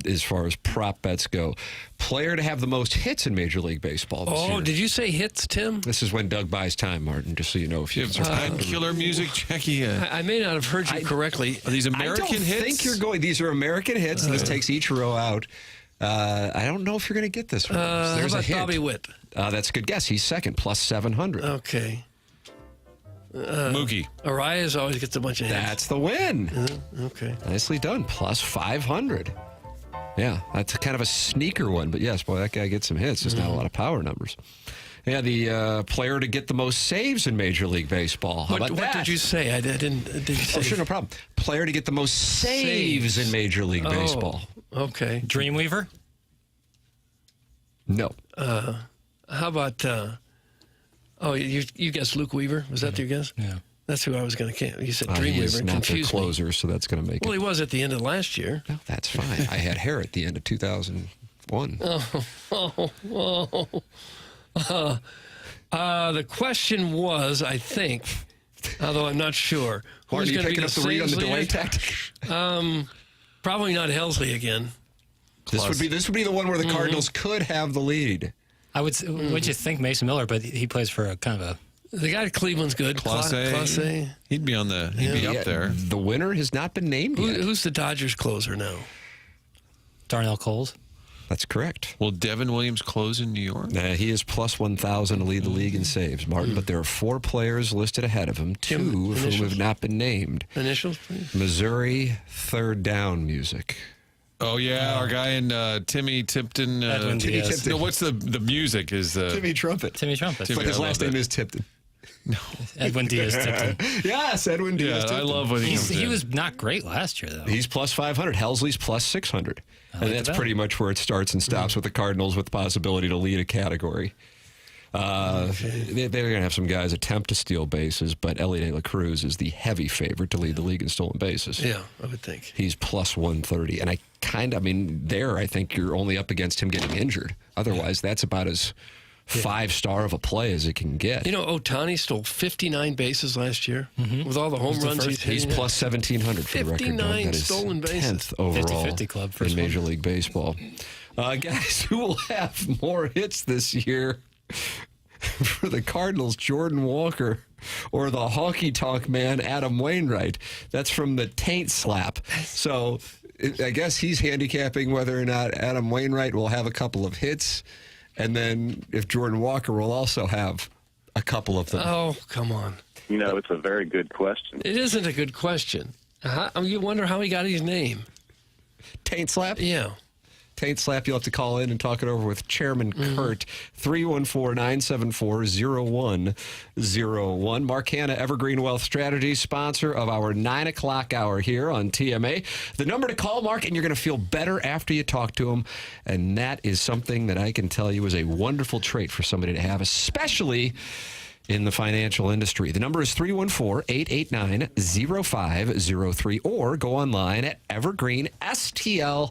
As far as prop bets go. Player to have the most hits in Major League Baseball this year. Did you say hits, Tim? This is when Doug buys time, Martin, just so you know. If you have killer music, Jackie. I may not have heard you correctly. Are these American hits? I don't think you're going. These are American hits. This takes each row out. I don't know if you're going to get this one. There's how about Bobby Witt? That's a good guess. He's second, plus 700. Okay. Mookie. Arias always gets a bunch of hits. That's the win. Okay. Nicely done. Plus 500. Yeah, that's kind of a sneaker one. But yes, boy, that guy gets some hits. Just not a lot of power numbers. Yeah, the player to get the most saves in Major League Baseball. How about What that? did you say? I didn't. Did you say? Oh, sure, no problem. Player to get the most saves in Major League Baseball. Okay. Dreamweaver? No. How about? You guessed Luke Weaver. Was that your guess? Yeah. That's who I was going to. You said He is Dreamweaver. not their Confused me. closer, so that's going to make Well, it. he was at the end of last year. No, that's fine. I had hair at the end of 2001. The question was, I think, although I'm not sure, Martin, who's you going to be picking the up the read on the saves delay leader? tactic? Probably not Helsley again. This would be the one where the Cardinals could have the lead. I would. Would you think Mason Miller? But he plays for a kind of a. The guy at Cleveland's good. Class A. He'd be on the. He'd be up there. The winner has not been named yet. Who's the Dodgers closer now? Darnell Coles. That's correct. Will Devin Williams close in New York? He is plus 1,000 to lead the league in saves, Martin. But there are 4 players listed ahead of him, 2 of whom have not been named. Initials, please. Missouri third down music. Oh yeah, our guy in Timmy Tipton. Timmy Tipton. No, what's the music? Is Timmy Trumpet. Timmy Trumpet. But his last name is Tipton. Edwin Diaz Tipton. Yes, Edwin Diaz Tipton. I love what He was not great last year, though. He's plus 500. Helsley's plus 600. And that's pretty much where it starts and stops with the Cardinals with the possibility to lead a category. They're going to have some guys attempt to steal bases, but Ellie De La Cruz is the heavy favorite to lead the league in stolen bases. Yeah, I would think. He's plus 130. And I think you're only up against him getting injured. Otherwise, that's about as 5-star of a play as it can get. You know, Ohtani stole 59 bases last year with all the home runs he's hitting. He's plus 1,700 for the record. 59 That is stolen bases. 10th overall 50-50 club, in Major League Baseball. Guys who will have more hits this year for the Cardinals, Jordan Walker, or the honky tonk man, Adam Wainwright. That's from the Taint Slap. So I guess he's handicapping whether or not Adam Wainwright will have a couple of hits, and then if Jordan Walker will also have a couple of them. Oh, come on. You know, it's a very good question. It isn't a good question. You wonder how he got his name. Taint Slap? Yeah. Taint Slap, you'll have to call in and talk it over with Chairman Kurt. 314-974-0101. Mark Hanna, Evergreen Wealth Strategies, sponsor of our 9 o'clock hour here on TMA. The number to call, Mark, and you're going to feel better after you talk to him. And that is something that I can tell you is a wonderful trait for somebody to have, especially in the financial industry. The number is 314-889-0503, or go online at evergreenstl.com.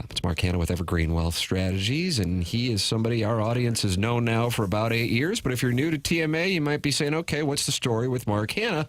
It's Mark Hanna with Evergreen Wealth Strategies, and he is somebody our audience has known now for about 8 years. But if you're new to TMA, you might be saying, okay, what's the story with Mark Hanna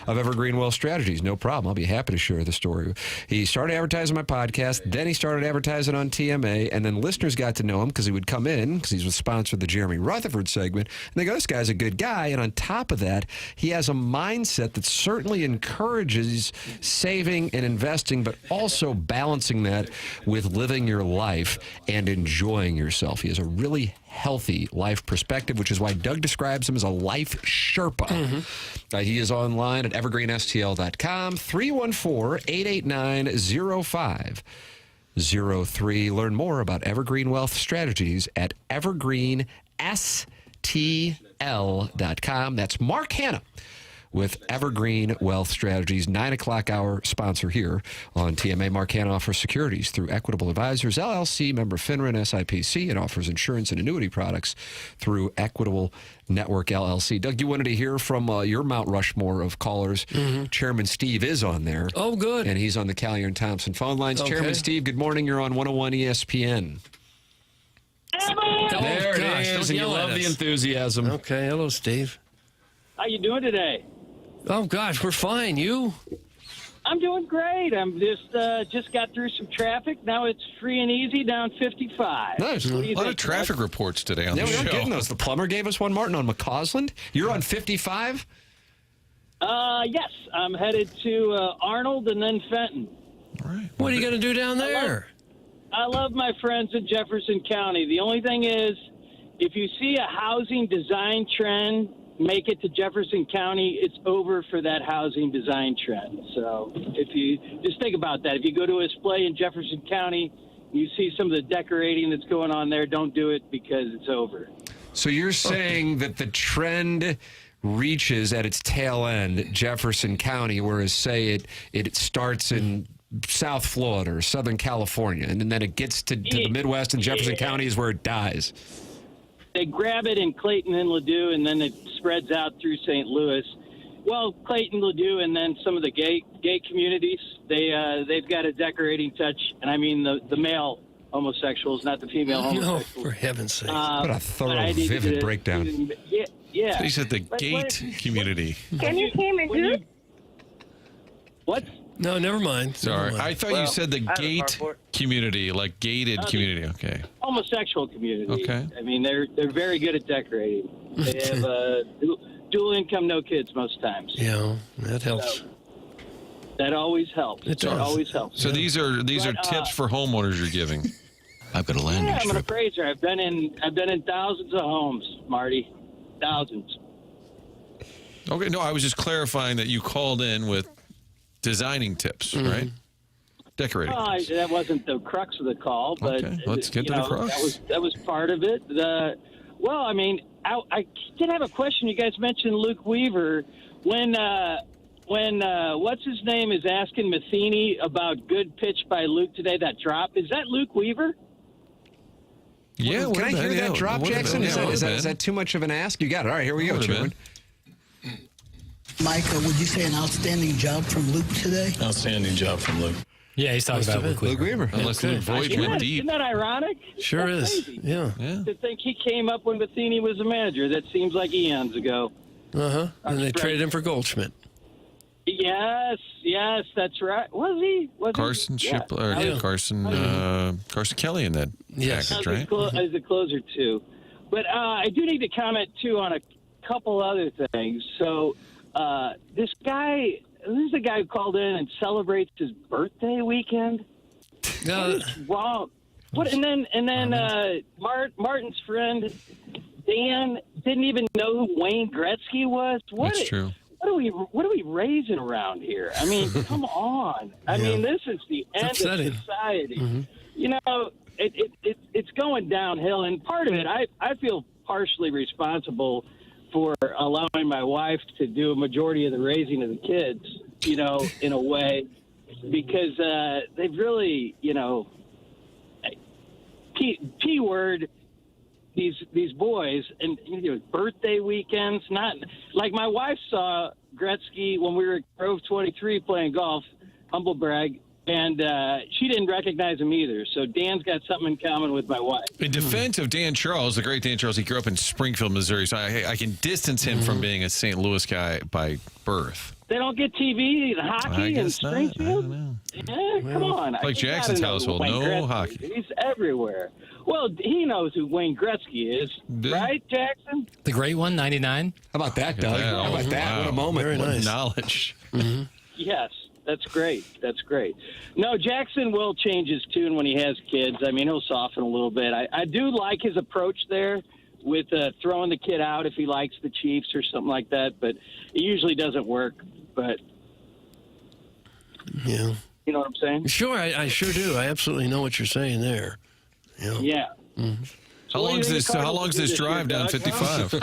of Evergreen Wealth Strategies? No problem. I'll be happy to share the story. He started advertising my podcast, then he started advertising on TMA, and then listeners got to know him because he would come in, because he was sponsored the Jeremy Rutherford segment, and they go, this guy's a good guy. And on top of that, he has a mindset that certainly encourages saving and investing, but also balancing that with living your life and enjoying yourself. He has a really healthy life perspective, which is why Doug describes him as a life Sherpa. He is online at evergreenstl.com, 314-889-0503. Learn more about Evergreen Wealth Strategies at evergreenstl.com. That's Mark Hanna with Evergreen Wealth Strategies, 9 o'clock hour sponsor here on TMA. Mark Hanna offers securities through Equitable Advisors, LLC, member FINRA and SIPC, and offers insurance and annuity products through Equitable Network, LLC. Doug, you wanted to hear from your Mount Rushmore of callers. Chairman Steve is on there. Oh, good. And he's on the Callier and Thompson phone lines. Okay. Chairman Steve, good morning. You're on 101 ESPN. There it is, and you love the enthusiasm. Okay, hello, Steve. How you doing today? Oh, gosh, we're fine. You? I'm doing great. I'm just got through some traffic. Now it's free and easy down 55. Nice. What do you A lot think, of traffic reports today on Yeah, the we show. are getting those. The plumber gave us one, Martin, on McCausland. You're on 55? Yes, I'm headed to Arnold and then Fenton. All right. What are you going to do down there? I love my friends in Jefferson County. The only thing is, if you see a housing design trend make it to Jefferson County, it's over for that housing design trend. So if you just think about that, if you go to a display in Jefferson County, you see some of the decorating that's going on there, don't do it because it's over. So you're saying that the trend reaches at its tail end Jefferson County, whereas, say, it starts in South Florida or Southern California, and then it gets to the Midwest, and Jefferson County is where it dies. They grab it in Clayton and Ladue, and then it spreads out through St. Louis. Well, Clayton, Ladue, and then some of the gay communities, they've got a decorating touch, and I mean the male homosexuals, not the female homosexuals. No, for heaven's sake. What a thorough, vivid breakdown. Yeah. So you said the gate community. Can you hear me good? What? No, never mind. Sorry. Never mind. I thought you said the gate community, like gated community. Okay. Homosexual community. Okay. I mean, they're very good at decorating. They have dual income, no kids most times. Yeah, that helps. So, that always helps. It does. Always helps. So these are tips for homeowners you're giving. I've got a landing I'm an strip. appraiser. I've been in thousands of homes, Marty. Thousands. Okay, no, I was just clarifying that you called in with designing tips, right? Decorating. That wasn't the crux of the call, but okay, let's get to the crux. That was part of it. Well, I mean, I did have a question. You guys mentioned Luke Weaver when what's his name is asking Matheny about good pitch by Luke today. That drop, is that Luke Weaver? Yeah, can I hear that drop, Jackson? Is that too much of an ask? You got it. All right, here we go, Chairman. Mike, would you say an outstanding job from Luke today? Outstanding job from Luke. Yeah, he's talking about Luke Weaver. Unless Luke Voigt went deep. Isn't that ironic? Sure is. Crazy. Yeah. To think he came up when Matheny was a manager. That seems like eons ago. And they traded him for Goldschmidt. Yes, that's right. Was he? Carson Carson Kelly in that package, right? As a closer too. But I do need to comment too on a couple other things. So this is the guy who called in and celebrates his birthday weekend. No, what is wrong? What? And then Martin's friend Dan didn't even know who Wayne Gretzky was. That's true. What are we raising around here? I mean, come on. I mean, this is the end of society. Mm-hmm. You know, it's going downhill, and part of it, I feel partially responsible for allowing my wife to do a majority of the raising of the kids, you know, in a way, because they've really, you know, P word, these boys, and you know, birthday weekends, not like my wife saw Gretzky when we were at Grove 23 playing golf, humble brag, and she didn't recognize him either. So Dan's got something in common with my wife. In defense of Dan Charles, the great Dan Charles, he grew up in Springfield, Missouri, so I can distance him from being a St. Louis guy by birth. They don't get TV and hockey in Springfield? Yeah, come on. Like Jackson's household, no hockey. He's everywhere. Well, he knows who Wayne Gretzky is, right, Jackson? The great one, 99. How about that, Doug? How about that? What a moment. Very nice. Knowledge. Yes, that's great. That's great. No, Jackson will change his tune when he has kids. I mean, he'll soften a little bit. I do like his approach there with throwing the kid out if he likes the Chiefs or something like that, but it usually doesn't work. But yeah, you know what I'm saying? Sure, I sure do. I absolutely know what you're saying there. Yeah. Mm-hmm. How long is this drive down 55? Well,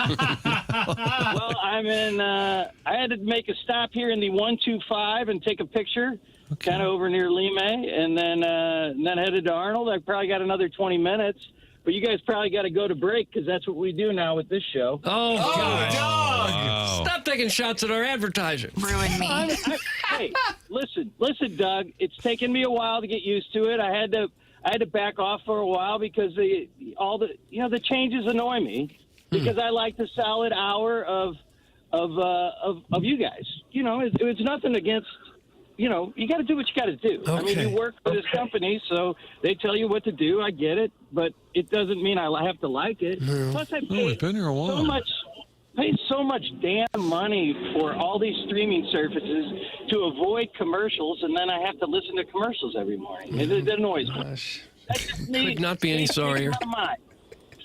I'm in. I had to make a stop here in the 125 and take a picture, kind of over near Lime, and then headed to Arnold. I probably got another 20 minutes. But you guys probably got to go to break because that's what we do now with this show. Oh, God. Doug! Wow. Stop taking shots at our advertiser. Ruin me. Hey, listen, Doug. It's taken me a while to get used to it. I had to back off for a while because the changes annoy me because I like the solid hour of you guys. You know, it's nothing against. You know, you got to do what you got to do. Okay. I mean, you work for this company, so they tell you what to do. I get it, but it doesn't mean I have to like it. No. Plus, I We've been here a while. pay so much damn money for all these streaming services to avoid commercials, and then I have to listen to commercials every morning. It annoys me. Gosh. That's just me. Could not be any sorrier.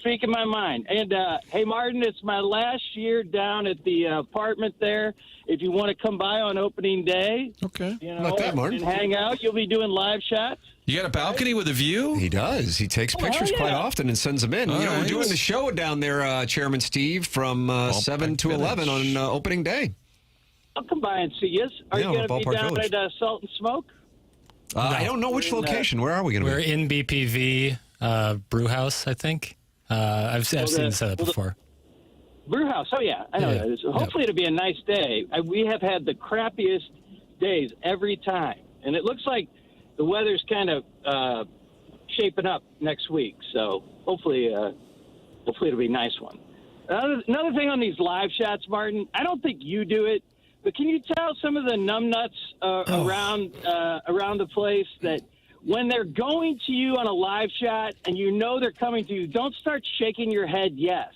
speaking my mind. And, hey, Martin, it's my last year down at the apartment there. If you want to come by on opening day, okay, Not that, Martin. and hang out, you'll be doing live shots. You got a balcony with a view? He does. He takes pictures yeah. quite often and sends them in. All We're right. doing the show down there, Chairman Steve, from 7 to 11 on opening day. I'll come by and see you. Are Yeah, you we're going to be Ballpark down Village. at Salt and Smoke? I don't know which location. Where are we going to We're be? in BPV Brew House, I think. I've seen the setup before. Brew House. Oh, yeah. I know Yeah. that is. Hopefully it'll be a nice day. We have had the crappiest days every time. And it looks like the weather's kind of shaping up next week. So hopefully it'll be a nice one. Another thing on these live shots, Martin, I don't think you do it, but can you tell some of the numbnuts around the place that when they're going to you on a live shot and you know they're coming to you, don't start shaking your head yes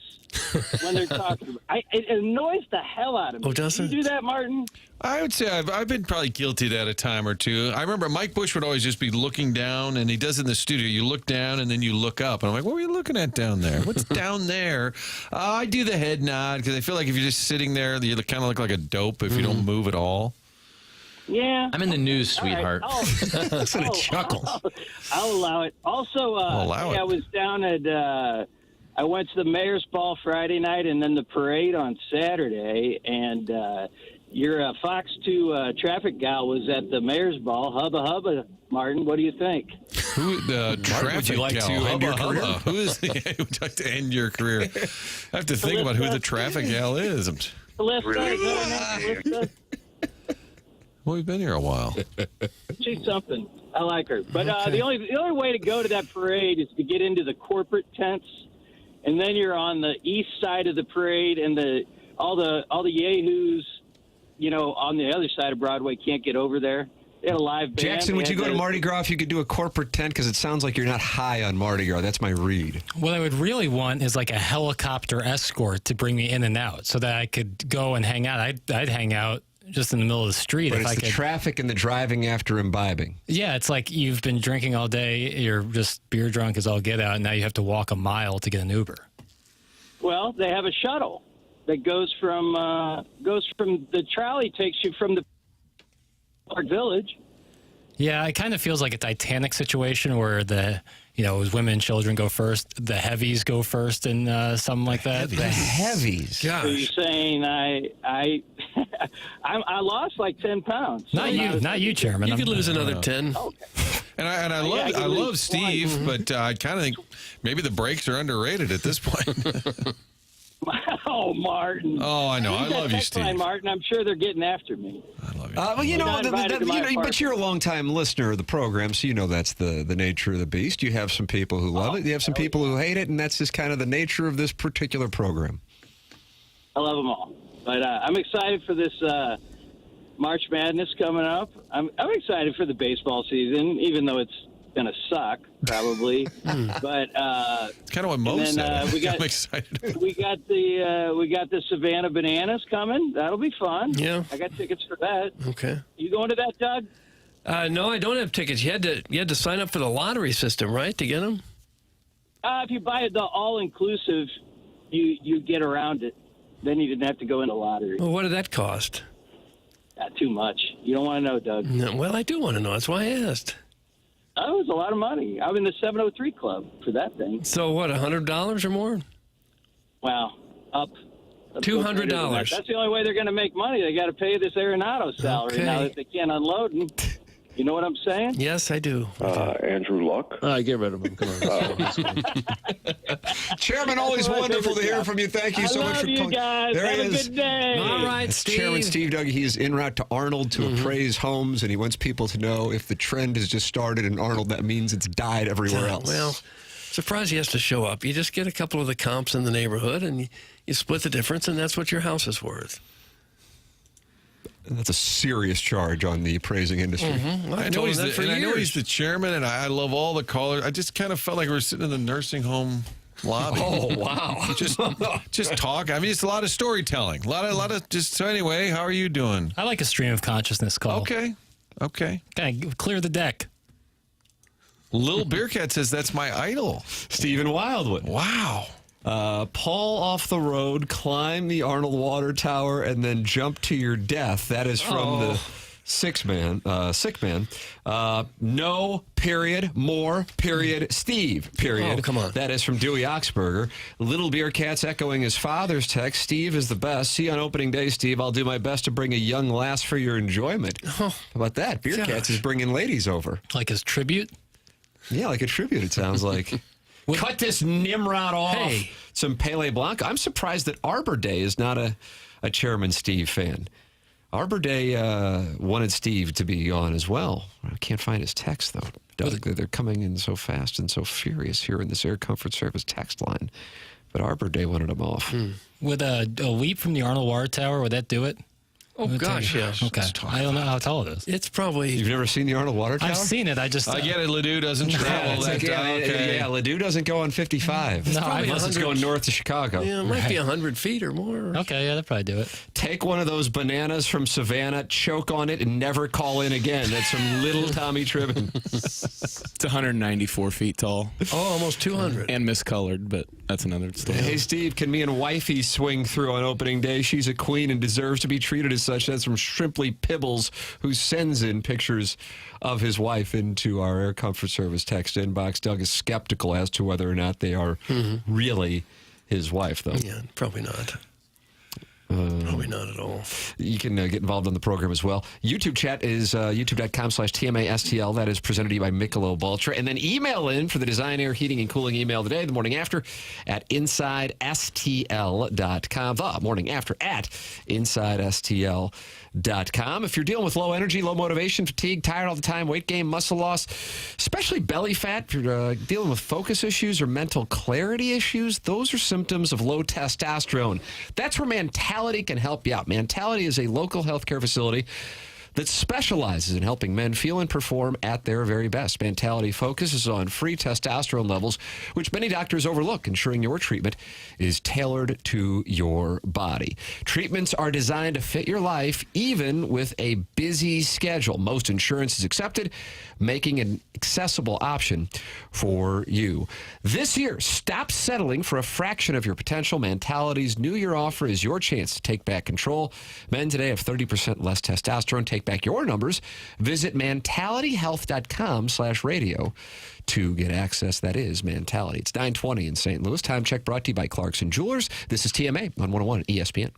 when they're talking. It annoys the hell out of me. Oh, does it? You do that, Martin? I would say I've been probably guilty of that a time or two. I remember Mike Bush would always just be looking down, and he does in the studio. You look down, and then you look up. And I'm like, what are you looking at down there? What's down there? I do the head nod because I feel like if you're just sitting there, you kind of look like a dope if you don't move at all. Yeah. I'm in the news, sweetheart. That's a chuckle. I'll allow it. Also, I was down at I went to the Mayor's Ball Friday night and then the parade on Saturday, and your Fox 2 traffic gal was at the Mayor's Ball. Hubba hubba, Martin. What do you think? Who the traffic would you like gal? to end your career? Who is would you like to end your career? I have to think about who the traffic gal is. Melissa, Well, we've been here a while. she's something. I like her. But the only way to go to that parade is to get into the corporate tents, and then you're on the east side of the parade, and all the yahoos, on the other side of Broadway can't get over there. They had a live band. Jackson, would you go to Mardi Gras if you could do a corporate tent? Because it sounds like you're not high on Mardi Gras. That's my read. What I would really want is like a helicopter escort to bring me in and out so that I could go and hang out. I'd hang out just in the middle of the street. But if it's I the could. traffic and the driving after imbibing. Yeah, it's like you've been drinking all day. You're just beer drunk as all get out. And now you have to walk a mile to get an Uber. Well, they have a shuttle that goes from the trolley takes you from the Park Village. Yeah, it kind of feels like a Titanic situation where women and children go first, the heavies go first, and something like that. The heavies. So you're saying I lost like 10 pounds. Not you, Chairman. You could lose another 10. Okay. And I love Steve, but I kind of think maybe the brakes are underrated at this point. Oh, Martin. Oh, I know. I love you, Steve. Martin. I'm sure they're getting after me. I love you. Well, but you're a long-time listener of the program, so you know that's the nature of the beast. You have some people who love it. You have some people who hate it, and that's just kind of the nature of this particular program. I love them all. But I'm excited for this March Madness coming up. I'm excited for the baseball season, even though it's going to suck, probably. But it's kind of what Mo said. I'm excited. We got the Savannah Bananas coming. That'll be fun. Yeah. I got tickets for that. Okay. You going to that, Doug? No, I don't have tickets. You had to sign up for the lottery system, right, to get them? If you buy the all-inclusive, you get around it. Then you didn't have to go in the lottery. Well, what did that cost? Not too much. You don't want to know, Doug. No, well, I do want to know. That's why I asked. That was a lot of money. I'm in the 703 club for that thing. So what, $100 or more? Wow. Up. $200. That's the only way they're going to make money. They got to pay this Arenado salary now that they can't unload him. You know what I'm saying? Yes, I do. Andrew Luck. Get rid of him. Come on. Chairman, always wonderful to hear from you. Thank you so much for calling. calling. Guys. There Have he a is. good day. All right, That's Steve. Chairman Steve Dougie. He is en route to Arnold to appraise homes, and he wants people to know if the trend has just started in Arnold, that means it's died everywhere else. Well, surprised he has to show up. You just get a couple of the comps in the neighborhood, and you split the difference, and that's what your house is worth. That's a serious charge on the appraising industry. I know he's the chairman, and I love all the callers. I just kind of felt like we were sitting in the nursing home lobby. Oh, wow. just talk. I mean, it's a lot of storytelling. A lot of just, so anyway, how are you doing? I like a stream of consciousness call. Okay. Kind of clear the deck. Lil Beercat says that's my idol. Stephen Wildwood. Wow. Pull off the road, climb the Arnold Water Tower, and then jump to your death. That is from the sick man. No, period, more, period, Steve, period. Oh, come on. That is from Dewey Oxberger. Little Beer Cat's echoing his father's text. Steve is the best. See you on opening day, Steve. I'll do my best to bring a young lass for your enjoyment. How about that? Beer Cats is bringing ladies over. Like his tribute? Yeah, like a tribute, it sounds like. Cut this Nimrod off. Hey. Some Pele Blanco. I'm surprised that Arbor Day is not a Chairman Steve fan. Arbor Day wanted Steve to be on as well. I can't find his text, though. Doug, they're coming in so fast and so furious here in this Air Comfort Service text line. But Arbor Day wanted him off. Would a leap from the Arnold Water Tower, would that do it? Oh, gosh, yeah. Okay. I don't know how tall it is. It's probably... You've never seen the Arnold Water Tower? I've seen it. I just... I get it. Ladue doesn't travel. Yeah, Ladue doesn't go on 55. No, unless it's going north to Chicago. Yeah, it might be 100 feet or more. Okay, yeah, that'd probably do it. Take one of those bananas from Savannah, choke on it, and never call in again. That's from little Tommy Tribben. It's 194 feet tall. Oh, almost 200. And miscolored, but that's another story. Hey, Steve, can me and Wifey swing through on opening day? She's a queen and deserves to be treated as such. That's from Shrimply Pibbles, who sends in pictures of his wife into our Air Comfort Service text inbox. Doug is skeptical as to whether or not they are really his wife, though. Yeah, probably not. Probably not at all. You can get involved in the program as well. YouTube chat is youtube.com/TMASTL. That is presented to you by Michelob Ultra. And then email in for the Design, Air, Heating, and Cooling email today, the morning after, at InsideSTL.com. The morning after at InsideSTL.com. If you're dealing with low energy, low motivation, fatigue, tired all the time, weight gain, muscle loss, especially belly fat, if you're dealing with focus issues or mental clarity issues, those are symptoms of low testosterone. That's where Mentality can help you out. Mentality is a local healthcare facility that specializes in helping men feel and perform at their very best. Mentality focuses on free testosterone levels, which many doctors overlook, ensuring your treatment is tailored to your body. Treatments are designed to fit your life, even with a busy schedule. Most insurance is accepted, making an accessible option for you. This year, stop settling for a fraction of your potential. Mentality's New Year offer is your chance to take back control. Men today have 30% less testosterone. Take back your numbers. Visit mentalityhealth.com/radio to get access. That is Mentality. It's 9:20 in St. Louis. Time check brought to you by Clarkson Jewelers. This is TMA on 101 ESPN.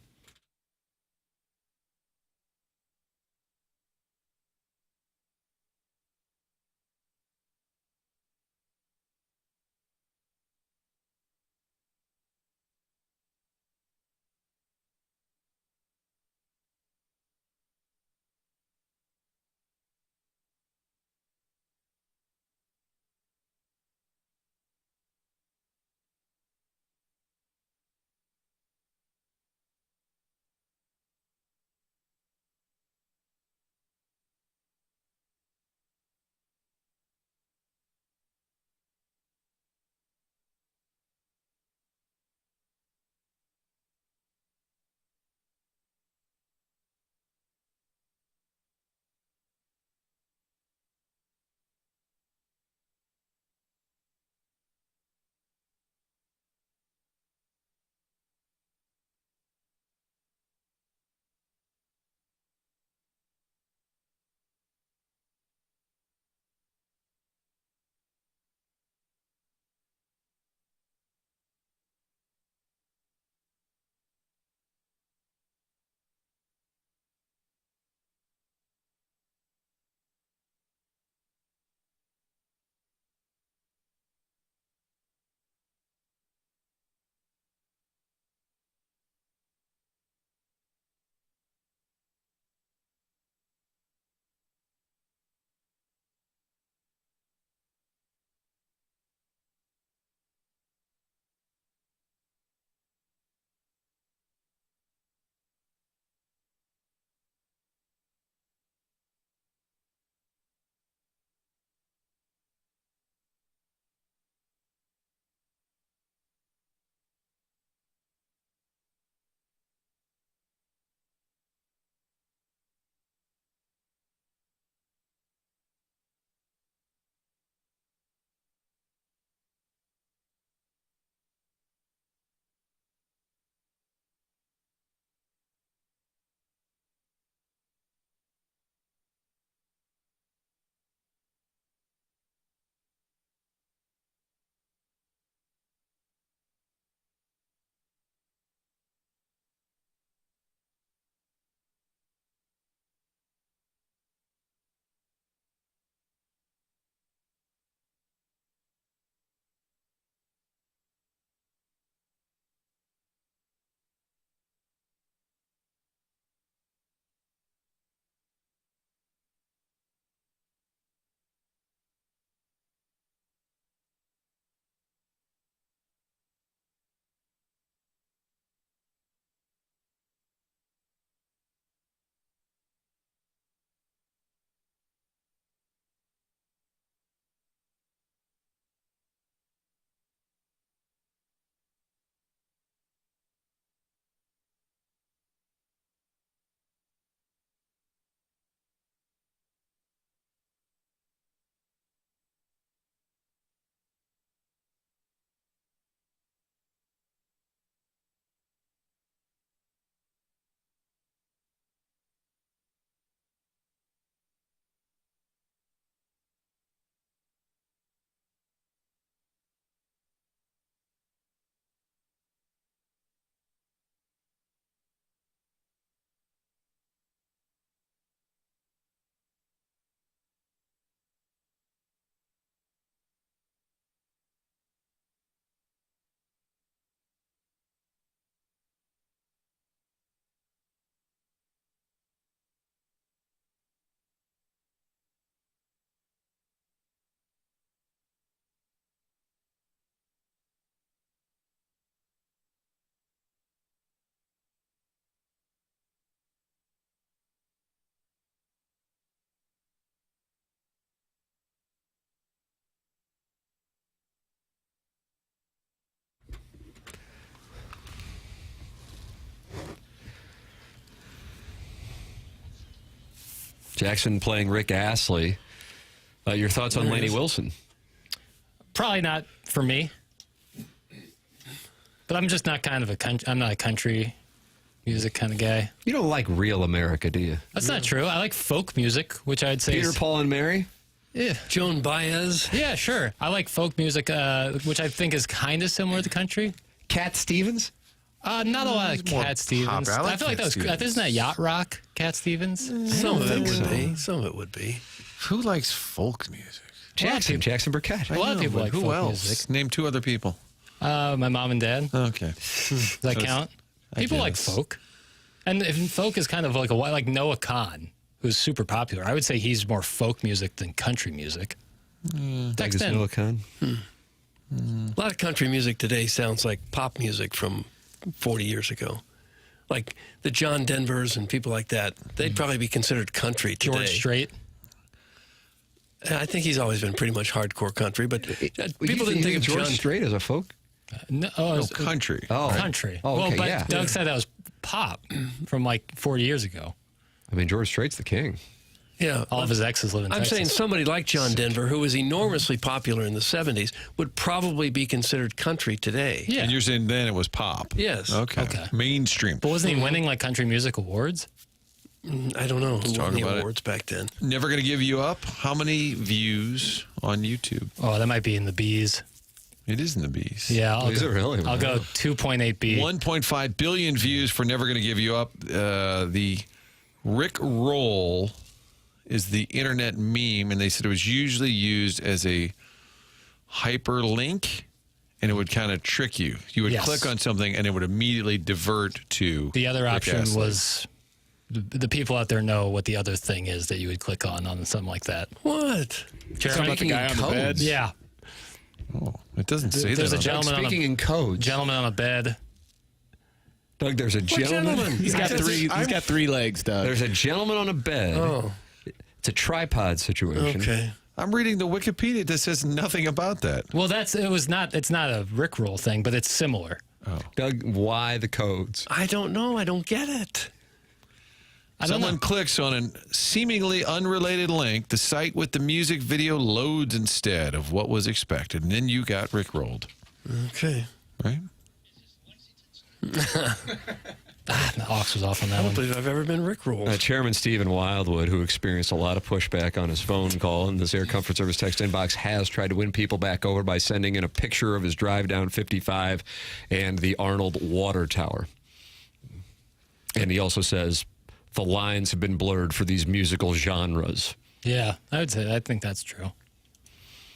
Jackson playing Rick Astley. Your thoughts on Lainey Wilson? Probably not for me. But I'm just not I'm not a country music kind of guy. You don't like real America, do you? That's not true. I like folk music, which I'd say Peter, Paul, and Mary? Yeah. Joan Baez? Yeah, sure. I like folk music, which I think is kind of similar to country. Cat Stevens? Not a lot of Cat Stevens. I feel like that was... Isn't that yacht rock, Cat Stevens? Some of it would be. Some of it would be. Who likes folk music? Jackson Burkett. A lot of people like who folk else? music. Name 2 other people. My mom and dad. Okay. Does that count? People like folk. And if folk is kind of like Noah Khan, who's super popular. I would say he's more folk music than country music. Text in. Noah Khan. A lot of country music today sounds like pop music from 40 years ago. Like the John Denvers and people like that. They'd probably be considered country today. George Strait. I think he's always been pretty much hardcore country, but people didn't think of George John Strait as a folk? No, country. Country. Oh, okay, well, but yeah. Doug said that was pop from like 40 years ago. I mean, George Strait's the king. Yeah. All of his exes live in I'm Texas. saying somebody like John Denver, who was enormously popular in the 70s, would probably be considered country today. Yeah. And you're saying then it was pop. Yes. Okay. Mainstream. But wasn't he winning like country music awards? I don't know who won the about it. awards back then. Never Gonna Give You Up. How many views on YouTube? Oh, that might be in the B's. It is in the B's. Yeah. Is it really? I'll go 2.8 B. 1.5 billion views for Never Gonna Give You Up. The Rick Roll is the internet meme, and they said it was usually used as a hyperlink, and it would kind of trick you. You would click on something, and it would immediately divert to The other Rick option Astley. was the people out there know what the other thing is that you would click on something like that. What? Jeremy? About the guy on the bed? Yeah. Oh, it doesn't say There's that. a gentleman Speaking in codes. Gentleman on a bed. Doug, there's a gentleman. He's got 3 legs, Doug. There's a gentleman on a bed. Oh. It's a tripod situation. Okay. I'm reading the Wikipedia that says nothing about that. Well, it's not a Rickroll thing, but it's similar. Oh. Doug, why the codes? I don't know. I don't get it. Someone clicks on a seemingly unrelated link. The site with the music video loads instead of what was expected. And then you got Rickrolled. Okay. Right? The Hawks was off on that I don't one. believe I've ever been Rickrolled. Chairman Stephen Wildwood, who experienced a lot of pushback on his phone call in this Air Comfort Service text inbox, has tried to win people back over by sending in a picture of his drive down 55 and the Arnold Water Tower. And he also says the lines have been blurred for these musical genres. Yeah, I think that's true.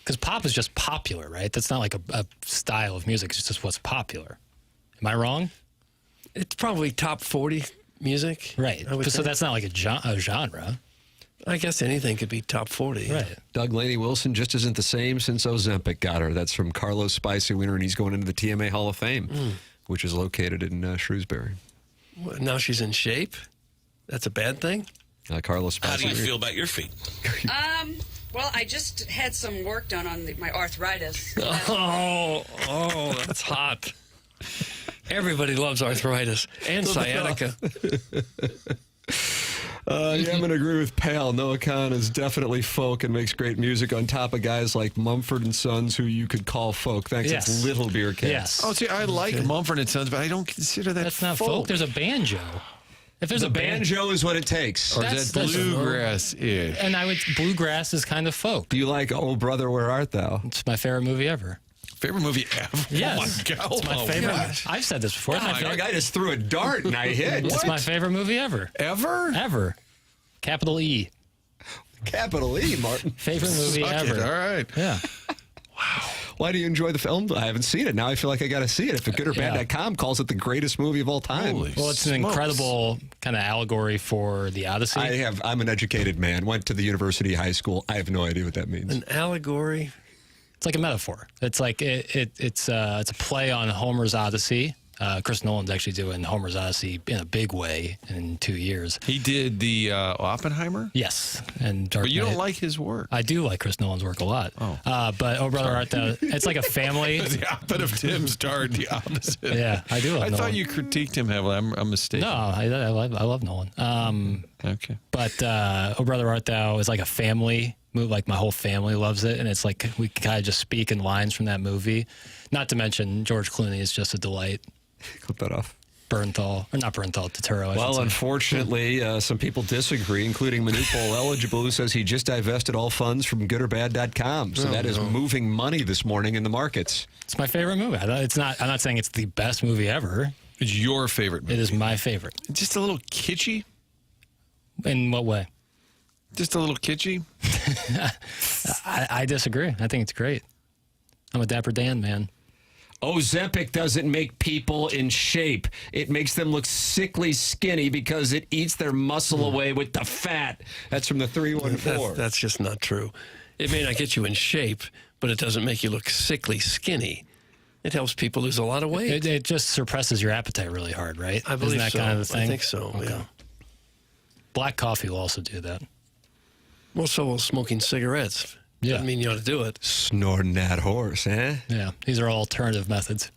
Because pop is just popular, right? That's not like a style of music. It's just what's popular. Am I wrong? It's probably top 40 music. Right. I would So think. that's not like a genre. I guess anything could be top 40. Right. Doug, Lainey Wilson just isn't the same since Ozempic got her. That's from Carlos Spicy Winner, and he's going into the TMA Hall of Fame, which is located in Shrewsbury. What, now she's in shape? That's a bad thing? Carlos Spicy How do you Winner. feel about your feet? Well, I just had some work done on my arthritis. Oh, that's hot. Everybody loves arthritis and sciatica. Yeah, I'm going to agree with Pal. Noah Khan is definitely folk and makes great music on top of guys like Mumford & Sons, who you could call folk. Thanks, Yes. it's Little Beer Cats. Yes. Oh, see, I like Mumford & Sons, but I don't consider that That's not folk. There's a banjo. If there's The a banjo is what it takes. Or is that bluegrass-ish? And bluegrass is kind of folk. Do you like Oh Brother, Where Art Thou? It's my favorite movie ever. Favorite movie ever? Yes. Oh, my God. It's my favorite. Gosh. I've said this before. It's my God, favorite. I just threw a dart and I hit. It's my favorite movie ever. Ever? Ever. Capital E. Capital E, Martin. Favorite movie Suck ever. it. All right. Yeah. Why do you enjoy the film? I haven't seen it. Now I feel like I got to see it. If thegoodOrBad.com calls it the greatest movie of all time. Well, it's an incredible kind of allegory for the Odyssey. I'm an educated man. Went to the university, high school. I have no idea what that means. An allegory? It's like a metaphor. It's like it's a play on Homer's Odyssey, Chris Nolan's actually doing Homer's Odyssey in a big way in 2 years. He did the Oppenheimer? Yes. And Dark But you Knight. don't like his work. I do like Chris Nolan's work a lot. But Oh Brother Art Thou, it's like a family. The opposite of Tim's Dart, the opposite. Yeah, I do love I Nolan. thought you critiqued him heavily. I'm mistaken. No, I love Nolan. Okay. But Oh Brother Art Thou is like a family movie. Like my whole family loves it, and it's like we kind of just speak in lines from that movie. Not to mention George Clooney is just a delight. Clip that off. Bernthal, or not Bernthal, Turturro. Well, unfortunately, some people disagree, including Manute Bowl Eligible, who says he just divested all funds from goodorbad.com. So that is moving money this morning in the markets. It's my favorite movie. It's not. I'm not saying it's the best movie ever. It's your favorite movie. It is my favorite. Just a little kitschy? In what way? Just a little kitschy? I disagree. I think it's great. I'm a Dapper Dan man. Ozempic doesn't make people in shape. It makes them look sickly skinny because it eats their muscle away with the fat. That's from the 314. That's just not true. It may not get you in shape, but it doesn't make you look sickly skinny. It helps people lose a lot of weight. It just suppresses your appetite really hard, right? I believe Isn't that so. kind of the thing? I think so, yeah. Black coffee will also do that. Well, so will smoking cigarettes. Yeah. Doesn't mean you ought to do it. Snorting that horse, eh? Yeah, these are all alternative methods.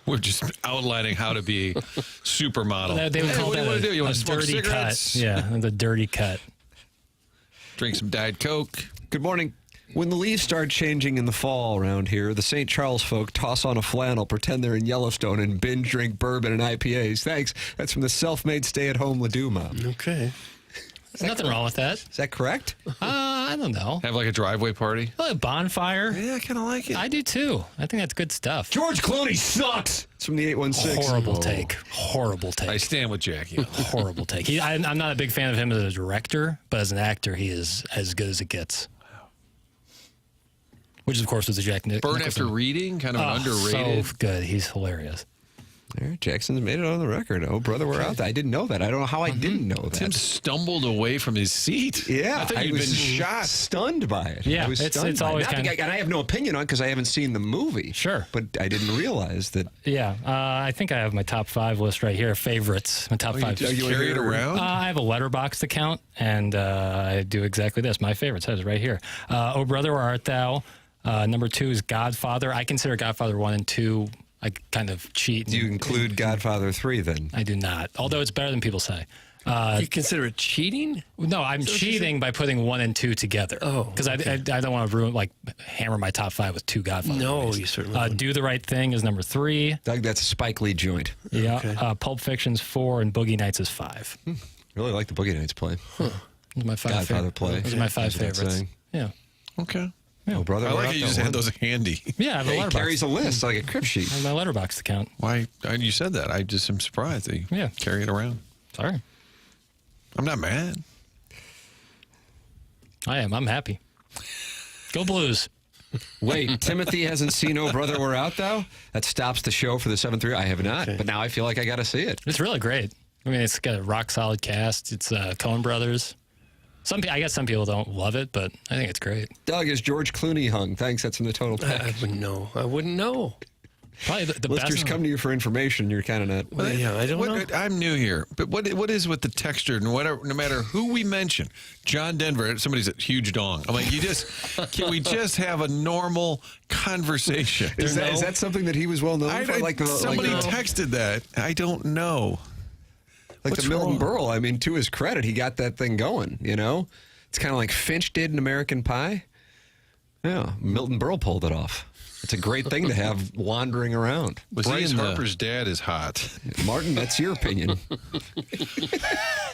We're just outlining how to be a supermodel. They would call what do that you want to do? You want a to smoke dirty cigarettes? cut. Yeah, the dirty cut. Drink some Diet Coke. Good morning. When the leaves start changing in the fall around here, the St. Charles folk toss on a flannel, pretend they're in Yellowstone, and binge drink bourbon and IPAs. Thanks. That's from the self-made stay-at-home Laduma. Okay. There's nothing wrong with that. Is that correct? I don't know. Have like a driveway party? A bonfire. Yeah, I kind of like it. I do too. I think that's good stuff. George Clooney sucks. It's from the 816. Horrible take. Horrible take. I stand with Jackie. Horrible take. I'm not a big fan of him as a director, but as an actor, he is as good as it gets. Which, of course, was a Jack Nicholson. Burn After Reading, kind of an underrated. So good. He's hilarious. There, Jackson's made it on the record. Oh, brother, we're out there. I didn't know that. I don't know how I didn't know that. Tim stumbled away from his seat. Yeah, I thought you'd was been shot. Stunned by it. Yeah, I was it's stunned by always it. kind And I have no opinion on it because I haven't seen the movie. Sure. But I didn't realize that. Yeah, I think I have my top 5 list right here. Favorites. My top 5. You carry it around? I have a Letterboxd account, and I do exactly this. My favorites. That is right here. Oh, Brother, Where Art Thou? Number 2 is Godfather. I consider Godfather 1 and 2... I kind of cheat. Do you include Godfather 3 then? I do not, although it's better than people say. You consider it cheating? No, I'm cheating by putting 1 and 2 together. Oh, because I don't want to hammer my top 5 with 2 Godfather. No, movies. you certainly wouldn't. Do the Right Thing is number 3. Doug, that's a Spike Lee joint. Yeah, Okay. Pulp Fiction's 4 and Boogie Nights is 5. Really like the Boogie Nights play. Those are my 5 Godfather play. Those are my 5 That's what I'm favorites. saying. Yeah. Okay. Oh, brother, I Where like Art how you Thou just had one? those handy. Yeah, I have a He Letterboxd. carries a list like a crib sheet. I have my Letterboxd account. Why? You said that. I just am surprised that you carry it around. Sorry. I'm not mad. I am. I'm happy. Go Blues. Wait, Timothy hasn't seen Oh Brother, Where Art Thou? That stops the show for the 7-3. I have not, but now I feel like I got to see it. It's really great. I mean, it's got a rock solid cast. It's Coen Brothers. I guess some people don't love it, but I think it's great. Doug, is George Clooney hung? Thanks, that's from the Total Pack. I wouldn't know. I wouldn't know. Probably the Listeners best. come to you for information. You're kind of not. Well, yeah, I don't know. I'm new here, but what is with the texture? No matter who we mention, John Denver, somebody's a huge dong. I'm like, can we just have a normal conversation? Is that something that he was well known for? Somebody texted that. I don't know. Like the Milton Berle, I mean, to his credit, he got that thing going, you know? It's kind of like Finch did in American Pie. Yeah, Milton Berle pulled it off. It's a great thing to have wandering around. Bryce Harper's dad is hot. Martin, that's your opinion.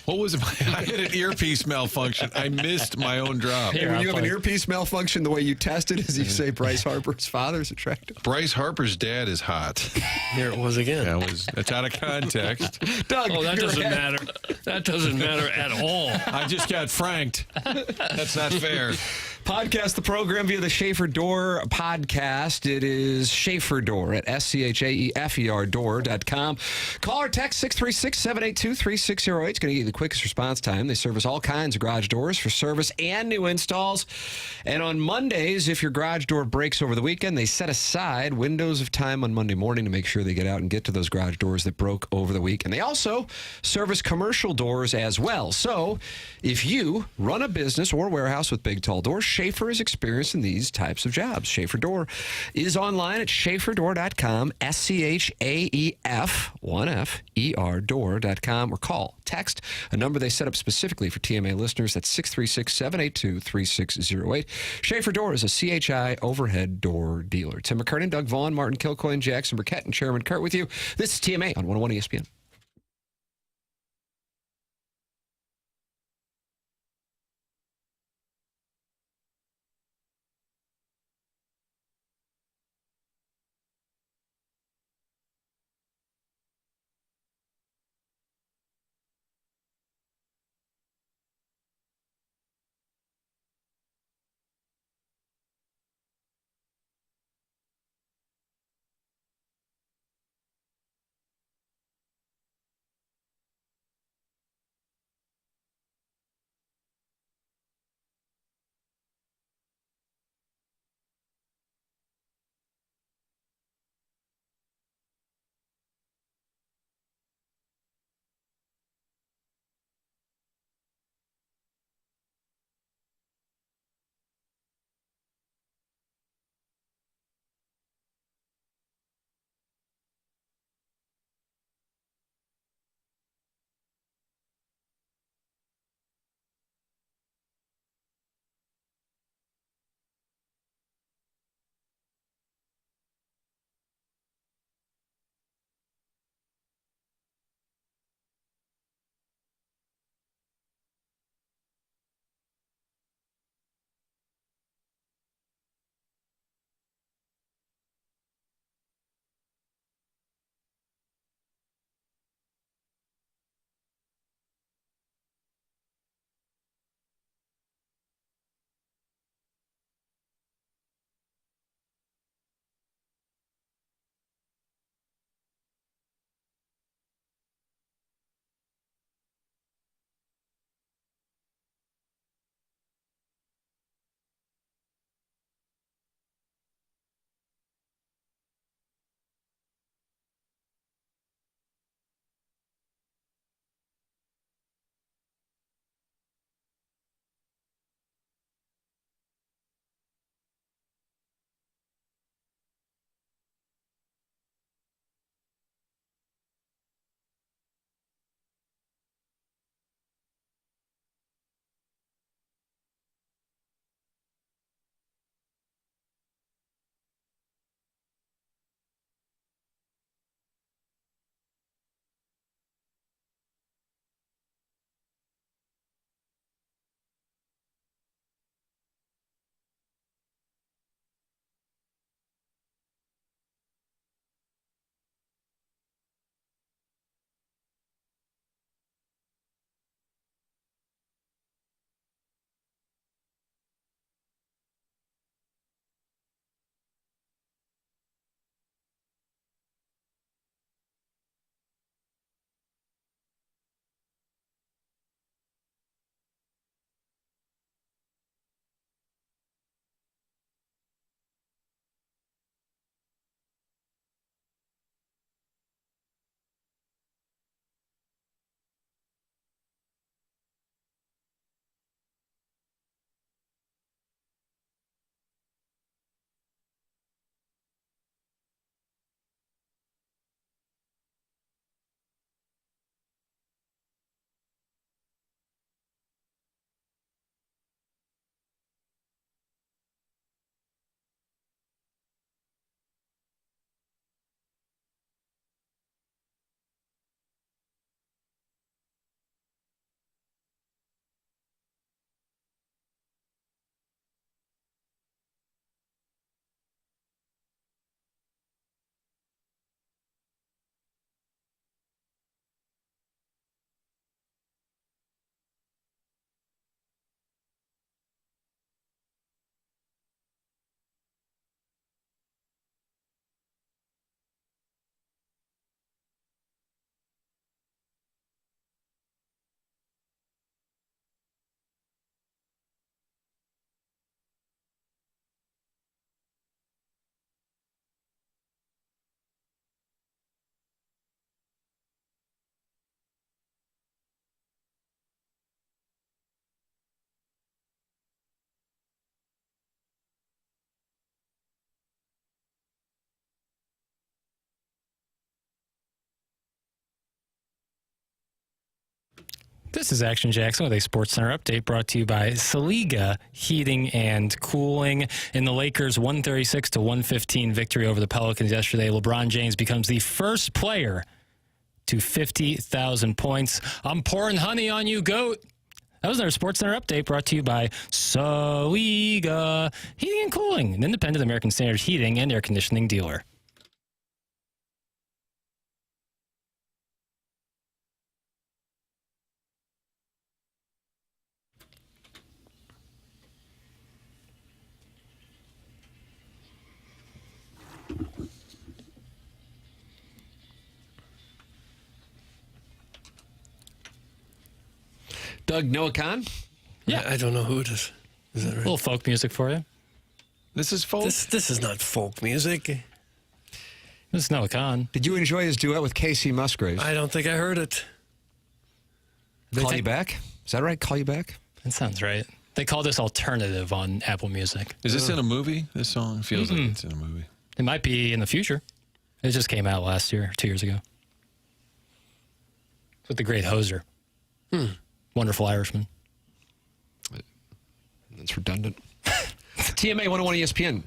What was it? I had an earpiece malfunction. I missed my own drop. Hey, when you have an earpiece malfunction, the way you test it is you say Bryce Harper's father's attractive. Bryce Harper's dad is hot. Here it was again. That's out of context. Doug, that doesn't matter. That doesn't matter at all. I just got franked. That's not fair. Podcast the program via the Schaefer Door podcast. It is Schaefer Door at SCHAEFER door.com. Call or text 636-782-3608. It's going to give you the quickest response time. They service all kinds of garage doors for service and new installs. And on Mondays, if your garage door breaks over the weekend, they set aside windows of time on Monday morning to make sure they get out and get to those garage doors that broke over the week. And they also service commercial doors as well. So if you run a business or warehouse with big, tall doors, Schaefer is experienced in these types of jobs. Schaefer Door is online at schaeferdoor.com, SCHAEF, door.com, or call, text a number they set up specifically for TMA listeners. That's 636-782-3608. Schaefer Door is a CHI overhead door dealer. Tim McKernan, Doug Vaughn, Martin Kilcoyne, Jackson Burkett, and Chairman Kurt with you. This is TMA on 101 ESPN. This is Action Jackson with a Sports Center update brought to you by Saliga Heating and Cooling. In the Lakers' 136-115 victory over the Pelicans yesterday, LeBron James becomes the first player to 50,000 points. I'm pouring honey on you, GOAT. That was our Sports Center update brought to you by Saliga Heating and Cooling, an independent American Standard heating and air conditioning dealer. Doug, Noah Khan? Yeah, I don't know who it is. Is that right? A little folk music for you. This is folk? This is not folk music. This is Noah Khan. Did you enjoy his duet with Casey Musgraves? I don't think I heard it. Call You Back? Is that right? Call You Back? That sounds right. They call this alternative on Apple Music. Is this in a movie? This song feels like it's in a movie. It might be in the future. It just came out last year, 2 years ago. It's with the great Hoser. Wonderful Irishman. That's redundant. TMA 101 ESPN.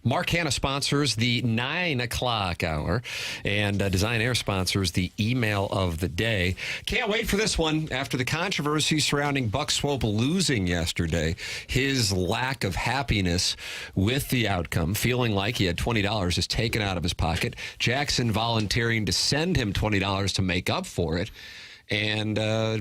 Mark Hanna sponsors the 9 o'clock hour, and Design Air sponsors the email of the day. Can't wait for this one. After the controversy surrounding Buck Swope losing yesterday, his lack of happiness with the outcome, feeling like he had $20 is taken out of his pocket, Jackson volunteering to send him $20 to make up for it. And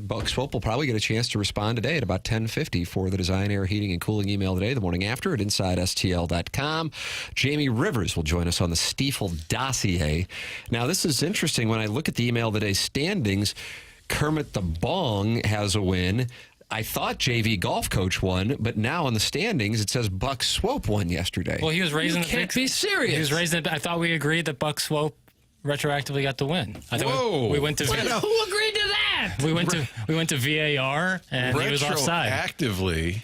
Buck Swope will probably get a chance to respond today at about 10:50 for the Design Air Heating and Cooling email today, the morning after at InsideSTL.com. Jamie Rivers will join us on the Stiefel dossier. Now, this is interesting. When I look at the email today standings, Kermit the Bong has a win. I thought JV golf coach won, but now on the standings it says Buck Swope won yesterday. Well, he was raising. You can't be serious. He was raising. I thought we agreed that Buck Swope retroactively got the win. I thought we went to. Who agreed to that? We went to VAR and he was offside. Retroactively.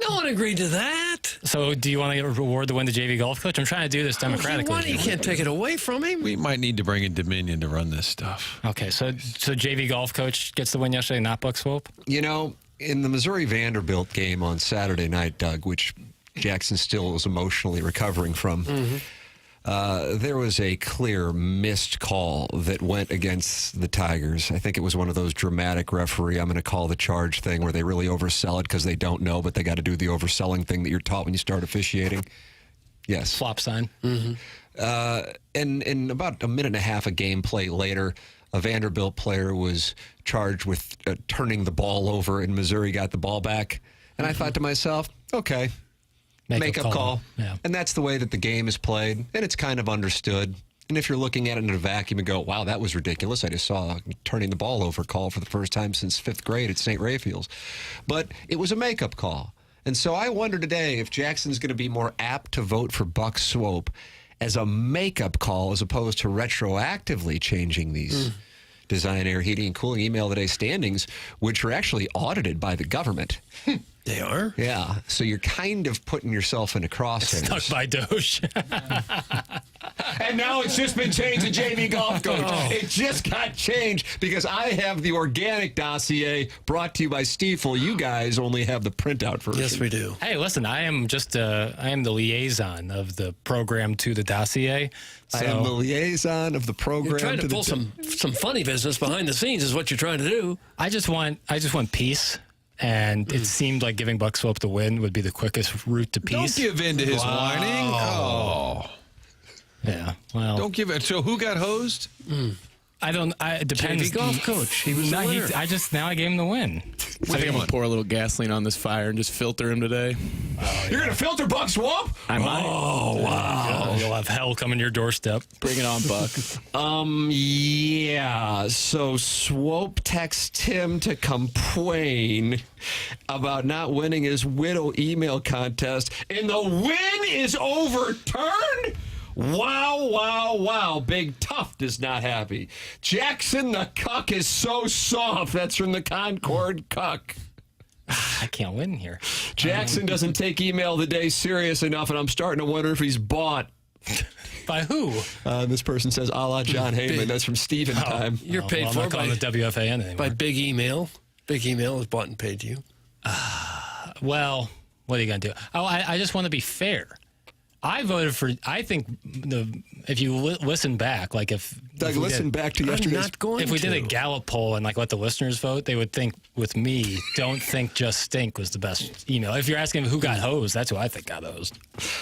No one agreed to that. So, do you want to reward the win to JV golf coach? I'm trying to do this democratically. You can't take it away from him. We might need to bring in Dominion to run this stuff. Okay, so JV golf coach gets the win yesterday, not Buck Swope. You know, in the Missouri Vanderbilt game on Saturday night, Doug, which Jackson still was emotionally recovering from. There was a clear missed call that went against the Tigers. I think it was one of those dramatic referee, I'm going to call the charge thing where they really oversell it because they don't know, but they got to do the overselling thing that you're taught when you start officiating. Yes. Flop sign. And about a minute and a half of gameplay later, a Vanderbilt player was charged with turning the ball over, and Missouri got the ball back. And I thought to myself, okay. Make-up call. Yeah. And that's the way that the game is played, and it's kind of understood. And if you're looking at it in a vacuum and go, wow, that was ridiculous. I just saw a turning the ball over call for the first time since 5th grade at St. Raphael's. But it was a make-up call. And so I wonder today if Jackson's going to be more apt to vote for Buck Swope as a make-up call as opposed to retroactively changing these Design Air Heating and Cooling email today standings, which are actually audited by the government. They are? Yeah. So you're kind of putting yourself in a crosshairs. Stuck by Doge. And now it's just been changed to JV golf coach. It just got changed because I have the organic dossier brought to you by Stiefel. You guys only have the printout version. Yes, we do. Hey, listen, I am the liaison of the program to the dossier. So I am the liaison of the program. You're trying to pull some funny business behind the scenes is what you're trying to do. I just want peace. And it seemed like giving Buck Swope the win would be the quickest route to peace. Don't give in to his whining. Oh. Yeah. Well. Don't give it. So who got hosed? It depends. JV golf coach. He was the winner. Now I gave him the win. I think I'm going to pour a little gasoline on this fire and just filter him today. You're going to filter Buck Swope? I might. Oh, wow. You'll have hell coming to your doorstep. Bring it on, Buck. Yeah. So Swope texts him to complain about not winning his widow email contest, and the win is overturned? Wow, wow, wow. Big Tough is not happy. Jackson the Cuck is so soft. That's from the Concord Cuck. I can't win here. Jackson doesn't take email of the day serious enough, and I'm starting to wonder if he's bought. By who? This person says, a la John Heyman. That's from Stephen Time. You're paid I'm for not calling by the WFAN anymore. By big email. Big email is bought and paid you. Well, what are you going to do? Oh, I just want to be fair. I voted for. I think if you listen back, like if Doug, listen back to yesterday's. If we did a Gallup poll and like let the listeners vote, they would think with me, "Don't think just stink" was the best email. If you're asking who got hosed, that's who I think got hosed.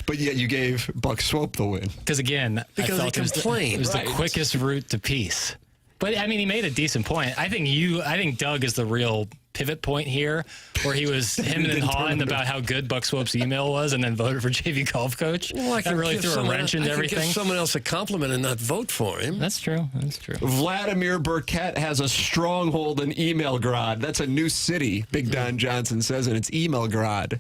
But yet you gave Buck Swope the win. Because again, I felt it was the quickest route to peace. But I mean, he made a decent point. I think Doug is the real pivot point here, where he was him and hawing about how good Buck Swope's email was, and then voted for JV golf coach. Well, that really threw a wrench into everything. Give someone else a compliment and not vote for him. That's true. That's true. Vladimir Burkett has a stronghold in Emailgrad. That's a new city, Big Don Johnson says, and it's Emailgrad.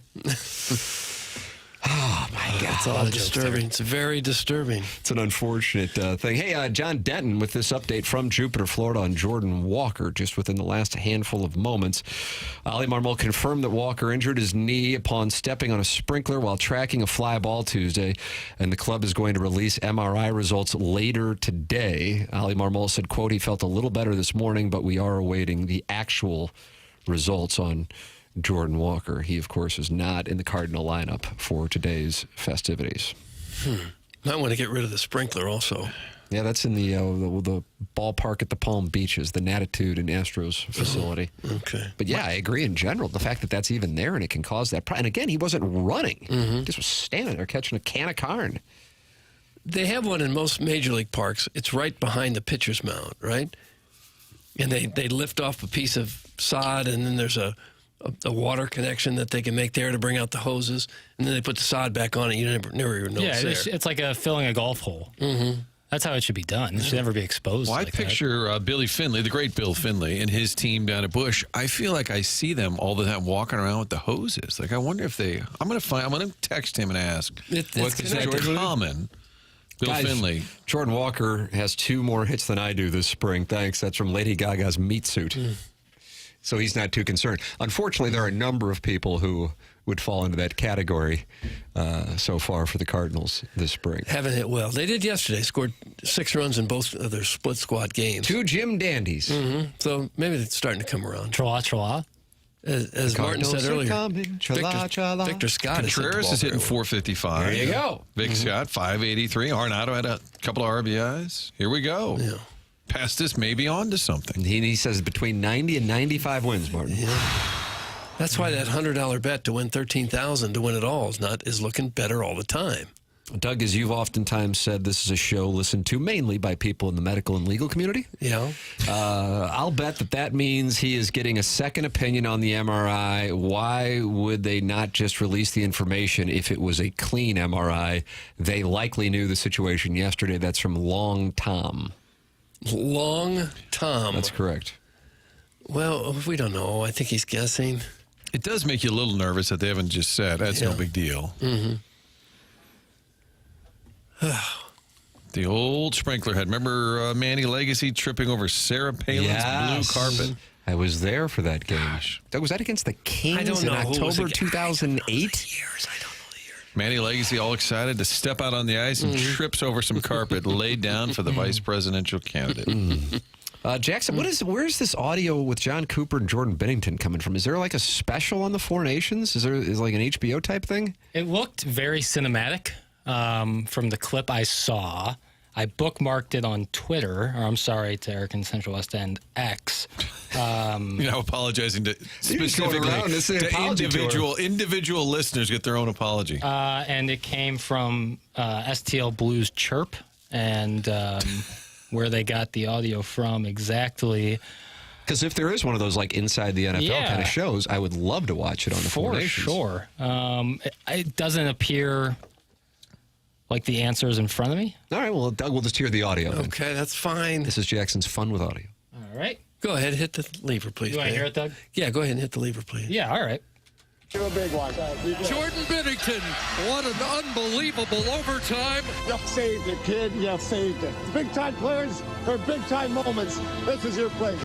Oh, my God. It's all disturbing. It's very disturbing. It's an unfortunate thing. Hey, John Denton with this update from Jupiter, Florida on Jordan Walker just within the last handful of moments. Ali Marmol confirmed that Walker injured his knee upon stepping on a sprinkler while tracking a fly ball Tuesday, and the club is going to release MRI results later today. Ali Marmol said, quote, he felt a little better this morning, but we are awaiting the actual results on Jordan Walker. He, of course, is not in the Cardinal lineup for today's festivities. Might want to get rid of the sprinkler also. Yeah, that's in the ballpark at the Palm Beaches, the Natitude and Astros facility. Okay. But yeah, I agree in general. The fact that that's even there and it can cause that. And again, he wasn't running. He just was standing there catching a can of carne. They have one in most major league parks. It's right behind the pitcher's mound, right? And they lift off a piece of sod, and then there's a water connection that they can make there to bring out the hoses, and then they put the sod back on it. You never even know it's there. It's like filling a golf hole. Mm-hmm. That's how it should be done. It should never be exposed. Well, like I picture Billy Finley, the great Bill Finley, and his team down at Busch. I feel like I see them all the time walking around with the hoses. Like, I wonder if they. I'm going to text him and ask what's common. Bill Guys, Finley. Jordan Walker has 2 more hits than I do this spring. Thanks. That's from Lady Gaga's Meat Suit. So he's not too concerned. Unfortunately, there are a number of people who would fall into that category so far for the Cardinals this spring. Haven't hit well. They did yesterday. Scored 6 runs in both of their split squad games. 2 Jim Dandies. So maybe it's starting to come around. Tra-la. As Martin said earlier, Victor Scott Contreras is hitting 455. There you go. Vic Scott, 583. Arenado had a couple of RBIs. Here we go. Yeah. Past this may be on to something. He says between 90 and 95 wins, Martin. Yeah. That's why that $100 bet to win $13,000 to win it all is looking better all the time. Doug, as you've oftentimes said, this is a show listened to mainly by people in the medical and legal community. Yeah. I'll bet that means he is getting a second opinion on the MRI. Why would they not just release the information if it was a clean MRI? They likely knew the situation yesterday. That's from Long Tom. Long Tom. That's correct. Well, we don't know. I think he's guessing. It does make you a little nervous that they haven't just said, that's no big deal. The old sprinkler head. Remember Manny Legacy tripping over Sarah Palin's blue carpet? I was there for that game. Doug, was that against the Kings in October 2008? Years, I don't know the year. Manny Legacy all excited to step out on the ice and trips over some carpet laid down for the vice presidential candidate. Jackson, where's this audio with John Cooper and Jordan Bennington coming from? Is there like a special on the Four Nations? Is like an HBO type thing? It looked very cinematic from the clip I saw. I bookmarked it on Twitter, or I'm sorry, to Eric in Central West End, X. Apologizing to specifically to individual listeners get their own apology. And it came from STL Blues Chirp, and where they got the audio from exactly. Because if there is one of those like inside the NFL kind of shows, I would love to watch it on the Four Nations. For sure. It doesn't appear like the answer is in front of me. All right, well, Doug, we'll just hear the audio. Okay, that's fine. This is Jackson's Fun with Audio. All right. Go ahead, hit the lever, please. Do I hear it, Doug? Yeah, go ahead and hit the lever, please. Yeah, all right. You're a big one. Jordan Bennington, what an unbelievable overtime. You saved it, kid. You saved it. Big-time players for big-time moments. This is your play.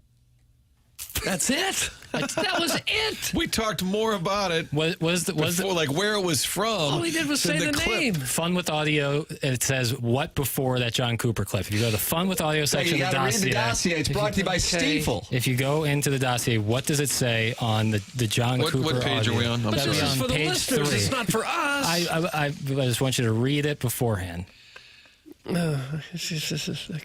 That's it. That was it. We talked more about it. Was before, like where it was from. All he did was say the name. Fun with Audio. It says what before that John Cooper clip. If you go to the Fun with Audio section of the dossier. Read the dossier. It's brought to you by Stiefel. If you go into the dossier, what does it say on the John Cooper What page audio? are we on? But this is for the listeners. 3. It's not for us. I just want you to read it beforehand. I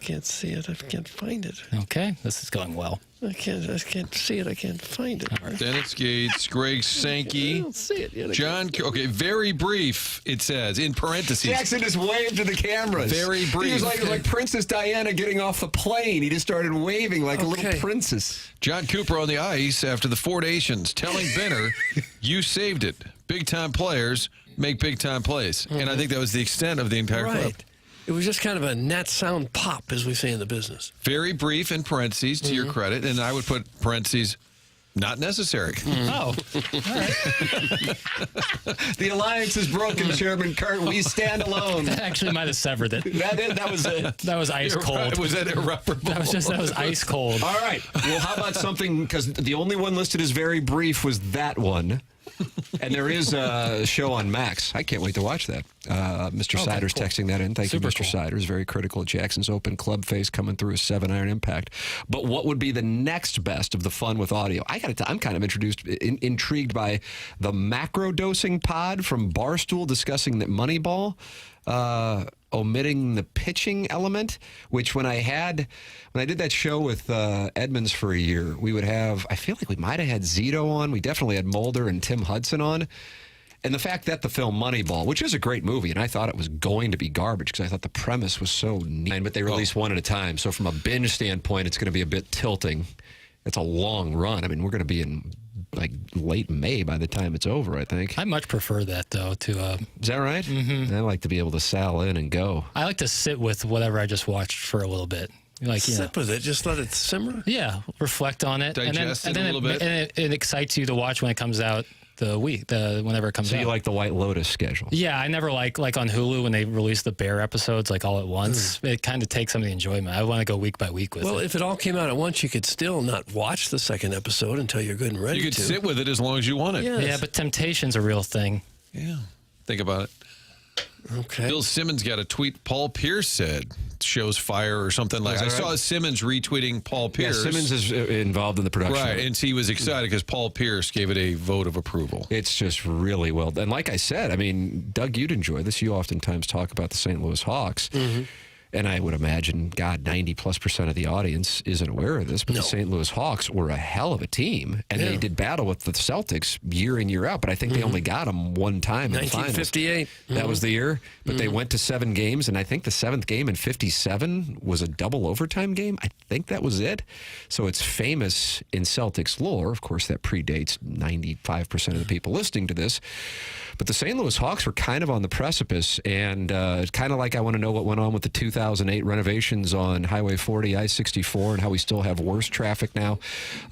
can't see it. I can't find it. Okay, this is going well. I can't see it. I can't find it. Dennis Gates, Greg Sankey, I don't see it yet. John. Okay, very brief. It says in parentheses. Jackson just waved to the cameras. Very brief. He was like Princess Diana getting off the plane. He just started waving like a little princess. John Cooper on the ice after the 4 Nations, telling Benner, "You saved it. Big time players make big time plays." And I think that was the extent of the entire clip. It was just kind of a net sound pop, as we say in the business. Very brief in parentheses, to your credit, and I would put parentheses, not necessary. Oh, all right. The alliance is broken, Chairman Kurt. We stand alone. That actually might have severed it. That was it. That was ice cold. Was that irreparable? That was ice cold. All right. Well, how about something, because the only one listed as very brief was that one. And there is a show on Max. I can't wait to watch that. Mr. Sider's texting that in. Thank you, Mr. Siders. Very critical of Jackson's open club face coming through a 7-iron impact. But what would be the next best of the Fun with Audio? I'm kind of intrigued by the macro dosing pod from Barstool discussing that Moneyball. Omitting the pitching element, which when I did that show with Edmonds for a year, we would have, I feel like we might have had Zito on. We definitely had Mulder and Tim Hudson on. And the fact that the film Moneyball, which is a great movie, and I thought it was going to be garbage because I thought the premise was so neat, but they released one at a time. So from a binge standpoint, it's going to be a bit tilting. It's a long run. I mean, we're going to be in like late May by the time it's over, I think. I much prefer that, though, to... Is that right? Mm-hmm. I like to be able to sail in and go. I like to sit with whatever I just watched for a little bit. Sit with it, just let it simmer? Yeah, reflect on it. Digest it a little bit. And it excites you to watch when it comes out whenever it comes out. So you like the White Lotus schedule? Yeah, I never like on Hulu when they release the Bear episodes like all at once. It kind of takes some of the enjoyment. I want to go week by week with it. Well, if it all came out at once, you could still not watch the second episode until you're good and ready You could sit with it as long as you want it. Yes. Yeah, but temptation's a real thing. Yeah. Think about it. Okay. Bill Simmons got a tweet Paul Pierce said shows fire or something like that. I saw Simmons retweeting Paul Pierce. Yeah, Simmons is involved in the production. Right, and he was excited because Paul Pierce gave it a vote of approval. It's just really well done. Like I said, I mean, Doug, you'd enjoy this. You oftentimes talk about the St. Louis Hawks. Mm-hmm. And I would imagine, 90+% of the audience isn't aware of this, but the St. Louis Hawks were a hell of a team, and they did battle with the Celtics year in, year out, but I think they only got them one time in the finals. 1958. That was the year, but they went to 7 games, and I think the 7th game in 57 was a double overtime game. I think that was it. So it's famous in Celtics lore. Of course, that predates 95% of the people listening to this. But the St. Louis Hawks were kind of on the precipice, and kind of like I want to know what went on with the 2008 renovations on Highway 40, I-64, and how we still have worse traffic now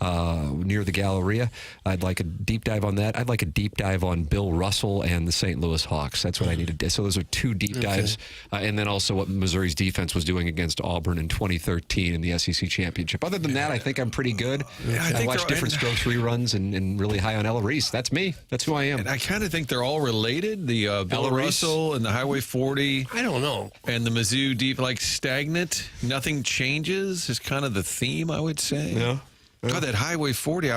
near the Galleria. I'd like a deep dive on that. I'd like a deep dive on Bill Russell and the St. Louis Hawks. That's what I needed to do. So those are 2 deep dives. And then also what Missouri's defense was doing against Auburn in 2013 in the SEC Championship. Other than that, I think I'm pretty good. I watch different Strokes reruns and really high on Ella Reese. That's me. That's who I am. And I kind of think they're all related. The Bill Russell and the Highway 40. I don't know. And the Mizzou deep, like stagnant. Nothing changes is kind of the theme, I would say. Yeah. God, that Highway 40,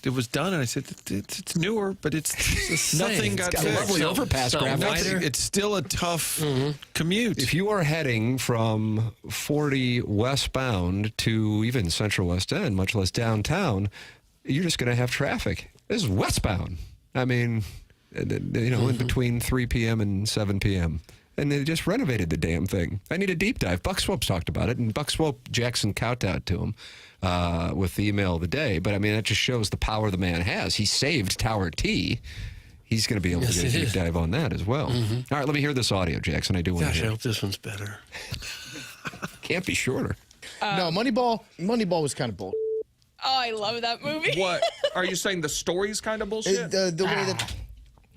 it was done, and I said, it's newer, but it's nothing got a lovely overpass graphics. It's still a tough commute. If you are heading from 40 westbound to even Central West End, much less downtown, you're just going to have traffic. This is westbound. I mean, in between 3 p.m. and 7 p.m. And they just renovated the damn thing. I need a deep dive. Buck Swope's talked about it, and Buck Swope, Jackson kowtowed to him with the email of the day. But, I mean, that just shows the power the man has. He saved Tower T. He's going to be able to get a deep dive on that as well. Mm-hmm. All right, let me hear this audio, Jackson. I do want to hear I hope this one's better. Can't be shorter. No, Moneyball was kind of bull. Oh, I love that movie. What? Are you saying the story's kind of bullshit? The way that...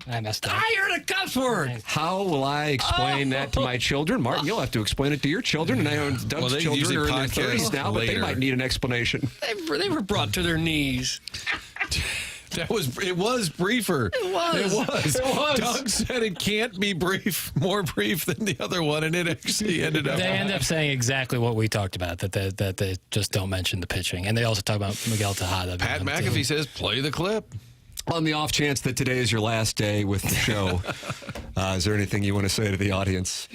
I messed up. I heard a cuss word. How will I explain that to my children? Martin, you'll have to explain it to your children. And I know Doug's they children usually are in their podcast 30s now, but they later. might need an explanation. They were brought to their knees. It was briefer. It was. Doug said it can't be more brief than the other one, and it actually ended up. They end up saying exactly what we talked about, that they just don't mention the pitching. And they also talk about Miguel Tejada. Pat McAfee says, play the clip. On the off chance that today is your last day with the show, is there anything you want to say to the audience?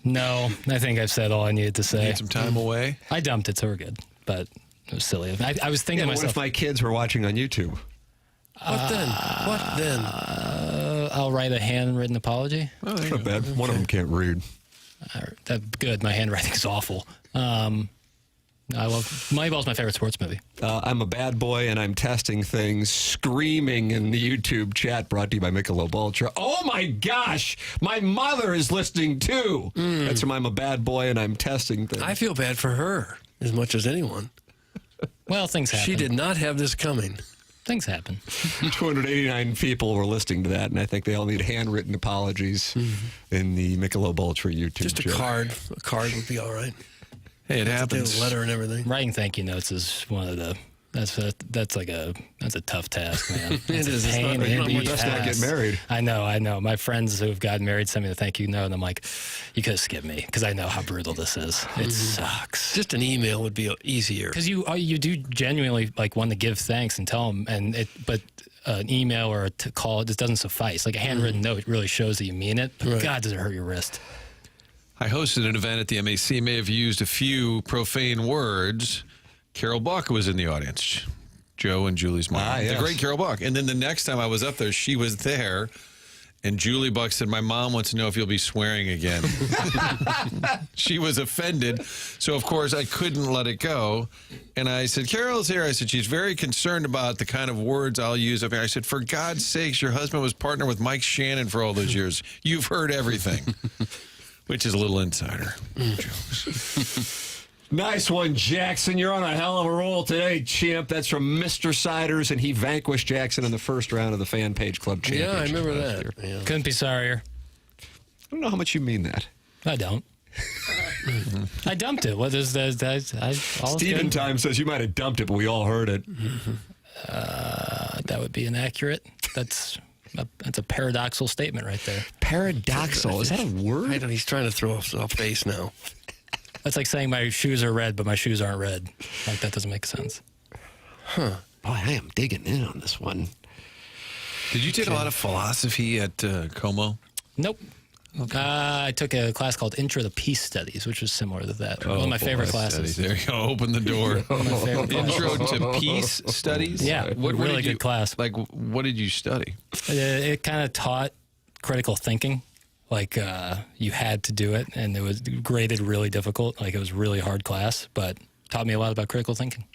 No, I think I've said all I needed to say. Need some time away? I dumped it, so we're good. But it was silly. I was thinking to What myself, if my kids were watching on YouTube? What then? I'll write a handwritten apology. Oh, that's not bad. One of them can't read. Good. My handwriting's awful. Moneyball's my favorite sports movie. I'm a bad boy, and I'm testing things, screaming in the YouTube chat, brought to you by Michelob Ultra. Oh, my gosh! My mother is listening, too! That's from I'm a bad boy, and I'm testing things. I feel bad for her as much as anyone. Well, things happen. She did not have this coming. Things happen. 289 people were listening to that, and I think they all need handwritten apologies in the Michelob Ultra YouTube Just a chat. card. A card would be all right. Hey, it happens. A letter and everything. Writing thank you notes is one of the. That's a tough task, man. It is. It's a pain in the Let's not get ass. married. I know. My friends who've gotten married send me the thank you note, and I'm like, you could have skipped me because I know how brutal this is. It sucks. Just an email would be easier. Because you do genuinely like want to give thanks and tell them, but an email or a call just doesn't suffice. Like a handwritten note really shows that you mean it. But Right. God, does it hurt your wrist? I hosted an event at the MAC, may have used a few profane words. Carol Buck was in the audience. Joe and Julie's mom. yes. The great Carol Buck. And then the next time I was up there, she was there. And Julie Buck said, my mom wants to know if you'll be swearing again. She was offended. So, of course, I couldn't let it go. And I said, Carol's here. I said, she's very concerned about the kind of words I'll use up here. I said, for God's sakes, your husband was partnered with Mike Shannon for all those years. You've heard everything. Which is a little insider jokes. Nice one, Jackson. You're on a hell of a roll today, champ. That's from Mr. Siders, and he vanquished Jackson in the first round of the Fan Page Club Championship. Yeah, I remember last that. year. Yeah. Couldn't be sorrier. I don't know how much you mean that. I don't. I dumped it. What is that? Steven Time says you might have dumped it, but we all heard it. That would be inaccurate. That's a paradoxical statement right there. Paradoxical? Is that a word? I know he's trying to throw us off base now. That's like saying my shoes are red, but my shoes aren't red. Like, that doesn't make sense. Boy, I am digging in on this one. Did you take a lot of philosophy at Como? Nope. I took a class called Intro to Peace Studies, which was similar to that. One of my favorite classes. There you go. Open the door. One of my favorite Intro classes. to Peace Studies? Yeah, What really did you- good class. Like, what did you study? It kind of taught critical thinking. Like, you had to do it, and it was graded really difficult. Like, it was a really hard class, but taught me a lot about critical thinking.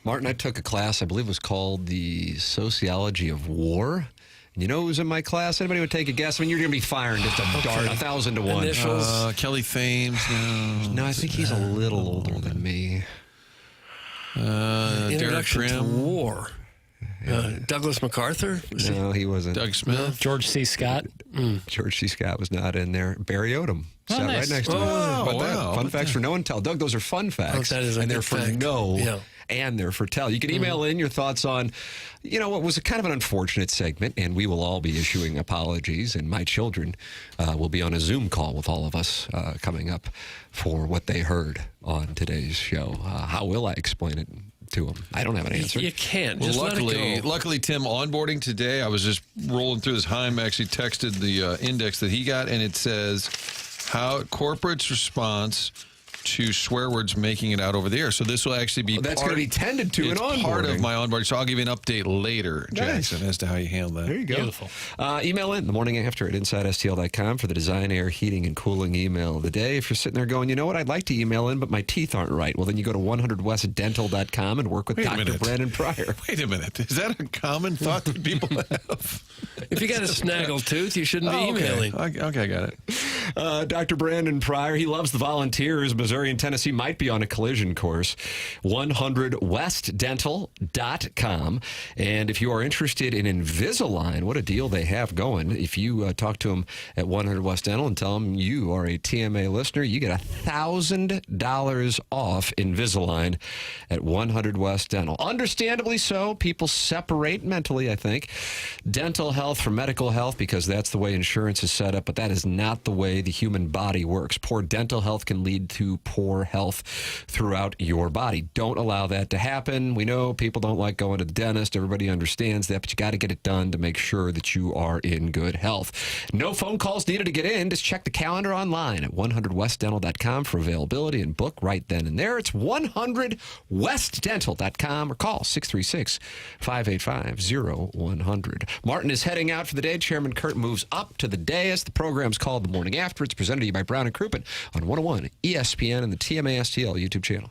Martin, I took a class, I believe it was called the Sociology of War. And you know who was in my class? Anybody would take a guess? I mean, you're going to be firing just a dart, 1,000 to 1. Initials? Kelly Thames? No, I think he's a little older than me. Derek Introduction to Grimm? War. Douglas MacArthur? No, he wasn't. Doug Smith? George C. Scott. George C. Scott was not in there. Barry Odom sat nice. right next to him. Oh, But that- wow. Fun facts for no and tell. Doug, those are fun facts. that is a and they're good for fact. no Yeah. and they're for tell. You can email in your thoughts on, what was a kind of an unfortunate segment, and we will all be issuing apologies, and my children will be on a Zoom call with all of us coming up for what they heard on today's show. How will I explain it to them? I don't have an answer. You can't. Well, Just let it go. luckily, Tim, onboarding today, I was just rolling through this. Haim actually texted the index that he got, and it says how corporate's response to swear words making it out over the air. So this will actually be that's going to be tended to in it's onboarding. part of my onboarding. So I'll give you an update later, Nice. Jackson, as to how you handle that. There you go. Beautiful. Email in the morning after at InsideSTL.com for the design, air, heating, and cooling email of the day. If you're sitting there going, you know what, I'd like to email in, but my teeth aren't right. Well, then you go to 100westdental.com and work with Wait a Dr. minute. Brandon Pryor. Wait a minute. Is that a common thought that people have? If you got a snaggle tooth, you shouldn't be emailing. Okay, I got it. Dr. Brandon Pryor, he loves the Volunteers, Missouri Missouri and Tennessee might be on a collision course. 100westdental.com. And if you are interested in Invisalign, what a deal they have going. If you talk to them at 100 West Dental and tell them you are a TMA listener, you get $1,000 off Invisalign at 100 West Dental. Understandably so, people separate mentally, I think, dental health from medical health because that's the way insurance is set up, but that is not the way the human body works. Poor dental health can lead to poor health throughout your body. Don't allow that to happen. We know people don't like going to the dentist. Everybody understands that, but you got to get it done to make sure that you are in good health. No phone calls needed to get in. Just check the calendar online at 100westdental.com for availability and book right then and there. It's 100westdental.com or call 636-585-0100. Martin is heading out for the day. Chairman Kurt moves up to the dais. The program's called The Morning After. It's presented to you by Brown and Crouppen on 101 ESPN and the TMA STL YouTube channel.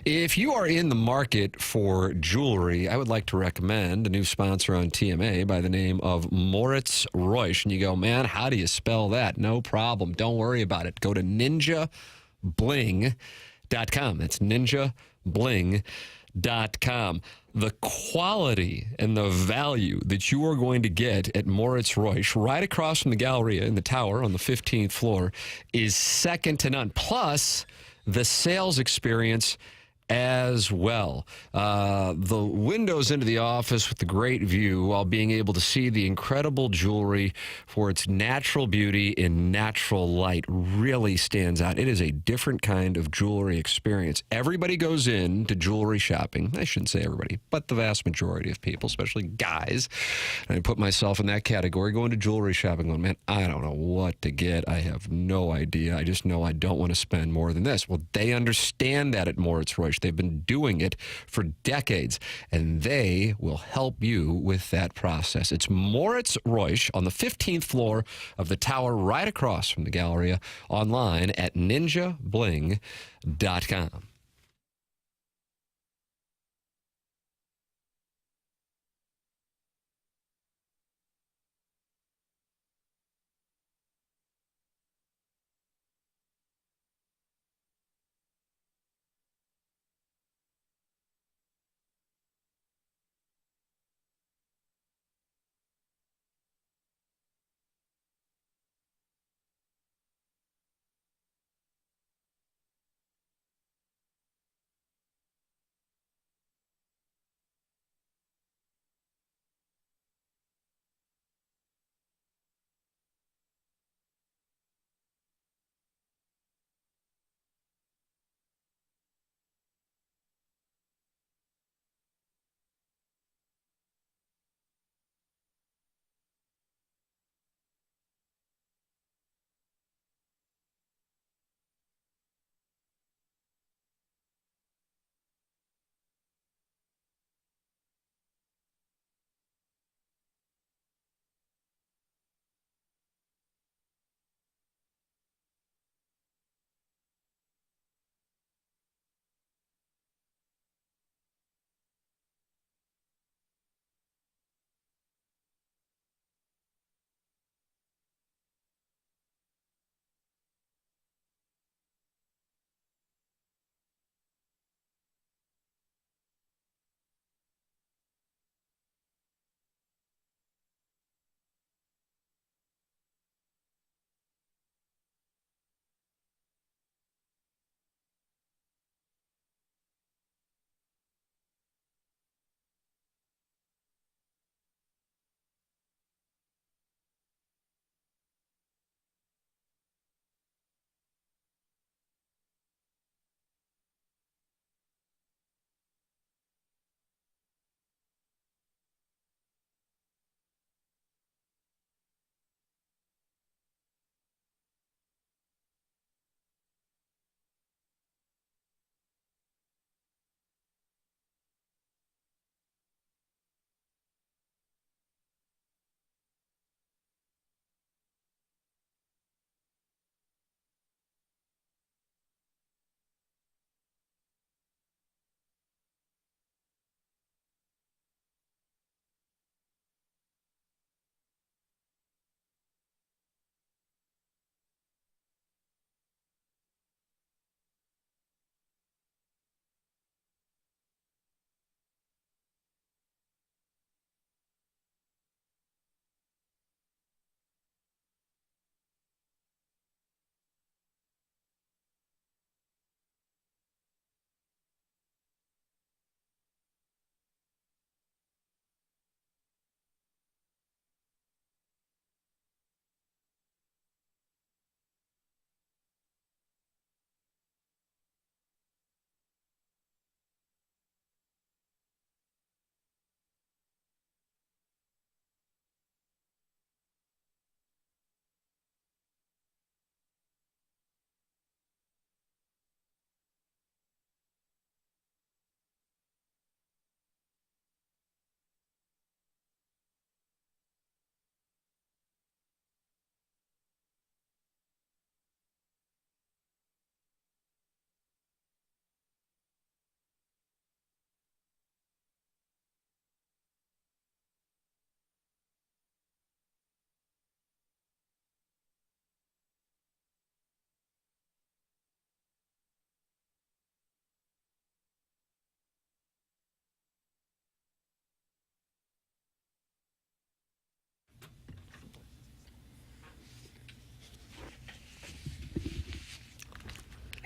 If you are in the market for jewelry, I would like to recommend a new sponsor on TMA by the name of Moritz Reusch. And you go, man, how do you spell that? No problem. Don't worry about it. Go to ninjabling.com. That's ninjabling.com. The quality and the value that you are going to get at Moritz Reusch, right across from the Galleria in the tower on the 15th floor, is second to none. Plus, the sales experience as well. The windows into the office with the great view while being able to see the incredible jewelry for its natural beauty in natural light really stands out. It is a different kind of jewelry experience. Everybody goes in to jewelry shopping. I shouldn't say everybody, but the vast majority of people, especially guys, and I put myself in that category, going to jewelry shopping going, man, I don't know what to get. I have no idea. I just know I don't want to spend more than this. Well, they understand that at Moritz Reusch. They've been doing it for decades, and they will help you with that process. It's Moritz Reusch on the 15th floor of the tower right across from the Galleria, online at ninjabling.com.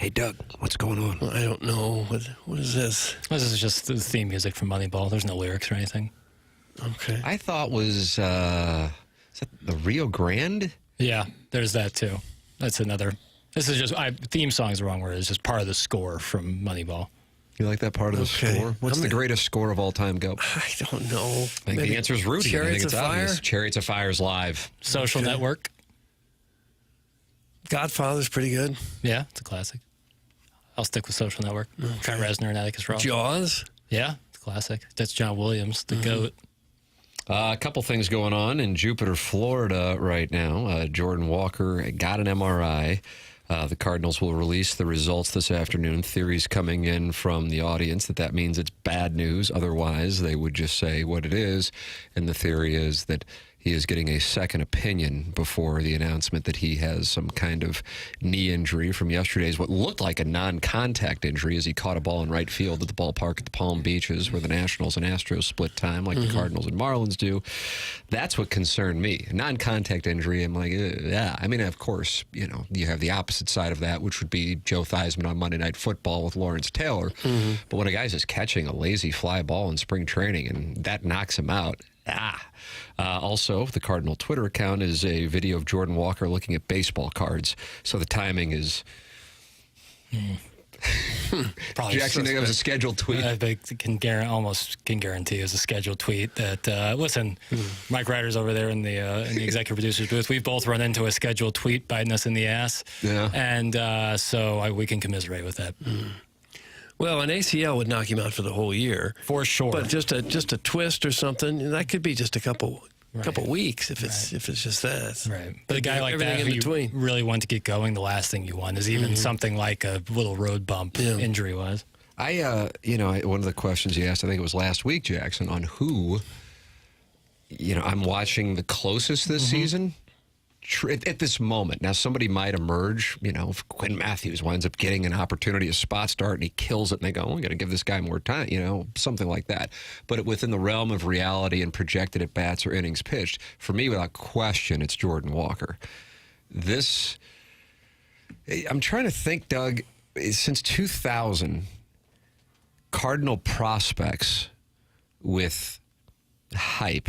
Hey, Doug, what's going on? Well, I don't know. What is this? This is just the theme music from Moneyball. There's no lyrics or anything. Okay. I thought was is that the Rio Grande? Yeah, there's that too. That's another. This is just theme song is the wrong word. It's just part of the score from Moneyball. You like that part of the score? What's the greatest score of all time, Go? I don't know. I think the answer is Rudy. I think it's obvious. Fire? Chariots of Fire's live. Social Network. Godfather's pretty good. Yeah, it's a classic. I'll stick with Social Network. Trent Reznor and Atticus Ross. Jaws? Yeah, it's a classic. That's John Williams, the GOAT. A couple things going on in Jupiter, Florida right now. Jordan Walker got an MRI. The Cardinals will release the results this afternoon. Theories coming in from the audience that means it's bad news. Otherwise, they would just say what it is. And the theory is that he is getting a second opinion before the announcement that he has some kind of knee injury from yesterday's what looked like a non-contact injury as he caught a ball in right field at the ballpark at the Palm Beaches where the Nationals and Astros split time like the Cardinals and Marlins do. That's what concerned me. A non-contact injury, I'm like, yeah. I mean, of course, you have the opposite side of that, which would be Joe Theismann on Monday Night Football with Lawrence Taylor. But when a guy's just catching a lazy fly ball in spring training and that knocks him out, also, the Cardinal Twitter account is a video of Jordan Walker looking at baseball cards. So the timing is... Probably Jackson, think that was a scheduled tweet? I almost can guarantee it was a scheduled tweet. That listen, Mike Ryder's over there in the executive producer's booth. We've both run into a scheduled tweet biting us in the ass. Yeah. And so we can commiserate with that. Well, an ACL would knock him out for the whole year, for sure. But just a twist or something, that could be just a couple weeks if it's just that. Right. But a guy like that who you really want to get going, the last thing you want is even something like a little road bump injury-wise. One of the questions you asked, I think it was last week, Jackson, on who, I'm watching the closest this season. At this moment. Now, somebody might emerge, if Quinn Matthews winds up getting an opportunity, a spot start, and he kills it, and they go, we got to give this guy more time, something like that. But within the realm of reality and projected at bats or innings pitched, for me, without question, it's Jordan Walker. I'm trying to think, Doug, since 2000, Cardinal prospects with hype,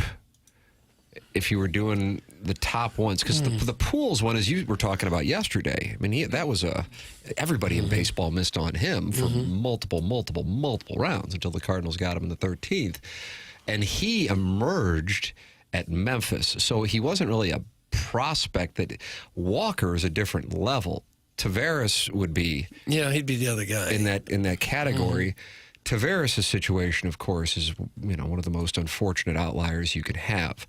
if you were doing the top ones, because the Pools one, as you were talking about yesterday, I mean, that was everybody in baseball missed on him for multiple rounds until the Cardinals got him in the 13th. And he emerged at Memphis. So he wasn't really a prospect. That Walker is a different level. Tavares would be. Yeah, he'd be the other guy. In that category. Tavares' situation, of course, is one of the most unfortunate outliers you could have.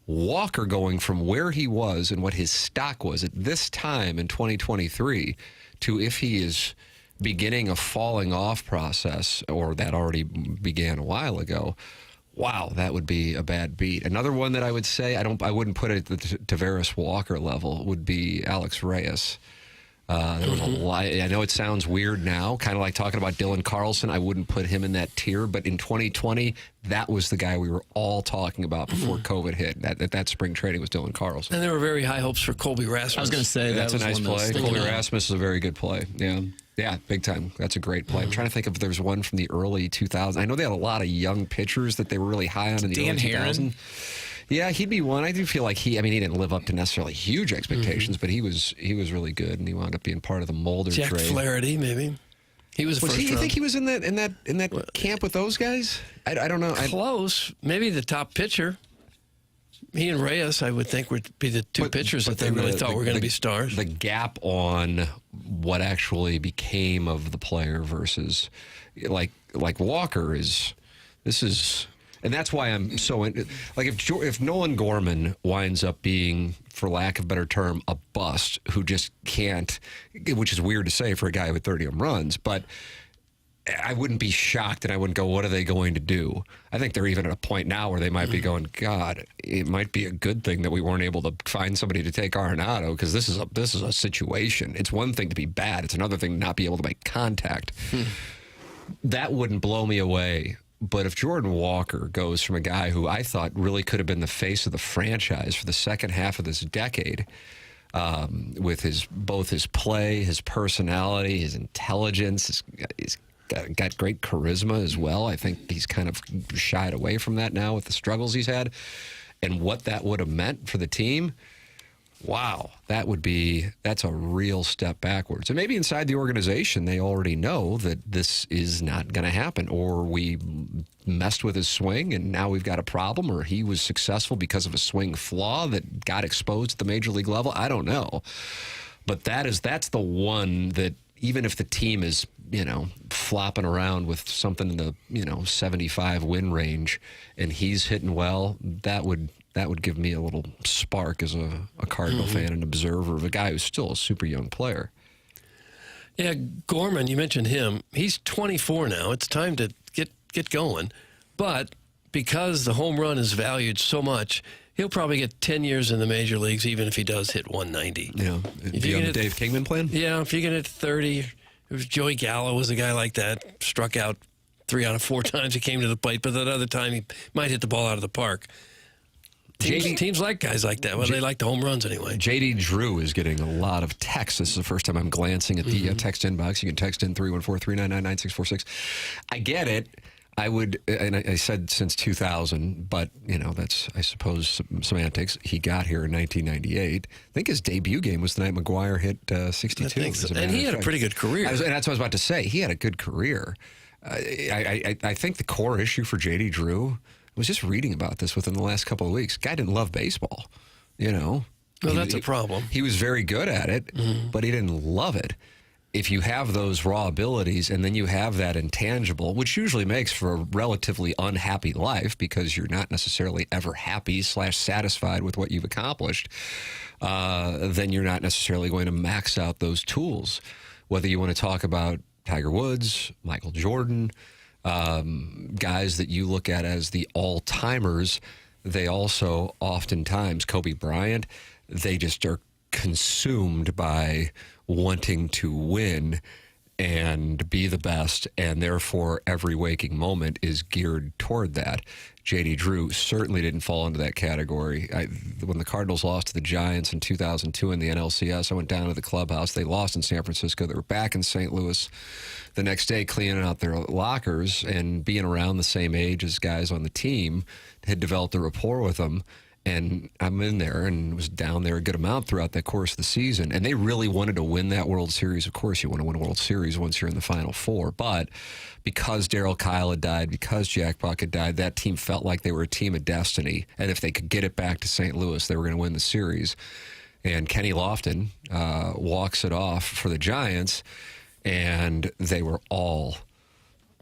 Walker going from where he was and what his stock was at this time in 2023 to if he is beginning a falling off process, or that already began a while ago, wow, that would be a bad beat. Another one that I would say, I wouldn't put it at the Tavares Walker level, would be Alex Reyes. There was a lot. I know it sounds weird now, kind of like talking about Dylan Carlson. I wouldn't put him in that tier, but in 2020, that was the guy we were all talking about before COVID hit. That spring training was Dylan Carlson. And there were very high hopes for Colby Rasmus. I was going to say that's a nice play. Colby out. Rasmus is a very good play. Yeah, big time. That's a great play. I'm trying to think if there's one from the early 2000s. I know they had a lot of young pitchers that they were really high on in the early 2000s. Yeah, he'd be one. I do feel like he didn't live up to necessarily huge expectations, but he was really good, and he wound up being part of the Mulder Jack trade. Flaherty, maybe. He was first You round. think he was in that camp with those guys? I don't know. Close. Maybe the top pitcher. He and Reyes, I would think, would be the two pitchers that they really thought were going to be stars. The gap on what actually became of the player versus like Walker is. And that's why I'm so if Nolan Gorman winds up being, for lack of a better term, a bust who just can't, which is weird to say for a guy with 30 home runs, but I wouldn't be shocked and I wouldn't go, what are they going to do? I think they're even at a point now where they might be going, God, it might be a good thing that we weren't able to find somebody to take Arenado, because this is a situation. It's one thing to be bad. It's another thing to not be able to make contact. That wouldn't blow me away. But if Jordan Walker goes from a guy who I thought really could have been the face of the franchise for the second half of this decade, with both his play, his personality, his intelligence. He's got great charisma as well. I think he's kind of shied away from that now with the struggles he's had. And what that would have meant for the team, wow, that's a real step backwards. And maybe inside the organization, they already know that this is not going to happen, or we messed with his swing and now we've got a problem, or he was successful because of a swing flaw that got exposed at the major league level. I don't know. But that's the one that even if the team is, flopping around with something in the, 75 win range and he's hitting well, that would give me a little spark as a Cardinal fan and observer of a guy who's still a super young player. Yeah, Gorman, you mentioned him. He's 24 now. It's time to get going. But because the home run is valued so much, he'll probably get 10 years in the major leagues, even if he does hit 190. Yeah, if you on can the Dave Kingman plan? Yeah, if you can hit 30. It was Joey Gallo was a guy like that, struck out 3 out of 4 times he came to the plate, but that other time he might hit the ball out of the park. Teams like guys like that. Well, they like the home runs anyway. J.D. Drew is getting a lot of texts. This is the first time I'm glancing at the text inbox. You can text in 314-399-9646. I get it. I would, and I said since 2000, but, that's, I suppose, semantics. He got here in 1998. I think his debut game was the night McGuire hit 62. I think so. And he had a pretty good career. And that's what I was about to say. He had a good career. I think the core issue for J.D. Drew, I was just reading about this within the last couple of weeks. Guy didn't love baseball, Well, that's a problem. He was very good at it, but he didn't love it. If you have those raw abilities and then you have that intangible, which usually makes for a relatively unhappy life because you're not necessarily ever happy / satisfied with what you've accomplished, then you're not necessarily going to max out those tools. Whether you want to talk about Tiger Woods, Michael Jordan, guys that you look at as the all-timers, they also oftentimes, Kobe Bryant, they just are consumed by wanting to win and be the best, and therefore every waking moment is geared toward that. J.D. Drew certainly didn't fall into that category. When the Cardinals lost to the Giants in 2002 in the NLCS, I went down to the clubhouse. They lost in San Francisco. They were back in St. Louis the next day cleaning out their lockers, and being around the same age as guys on the team had developed a rapport with them. And I'm in there and was down there a good amount throughout that course of the season. And they really wanted to win that World Series. Of course, you want to win a World Series once you're in the Final Four. But because Darryl Kyle had died, because Jack Buck had died, that team felt like they were a team of destiny. And if they could get it back to St. Louis, they were going to win the series. And Kenny Lofton walks it off for the Giants. And they were all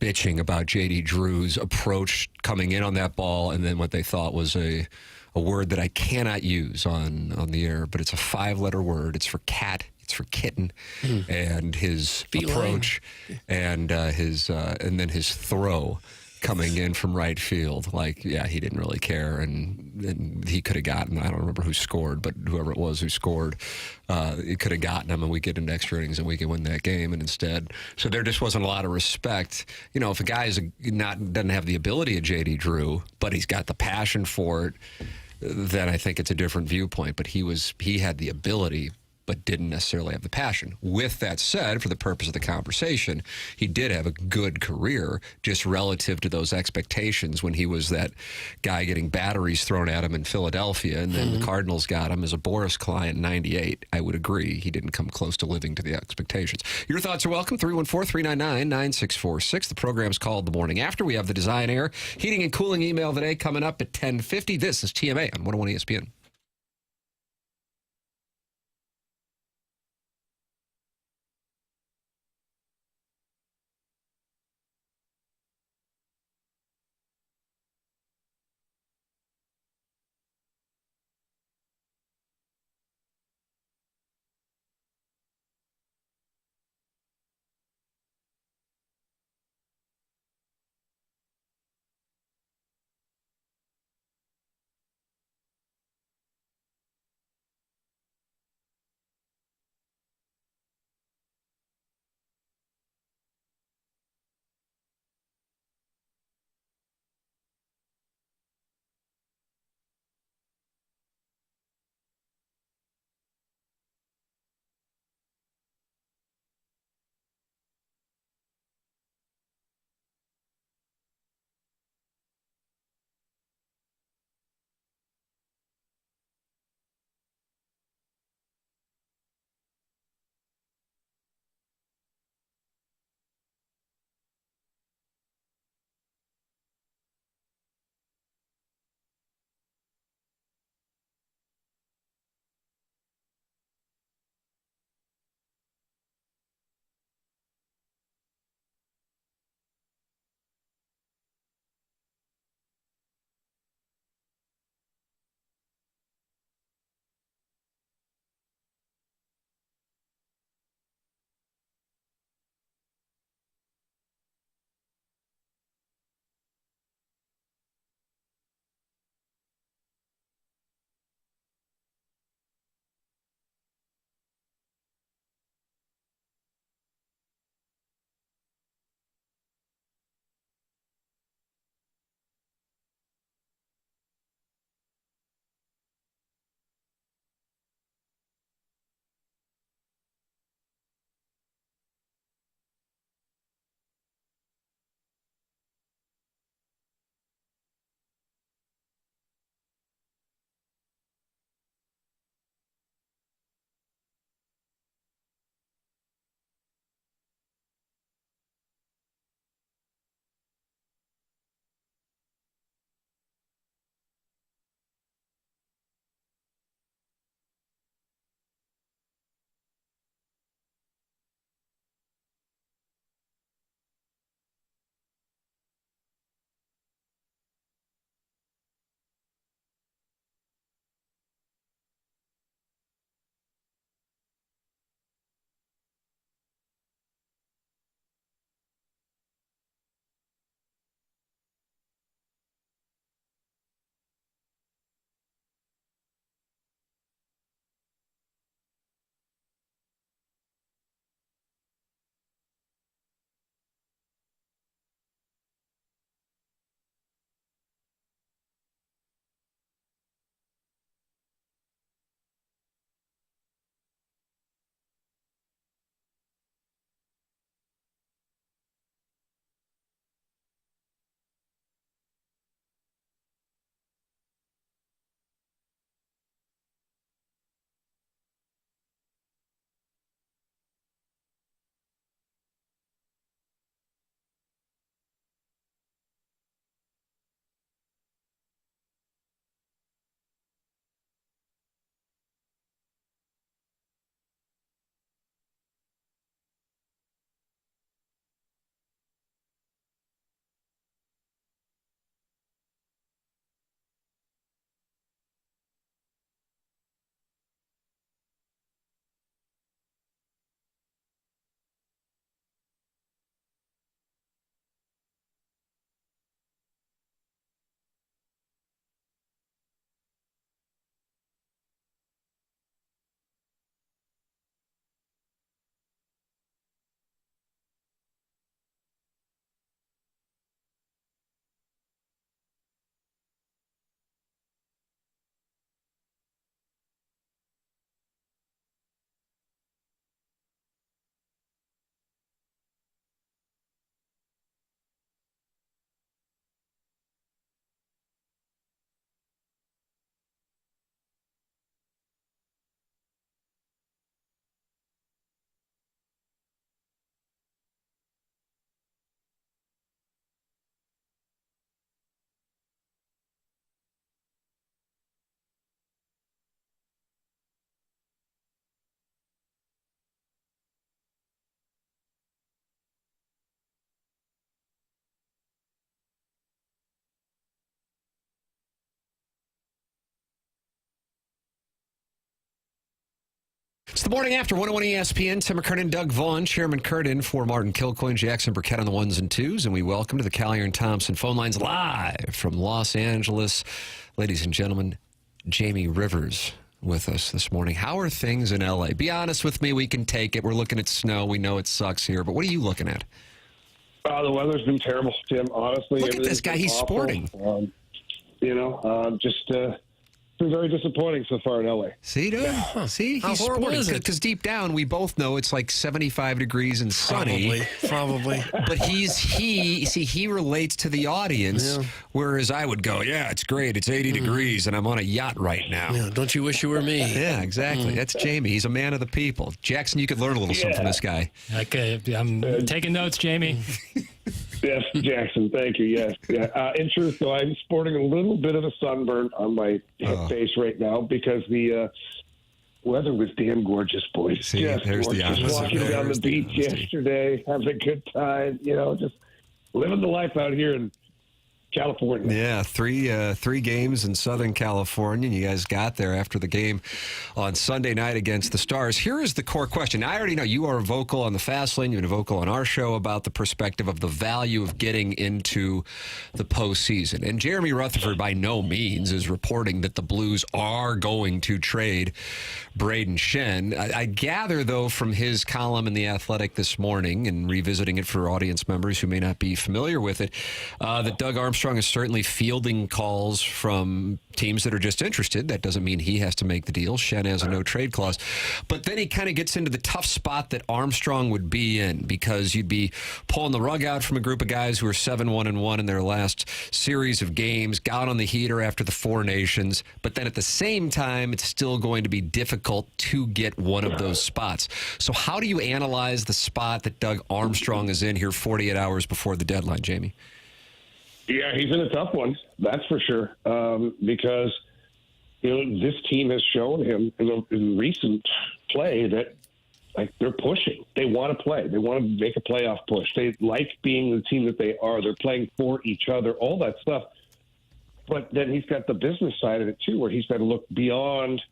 bitching about J.D. Drew's approach coming in on that ball, and then what they thought was a word that I cannot use on the air, but it's a 5-letter word. It's for cat. It's for kitten. And his approach and then his throw coming in from right field. Like, yeah, he didn't really care, and he could have gotten, I don't remember who scored, but whoever it was who scored, it could have gotten him, and we get into extra innings and we can win that game. And instead, so there just wasn't a lot of respect. If a guy doesn't have the ability of J.D. Drew, but he's got the passion for it, then I think it's a different viewpoint. But he had the ability, but didn't necessarily have the passion. With that said, for the purpose of the conversation, he did have a good career, just relative to those expectations when he was that guy getting batteries thrown at him in Philadelphia, and then the Cardinals got him as a Boris client in 98. I would agree. He didn't come close to living to the expectations. Your thoughts are welcome. 314-399-9646. The program's called The Morning After. We have the Design Air Heating and Cooling email today coming up at 10:50. This is TMA on 101 ESPN. the morning after 101 ESPN. Tim McKernan, Doug Vaughn, Chairman Kurt in for Martin Kilcoyne, Jackson Burkett on the ones and twos, and we welcome to the Collier and Thompson phone lines live from Los Angeles. Ladies and gentlemen, Jamie Rivers with us this morning. How are things in L.A.? Be honest with me. We can take it. We're looking at snow. We know it sucks here, but what are you looking at? The weather's been terrible, Tim. Honestly, look at this guy. He's awful. sporting. It's been very disappointing so far in LA. See, dude? Yeah. See, How he's horrible sporting is it? because deep down we both know it's like 75 degrees and sunny. Probably. But he relates to the audience, whereas I would go, yeah, it's great. It's 80 degrees and I'm on a yacht right now. Yeah, don't you wish you were me? Yeah, exactly. That's Jamie. He's a man of the people. Jackson, you could learn a little something from this guy. Okay, I'm taking notes, Jamie. Yes, Jackson, thank you. Yes. Yeah. In truth, though, I'm sporting a little bit of a sunburn on my face right now because the weather was damn gorgeous, boys. See, just there's the gorgeous. opposite. Walking down the beach yesterday, having a good time, just living the life out here in California. Yeah, three games in Southern California, and you guys got there after the game on Sunday night against the Stars. Here is the core question. I already know you are vocal on the Fast Lane. You've been vocal on our show about the perspective of the value of getting into the postseason. And Jeremy Rutherford, by no means, is reporting that the Blues are going to trade Braden Schenn. I gather, though, from his column in The Athletic this morning and revisiting it for audience members who may not be familiar with it, that Doug Armstrong is certainly fielding calls from teams that are just interested. That doesn't mean he has to make the deal. Schenn has a no-trade clause. But then he kind of gets into the tough spot that Armstrong would be in because you'd be pulling the rug out from a group of guys who are 7-1-1 in their last series of games, got on the heater after the Four Nations. But then at the same time, it's still going to be difficult to get one of those spots. So how do you analyze the spot that Doug Armstrong is in here 48 hours before the deadline, Jamie? Yeah, he's in a tough one, that's for sure, because this team has shown him in recent play that they're pushing. They want to play. They want to make a playoff push. They like being the team that they are. They're playing for each other, all that stuff. But then he's got the business side of it too, where he's got to look beyond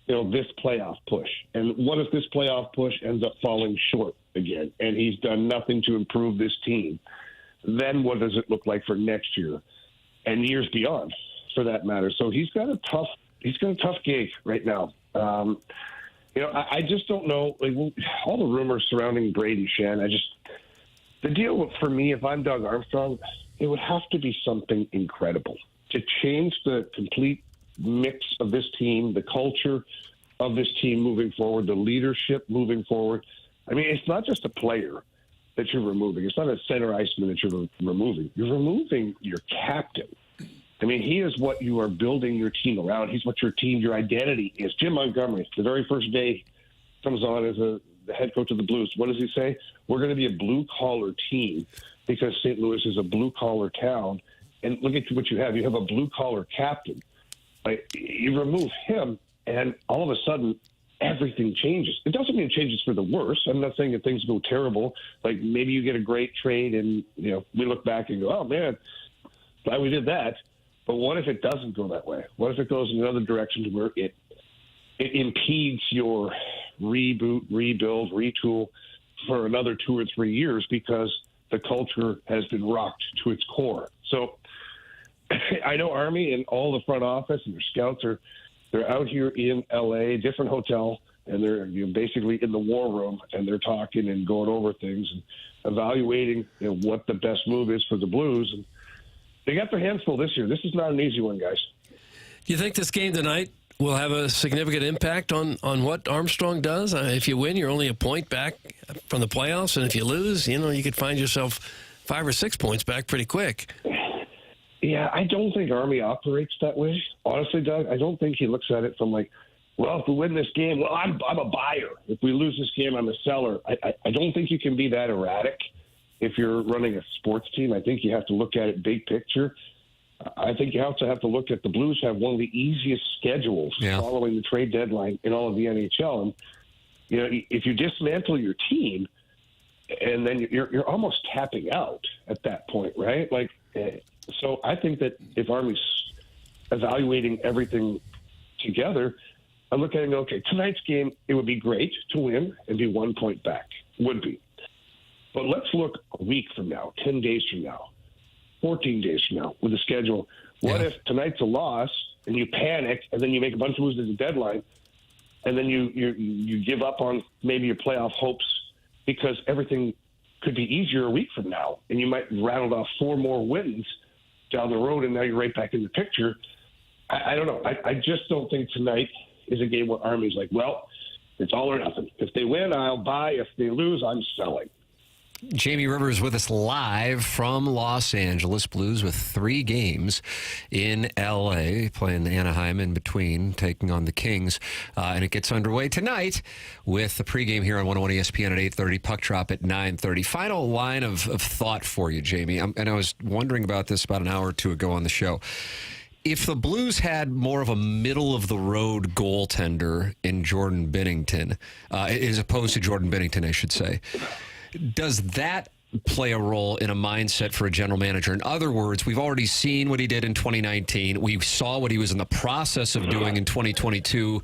this playoff push. And what if this playoff push ends up falling short again, and he's done nothing to improve this team? Then what does it look like for next year and years beyond, for that matter? So he's got a tough gig right now. I just don't know. All the rumors surrounding Braden Schenn. The deal for me, if I'm Doug Armstrong, it would have to be something incredible to change the complete mix of this team, the culture of this team moving forward, the leadership moving forward. I mean, it's not just a player that you're removing. It's not a center iceman that you're removing. You're removing your captain. I mean, he is what you are building your team around. He's what your identity is. Jim Montgomery, the very first day comes on as the head coach of the Blues. What does he say? We're going to be a blue-collar team because St. Louis is a blue-collar town. And look at what you have. You have a blue-collar captain. You remove him, and all of a sudden, everything changes. It doesn't mean it changes for the worse. I'm not saying that things go terrible. Like maybe you get a great trade and, we look back and go, oh, man, glad we did that. But what if it doesn't go that way? What if it goes in another direction to where it impedes your reboot, rebuild, retool for another 2 or 3 years because the culture has been rocked to its core? So I know Army and all the front office and their scouts they're out here in L.A., different hotel, and they're basically in the war room, and they're talking and going over things and evaluating what the best move is for the Blues. And they got their hands full this year. This is not an easy one, guys. Do you think this game tonight will have a significant impact on what Armstrong does? If you win, you're only a point back from the playoffs, and if you lose, you could find yourself 5 or 6 points back pretty quick. Yeah, I don't think Army operates that way. Honestly, Doug, I don't think he looks at it from if we win this game, well, I'm a buyer. If we lose this game, I'm a seller. I don't think you can be that erratic if you're running a sports team. I think you have to look at it big picture. I think you also have to look at the Blues have one of the easiest schedules following the trade deadline in all of the NHL. And, if you dismantle your team, and then you're almost tapping out at that point, right? So I think that if Army's evaluating everything together, I look at it and go, okay, tonight's game, it would be great to win and be 1 point back. Would be. But let's look a week from now, 10 days from now, 14 days from now with the schedule. What if tonight's a loss and you panic and then you make a bunch of moves at the deadline and then you give up on maybe your playoff hopes because everything could be easier a week from now and you might rattle off 4 more wins down the road and now you're right back in the picture. I don't know. I just don't think tonight is a game where Army's like, well, it's all or nothing. If they win, I'll buy. If they lose, I'm selling. Jamie Rivers with us live from Los Angeles. Blues with 3 games in L.A., playing Anaheim in between, taking on the Kings. And it gets underway tonight with the pregame here on 101 ESPN at 8:30, puck drop at 9:30. Final line of thought for you, Jamie. And I was wondering about this about an hour or two ago on the show. If the Blues had more of a middle-of-the-road goaltender in Jordan Binnington, as opposed to Jordan Binnington, I should say, does that play a role in a mindset for a general manager? In other words, we've already seen what he did in 2019. We saw what he was in the process of doing in 2022,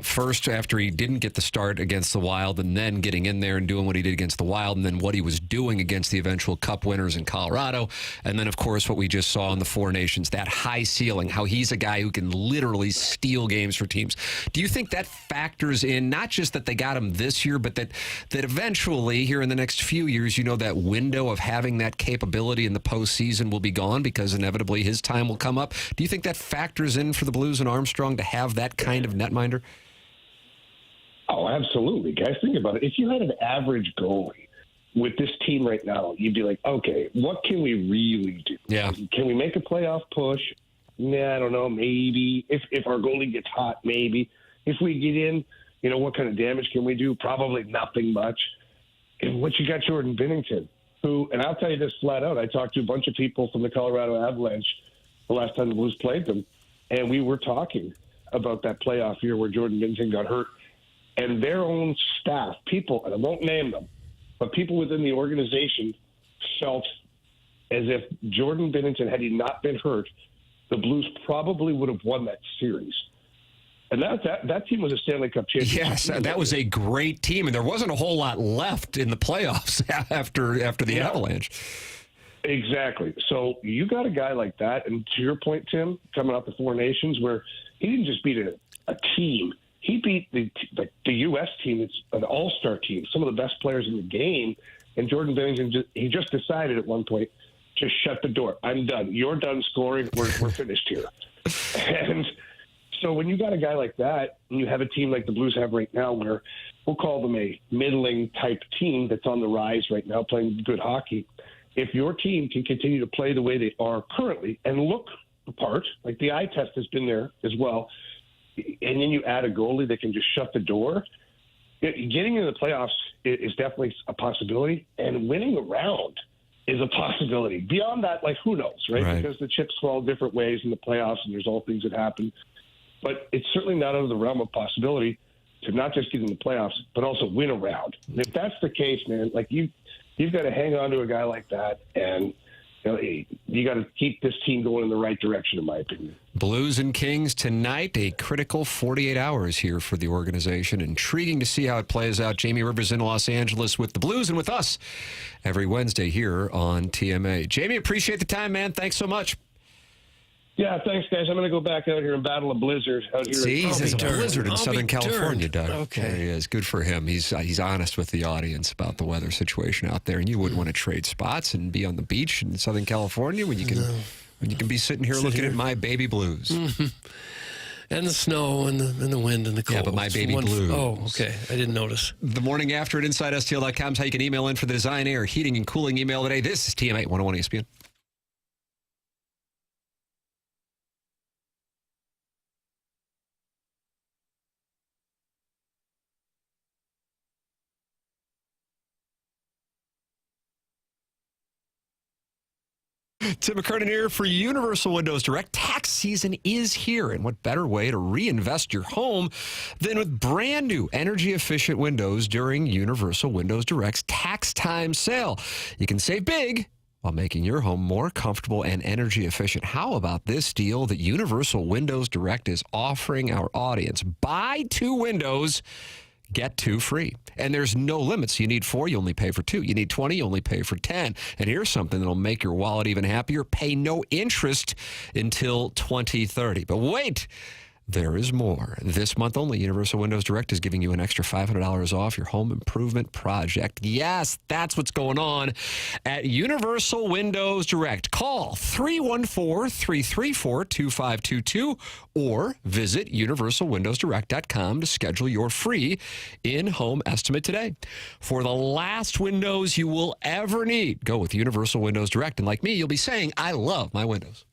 first after he didn't get the start against the Wild, and then getting in there and doing what he did against the Wild, and then what he was doing against the eventual Cup winners in Colorado. And then, of course, what we just saw in the Four Nations, that high ceiling, how he's a guy who can literally steal games for teams. Do you think that factors in, not just that they got him this year, but that eventually, here in the next few years, that window of having that capability in the postseason will be gone because inevitably his time will come up? Do you think that factors in for the Blues and Armstrong to have that kind of netminder? Oh, absolutely. Guys, think about it. If you had an average goalie with this team right now, you'd be like, okay, what can we really do? Yeah. Can we make a playoff push? Nah, I don't know, maybe. If our goalie gets hot, maybe. If we get in, what kind of damage can we do? Probably nothing much. And what you got Jordan Binnington, who, and I'll tell you this flat out, I talked to a bunch of people from the Colorado Avalanche the last time the Blues played them, and we were talking about that playoff year where Jordan Binnington got hurt, and their own staff, people, and I won't name them, but people within the organization felt as if Jordan Binnington, had he not been hurt, the Blues probably would have won that series. And that team was a Stanley Cup champion. Yes, that was a great team, and there wasn't a whole lot left in the playoffs after the Avalanche. Exactly. So you got a guy like that, and to your point, Tim, coming off the Four Nations, where he didn't just beat a team. He beat the U.S. team. It's an all-star team, some of the best players in the game. And Jordan Binnington, he just decided at one point, just shut the door. I'm done. You're done scoring. We're finished here. And so when you got a guy like that, and you have a team like the Blues have right now, where we'll call them a middling type team that's on the rise right now, playing good hockey, if your team can continue to play the way they are currently and look the part, like the eye test has been there as well, and then you add a goalie that can just shut the door, getting into the playoffs is definitely a possibility, and winning a round is a possibility. Beyond that, who knows, right? Because the chips fall different ways in the playoffs, and there's all things that happen. But it's certainly not out of the realm of possibility to not just get in the playoffs, but also win a round. And if that's the case, man, you've got to hang on to a guy like that, and you got to keep this team going in the right direction, in my opinion. Blues and Kings tonight, a critical 48 hours here for the organization. Intriguing to see how it plays out. Jamie Rivers in Los Angeles with the Blues and with us every Wednesday here on TMA. Jamie, appreciate the time, man. Thanks so much. Yeah, thanks, guys. I'm going to go back out here and battle a blizzard out here. See, there's a blizzard in Southern California, Doug. Okay. There he is. Good for him. He's honest with the audience about the weather situation out there, and you wouldn't want to trade spots and be on the beach in Southern California when you can be sitting here looking at my baby blues. And the snow and the wind and the cold. Yeah, but my baby blues. Oh, okay. I didn't notice. The morning after at InsideSTL.com is how you can email in for the Design Air Heating and Cooling email today. This is TMA 101 ESPN. Tim McKernan here for Universal Windows Direct. Tax season is here, and what better way to reinvest your home than with brand new energy-efficient windows during Universal Windows Direct's Tax Time Sale. You can save big while making your home more comfortable and energy efficient. How about this deal that Universal Windows Direct is offering our audience? Buy 2 windows, get 2 free. And there's no limits. You need 4, you only pay for 2. You need 20, you only pay for 10. And here's something that'll make your wallet even happier. Pay no interest until 2030. But wait, there is more. This month only, Universal Windows Direct is giving you an extra $500 off your home improvement project. Yes, that's what's going on at Universal Windows Direct. Call 314-334-2522 or visit universalwindowsdirect.com to schedule your free in-home estimate today. For the last windows you will ever need, go with Universal Windows Direct. And like me, you'll be saying, I love my windows.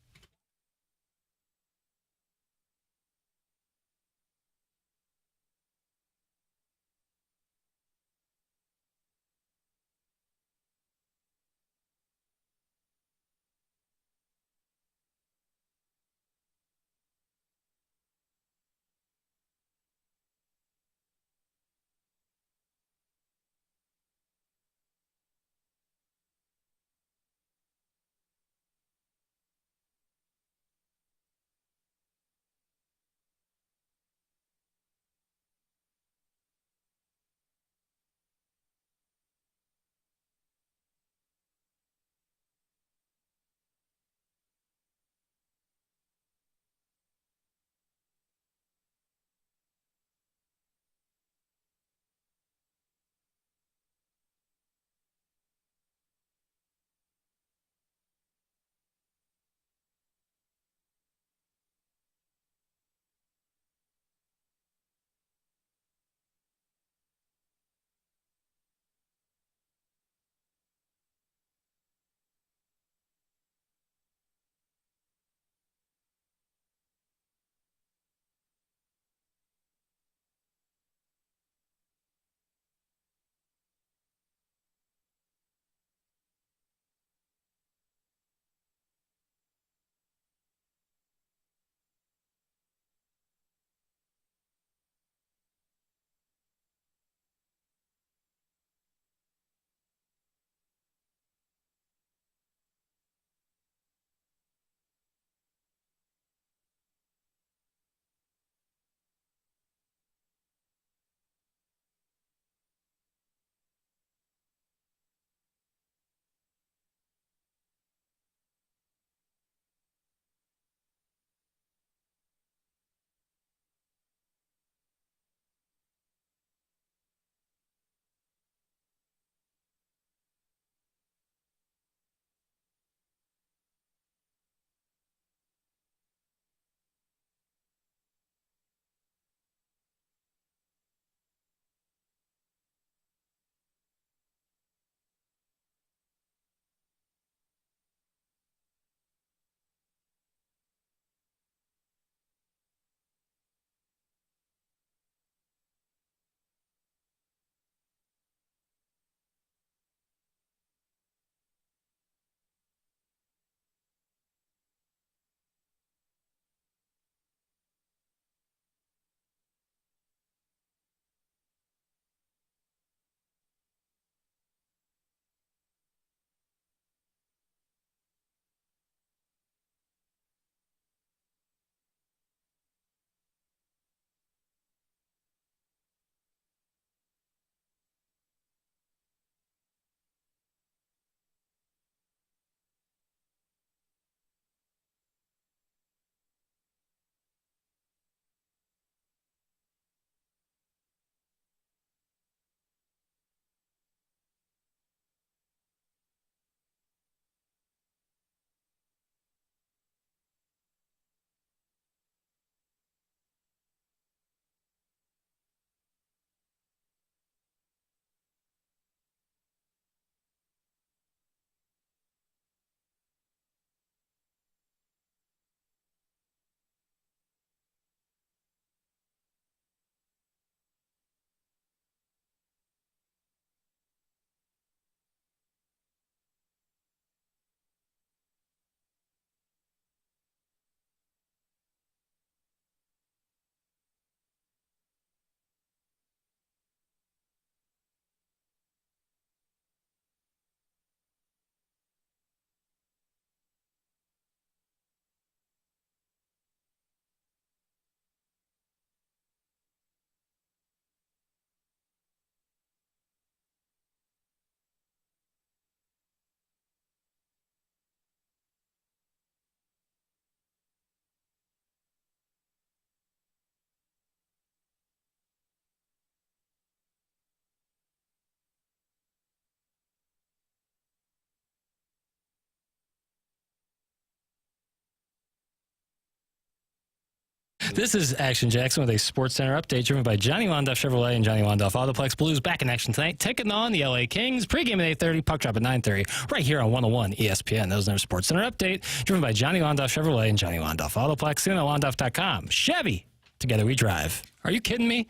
This is Action Jackson with a Sports Center update driven by Johnny Londoff Chevrolet and Johnny Londoff Autoplex. Blues back in action tonight, taking on the LA Kings. Pregame at 8:30, puck drop at 9:30, right here on 101 ESPN. That was another Sports Center update driven by Johnny Londoff Chevrolet and Johnny Londoff Autoplex. See you at Londoff.com. Chevy, together we drive. Are you kidding me?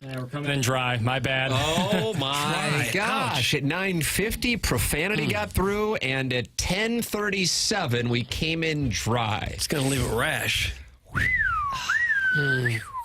Yeah, we're coming in dry. My bad. Oh, my Dry. gosh. At 9:50, profanity got through, and at 10:37, we came in dry. It's going to leave a rash.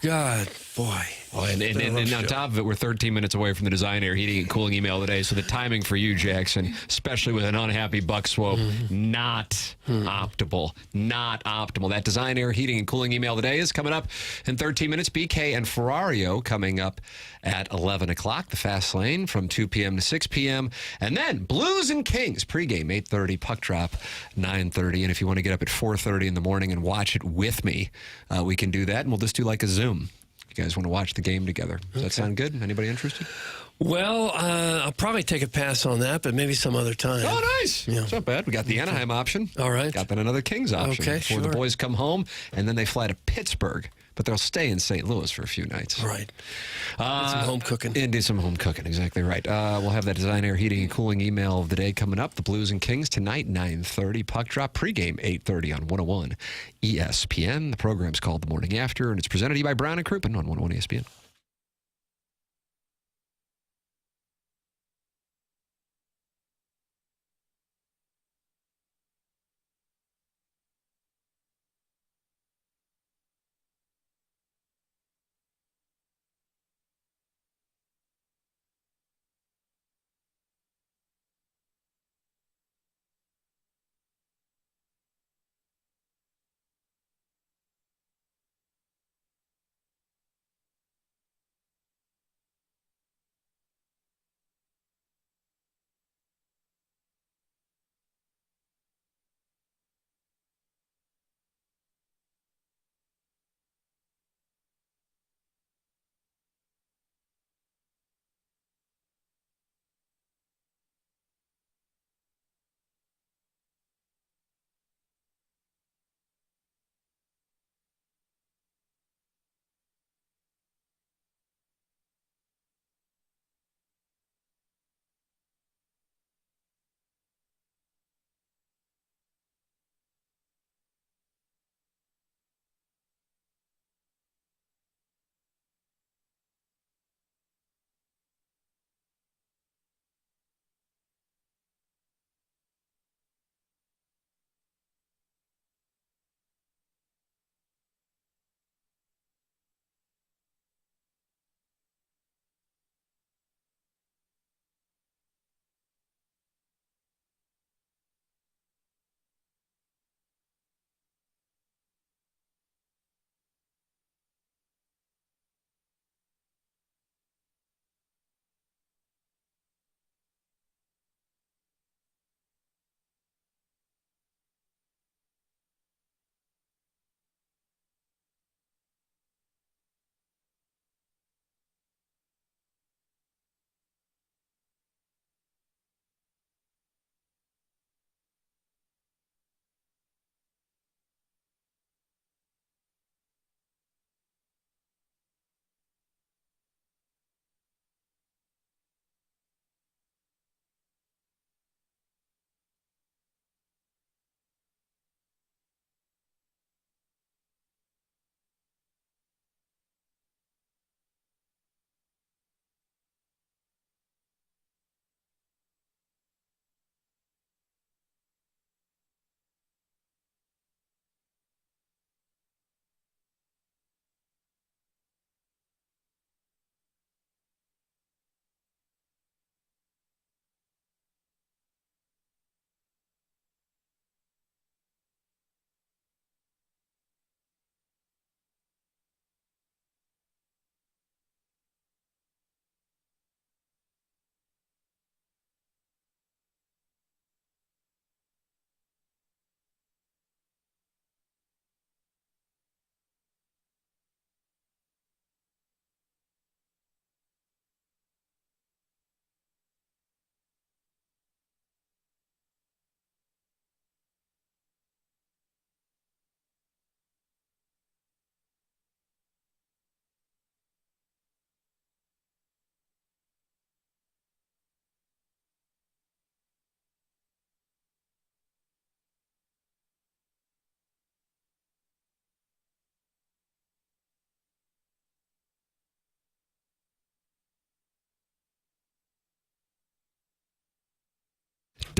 God, boy. Oh, and on top of it, we're 13 minutes away from the Design Air Heating and Cooling email today, so the timing for you, Jackson, especially with an unhappy buck swope, not optimal. Not optimal. That Design Air Heating and Cooling email today is coming up in 13 minutes. BK and Ferrario coming up at 11 o'clock, the Fast Lane from 2 p.m. to 6 p.m. And then Blues and Kings, pregame 8:30, puck drop 9:30. And if you want to get up at 4:30 in the morning and watch it with me, we can do that, and we'll just do like a Zoom. You guys want to watch the game together. Does that sound good? Anybody interested? Well, I'll probably take a pass on that, but maybe some other time. Oh, nice. Yeah. It's not bad. We got the Anaheim option. All right. Got then another Kings option. Okay, before the boys come home, and then they fly to Pittsburgh. But they'll stay in St. Louis for a few nights. Right. Some home cooking. And do some home cooking. Exactly right. We'll have that Design Air Heating and Cooling email of the day coming up. The Blues and Kings tonight, 9:30. Puck drop pregame, 8:30 on 101 ESPN. The program's called The Morning After, and it's presented to you by Brown and Crouppen on 101 ESPN.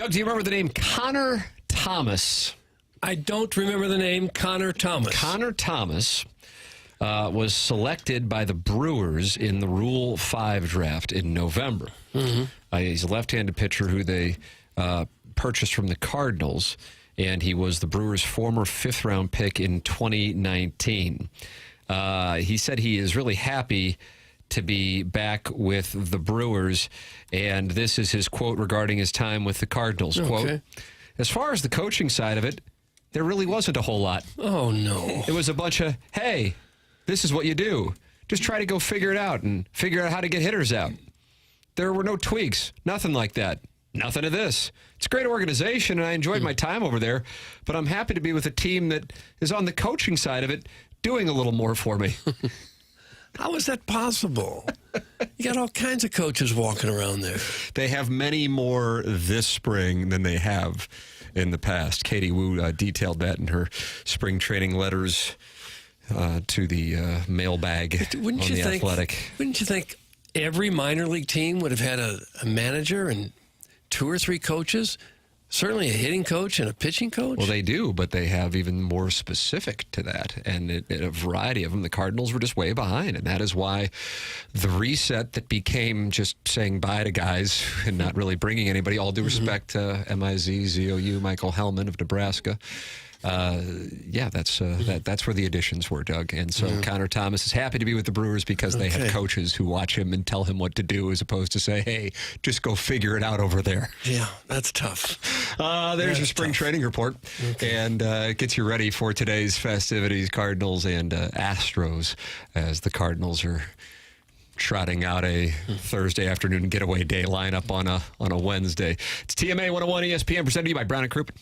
Doug, do you remember the name Connor Thomas? I don't remember the name Connor Thomas. Connor Thomas was selected by the Brewers in the Rule 5 draft in November. He's a left-handed pitcher who they purchased from the Cardinals, and he was the Brewers' former fifth-round pick in 2019. He said he is really happy to be back with the Brewers, and this is his quote regarding his time with the Cardinals. Okay. Quote, as far as the coaching side of it, there really wasn't a whole lot. Oh, no. It was a bunch of, hey, this is what you do. Just try to go figure it out and figure out how to get hitters out. There were no tweaks, nothing like that. Nothing of this. It's a great organization, and I enjoyed my time over there, but I'm happy to be with a team that is on the coaching side of it doing a little more for me. How is that possible? You got all kinds of coaches walking around there. They have many more this spring than they have in the past. Katie Wu detailed that in her spring training letters to the mailbag on the Athletic. Wouldn't you think every minor league team would have had a manager and 2 or 3 coaches? Certainly a hitting coach and a pitching coach. Well, they do, but they have even more specific to that. And a variety of them, the Cardinals were just way behind. And that is why the reset that became just saying bye to guys and not really bringing anybody, all due respect to MIZ, Michael Hellman of Nebraska. That's where the additions were, Doug. And so Connor Thomas is happy to be with the Brewers because they have coaches who watch him and tell him what to do as opposed to say, hey, just go figure it out over there. Yeah, that's tough. There's your spring training report. And gets you ready for today's festivities, Cardinals and Astros, as the Cardinals are trotting out a Thursday afternoon getaway day lineup on a Wednesday. It's TMA 101 ESPN, presented to you by Brown & Crouppen.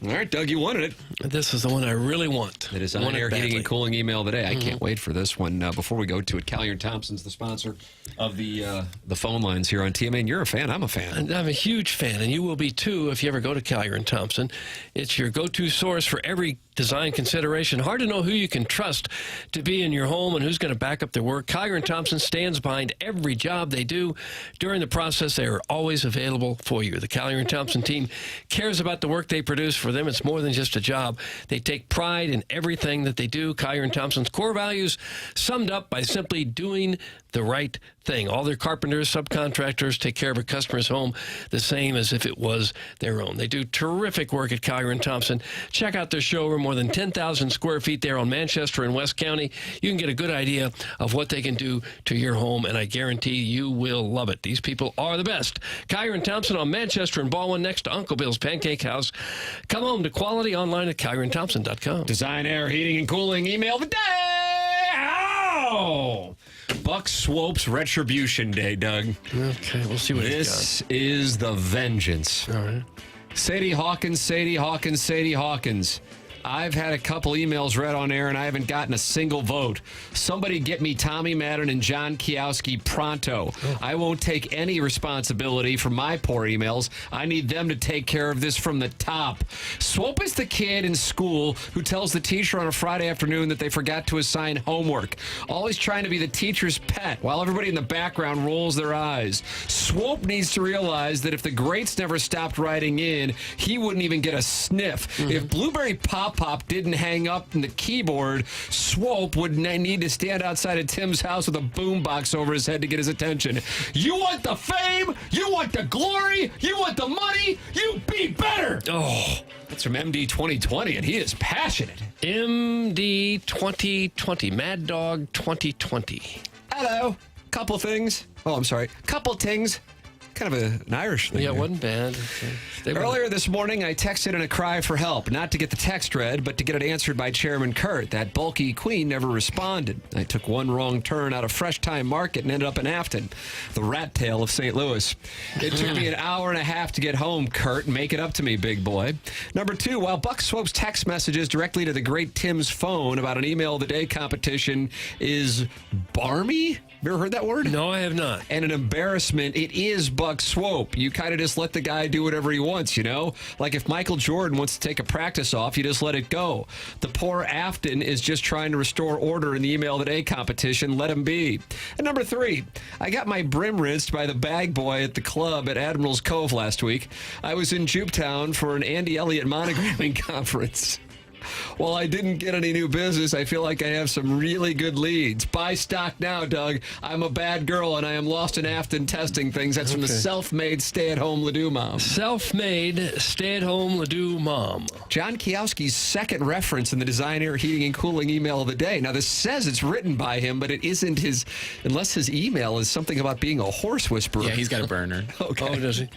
All right, Doug, you wanted it. This is the one I really want. It is I want on-air it heating badly. and cooling email today. I can't wait for this one. Before we go to it, Callier Thompson's the sponsor of the phone lines here on TMA. And you're a fan. I'm a fan. And I'm a huge fan, and you will be too if you ever go to Callier & Thompson. It's your go-to source for every design consideration. Hard to know who you can trust to be in your home and who's going to back up their work. Callier & Thompson stands behind every job they do. During the process, they are always available for you. The Callier & Thompson team cares about the work they produce. For them, it's more than just a job. They take pride in everything that they do. Callier & Thompson's core values summed up by simply doing the right thing. All their carpenters, subcontractors take care of a customer's home the same as if it was their own. They do terrific work at Callier & Thompson. Check out their showroom, more than 10,000 square feet there on Manchester and West County. You can get a good idea of what they can do to your home, and I guarantee you will love it. These people are the best. Callier & Thompson on Manchester and Baldwin, next to Uncle Bill's Pancake House. Come home to quality online at CallierandThompson.com. Design, air, heating, and cooling email of the day. Ow! Buck Swope's Retribution Day, Doug. Okay, we'll see what this is the vengeance. All right. Sadie Hawkins, Sadie Hawkins, Sadie Hawkins. I've had a couple emails read on air, and I haven't gotten a single vote. Somebody get me Tommy Madden and John Kiowski pronto. I won't take any responsibility for my poor emails. I need them to take care of this from the top. Swope is the kid in school who tells the teacher on a Friday afternoon that they forgot to assign homework. Always trying to be the teacher's pet while everybody in the background rolls their eyes. Swope needs to realize that if the greats never stopped writing in, he wouldn't even get a sniff. If Blueberry Pop didn't hang up in the keyboard, Swope would need to stand outside of Tim's house with a boombox over his head to get his attention. You want the fame? You want the glory? You want the money? You be better! Oh, that's from MD 2020, and he is passionate. MD 2020, Mad Dog 2020. Hello. Couple things. Oh, I'm sorry. Couple things. Kind of an Irish thing. Yeah, it wasn't bad. Earlier this morning, I texted in a cry for help, not to get the text read, but to get it answered by Chairman Kurt. That bulky queen never responded. I took one wrong turn out of Fresh Time Market and ended up in Afton, the rat tail of St. Louis. It took me an hour and a half to get home, Kurt. Make it up to me, big boy. Number two, while Buck Swope's text messages directly to the great Tim's phone about an email of the day competition is barmy. You ever heard that word? No, I have not. And an embarrassment. It is Buck Swope. You kind of just let the guy do whatever he wants, you know? Like if Michael Jordan wants to take a practice off, you just let it go. The poor Afton is just trying to restore order in the email of the day competition. Let him be. And number three, I got my brim rinsed by the bag boy at the club at Admiral's Cove last week. I was in Jupetown for an Andy Elliott monogramming conference. While I didn't get any new business, I feel like I have some really good leads. Buy stock now, Doug. I'm a bad girl, and I am lost in Afton testing things. That's from the self-made stay-at-home Ledoux mom. Self-made stay-at-home Ledoux mom. John Kiowski's second reference in the Design, Air, Heating, and Cooling email of the day. Now, this says it's written by him, but it isn't his, unless his email is something about being a horse whisperer. Yeah, he's got a burner. Okay. Oh, does he?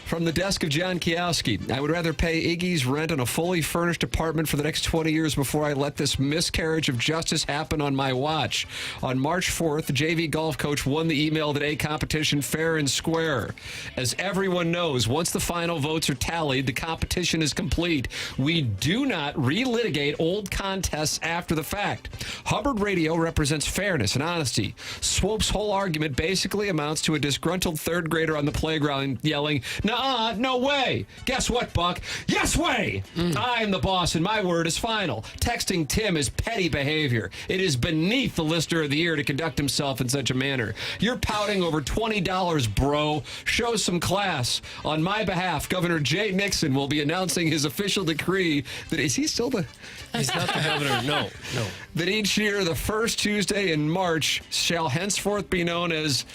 From the desk of John Kiowski, I would rather pay Iggy's rent on a fully furnished apartment for the next 20 years before I let this miscarriage of justice happen on my watch. On March 4th, the JV golf coach won the email of the day competition fair and square. As everyone knows, once the final votes are tallied, the competition is complete. We do not relitigate old contests after the fact. Hubbard Radio represents fairness and honesty. Swope's whole argument basically amounts to a disgruntled third grader on the playground yelling, no way. Guess what, Buck? Yes way. I'm the boss, and my word is final. Texting Tim is petty behavior. It is beneath the listener of the year to conduct himself in such a manner. You're pouting over $20, bro. Show some class. On my behalf, Governor Jay Nixon will be announcing his official decree that is he still the... He's not the governor. No. That each year, the first Tuesday in March shall henceforth be known as...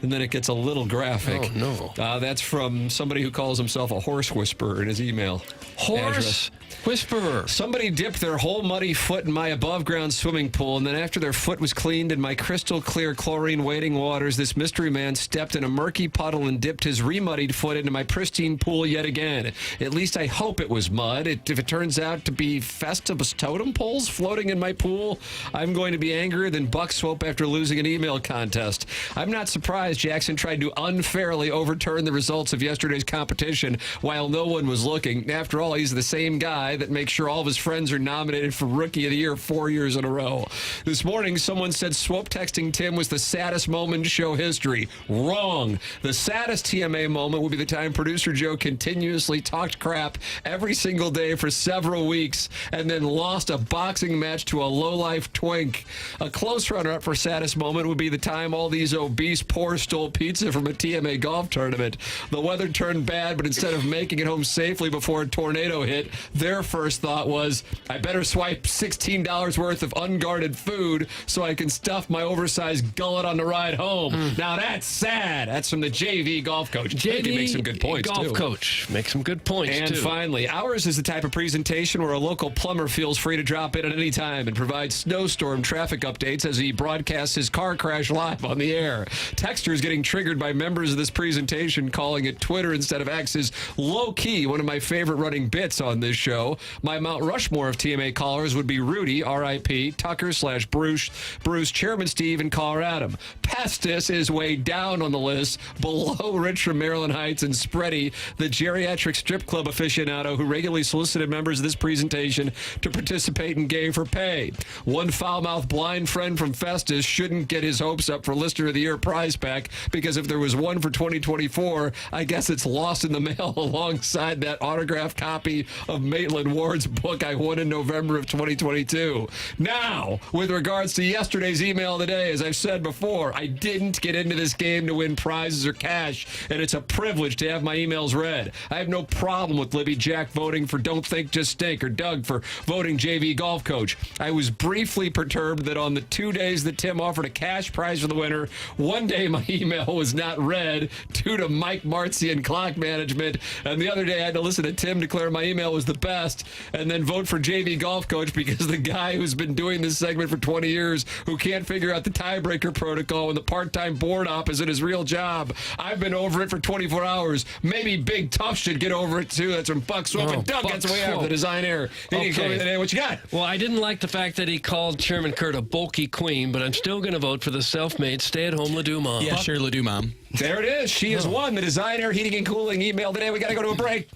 And then it gets a little graphic. Oh, no. That's from somebody who calls himself a horse whisperer in his email. Horse Whisperer. Somebody dipped their whole muddy foot in my above-ground swimming pool, and then after their foot was cleaned in my crystal-clear chlorine-waiting waters, this mystery man stepped in a murky puddle and dipped his remuddied foot into my pristine pool yet again. At least I hope it was mud. If it turns out to be Festivus totem poles floating in my pool, I'm going to be angrier than Buck Swope after losing an email contest. I'm not surprised Jackson tried to unfairly overturn the results of yesterday's competition while no one was looking. After all, he's the same guy that makes sure all of his friends are nominated for Rookie of the Year 4 years in a row. This morning, someone said Swope texting Tim was the saddest moment in show history. Wrong. The saddest TMA moment would be the time producer Joe continuously talked crap every single day for several weeks and then lost a boxing match to a low-life twink. A close runner-up for saddest moment would be the time all these obese poor stole pizza from a TMA golf tournament. The weather turned bad, but instead of making it home safely before a tornado hit, their first thought was, I better swipe $16 worth of unguarded food so I can stuff my oversized gullet on the ride home. Now that's sad. That's from the JV golf coach. JV makes some good points, golf too. coach makes some good points, And too. finally, ours is the type of presentation where a local plumber feels free to drop in at any time and provide snowstorm traffic updates as he broadcasts his car crash live on the air. Texters getting triggered by members of this presentation calling it Twitter instead of X is low-key one of my favorite running bits on this show. My Mount Rushmore of TMA callers would be Rudy, R.I.P., Tucker/Bruce, Chairman Steve, and caller Adam. Pestis is way down on the list, below Rich from Maryland Heights and Spready, the geriatric strip club aficionado who regularly solicited members of this presentation to participate in Gay for Pay. One foul-mouthed blind friend from Festus shouldn't get his hopes up for Listener of the Year prize pack because if there was one for 2024, I guess it's lost in the mail alongside that autographed copy of Maitland Ward's book I won in November of 2022. Now, with regards to yesterday's email of the day, as I've said before, I didn't get into this game to win prizes or cash, and it's a privilege to have my emails read. I have no problem with Libby Jack voting for Don't Think Just Stink or Doug for voting JV golf coach. I was briefly perturbed that on the 2 days that Tim offered a cash prize for the winner, one day my email was not read due to Mike Marzi and clock management, and the other day I had to listen to Tim declare my email was the best and then vote for JV golf coach because the guy who's been doing this segment for 20 years who can't figure out the tiebreaker protocol when the part-time board op is in his real job. I've been over it for 24 hours. Maybe Big Tough should get over it too. That's from Buck Swope. And Doug gets way out the design air. Okay. What you got? Well, I didn't like the fact that he called Chairman Kurt a bulky queen, but I'm still going to vote for the self-made stay-at-home Ledoux mom. Yeah, sure, Ledoux mom. There it is. She has won the design air heating and cooling email today. We got to go to a break.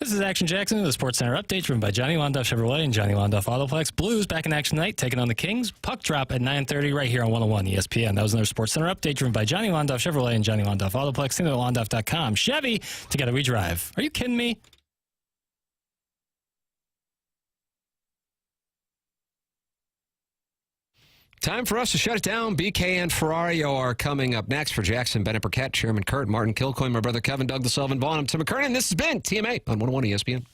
This is Action Jackson, the Sports Center update driven by Johnny Londoff Chevrolet and Johnny Londoff Autoplex. Blues back in action tonight, taking on the Kings. Puck drop at 9:30 right here on 101 ESPN. That was another Sports Center update driven by Johnny Londoff Chevrolet and Johnny Londoff Autoplex. See them at Londoff.com. Chevy, together we drive. Are you kidding me? Time for us to shut it down. BK and Ferrario are coming up next. For Jackson, Bennett Burkett, Chairman Kurt, Martin Kilcoyne, my brother Kevin, Doug the Sullivan, Vaughn. I'm Tim McKernan. This has been TMA on 101 ESPN.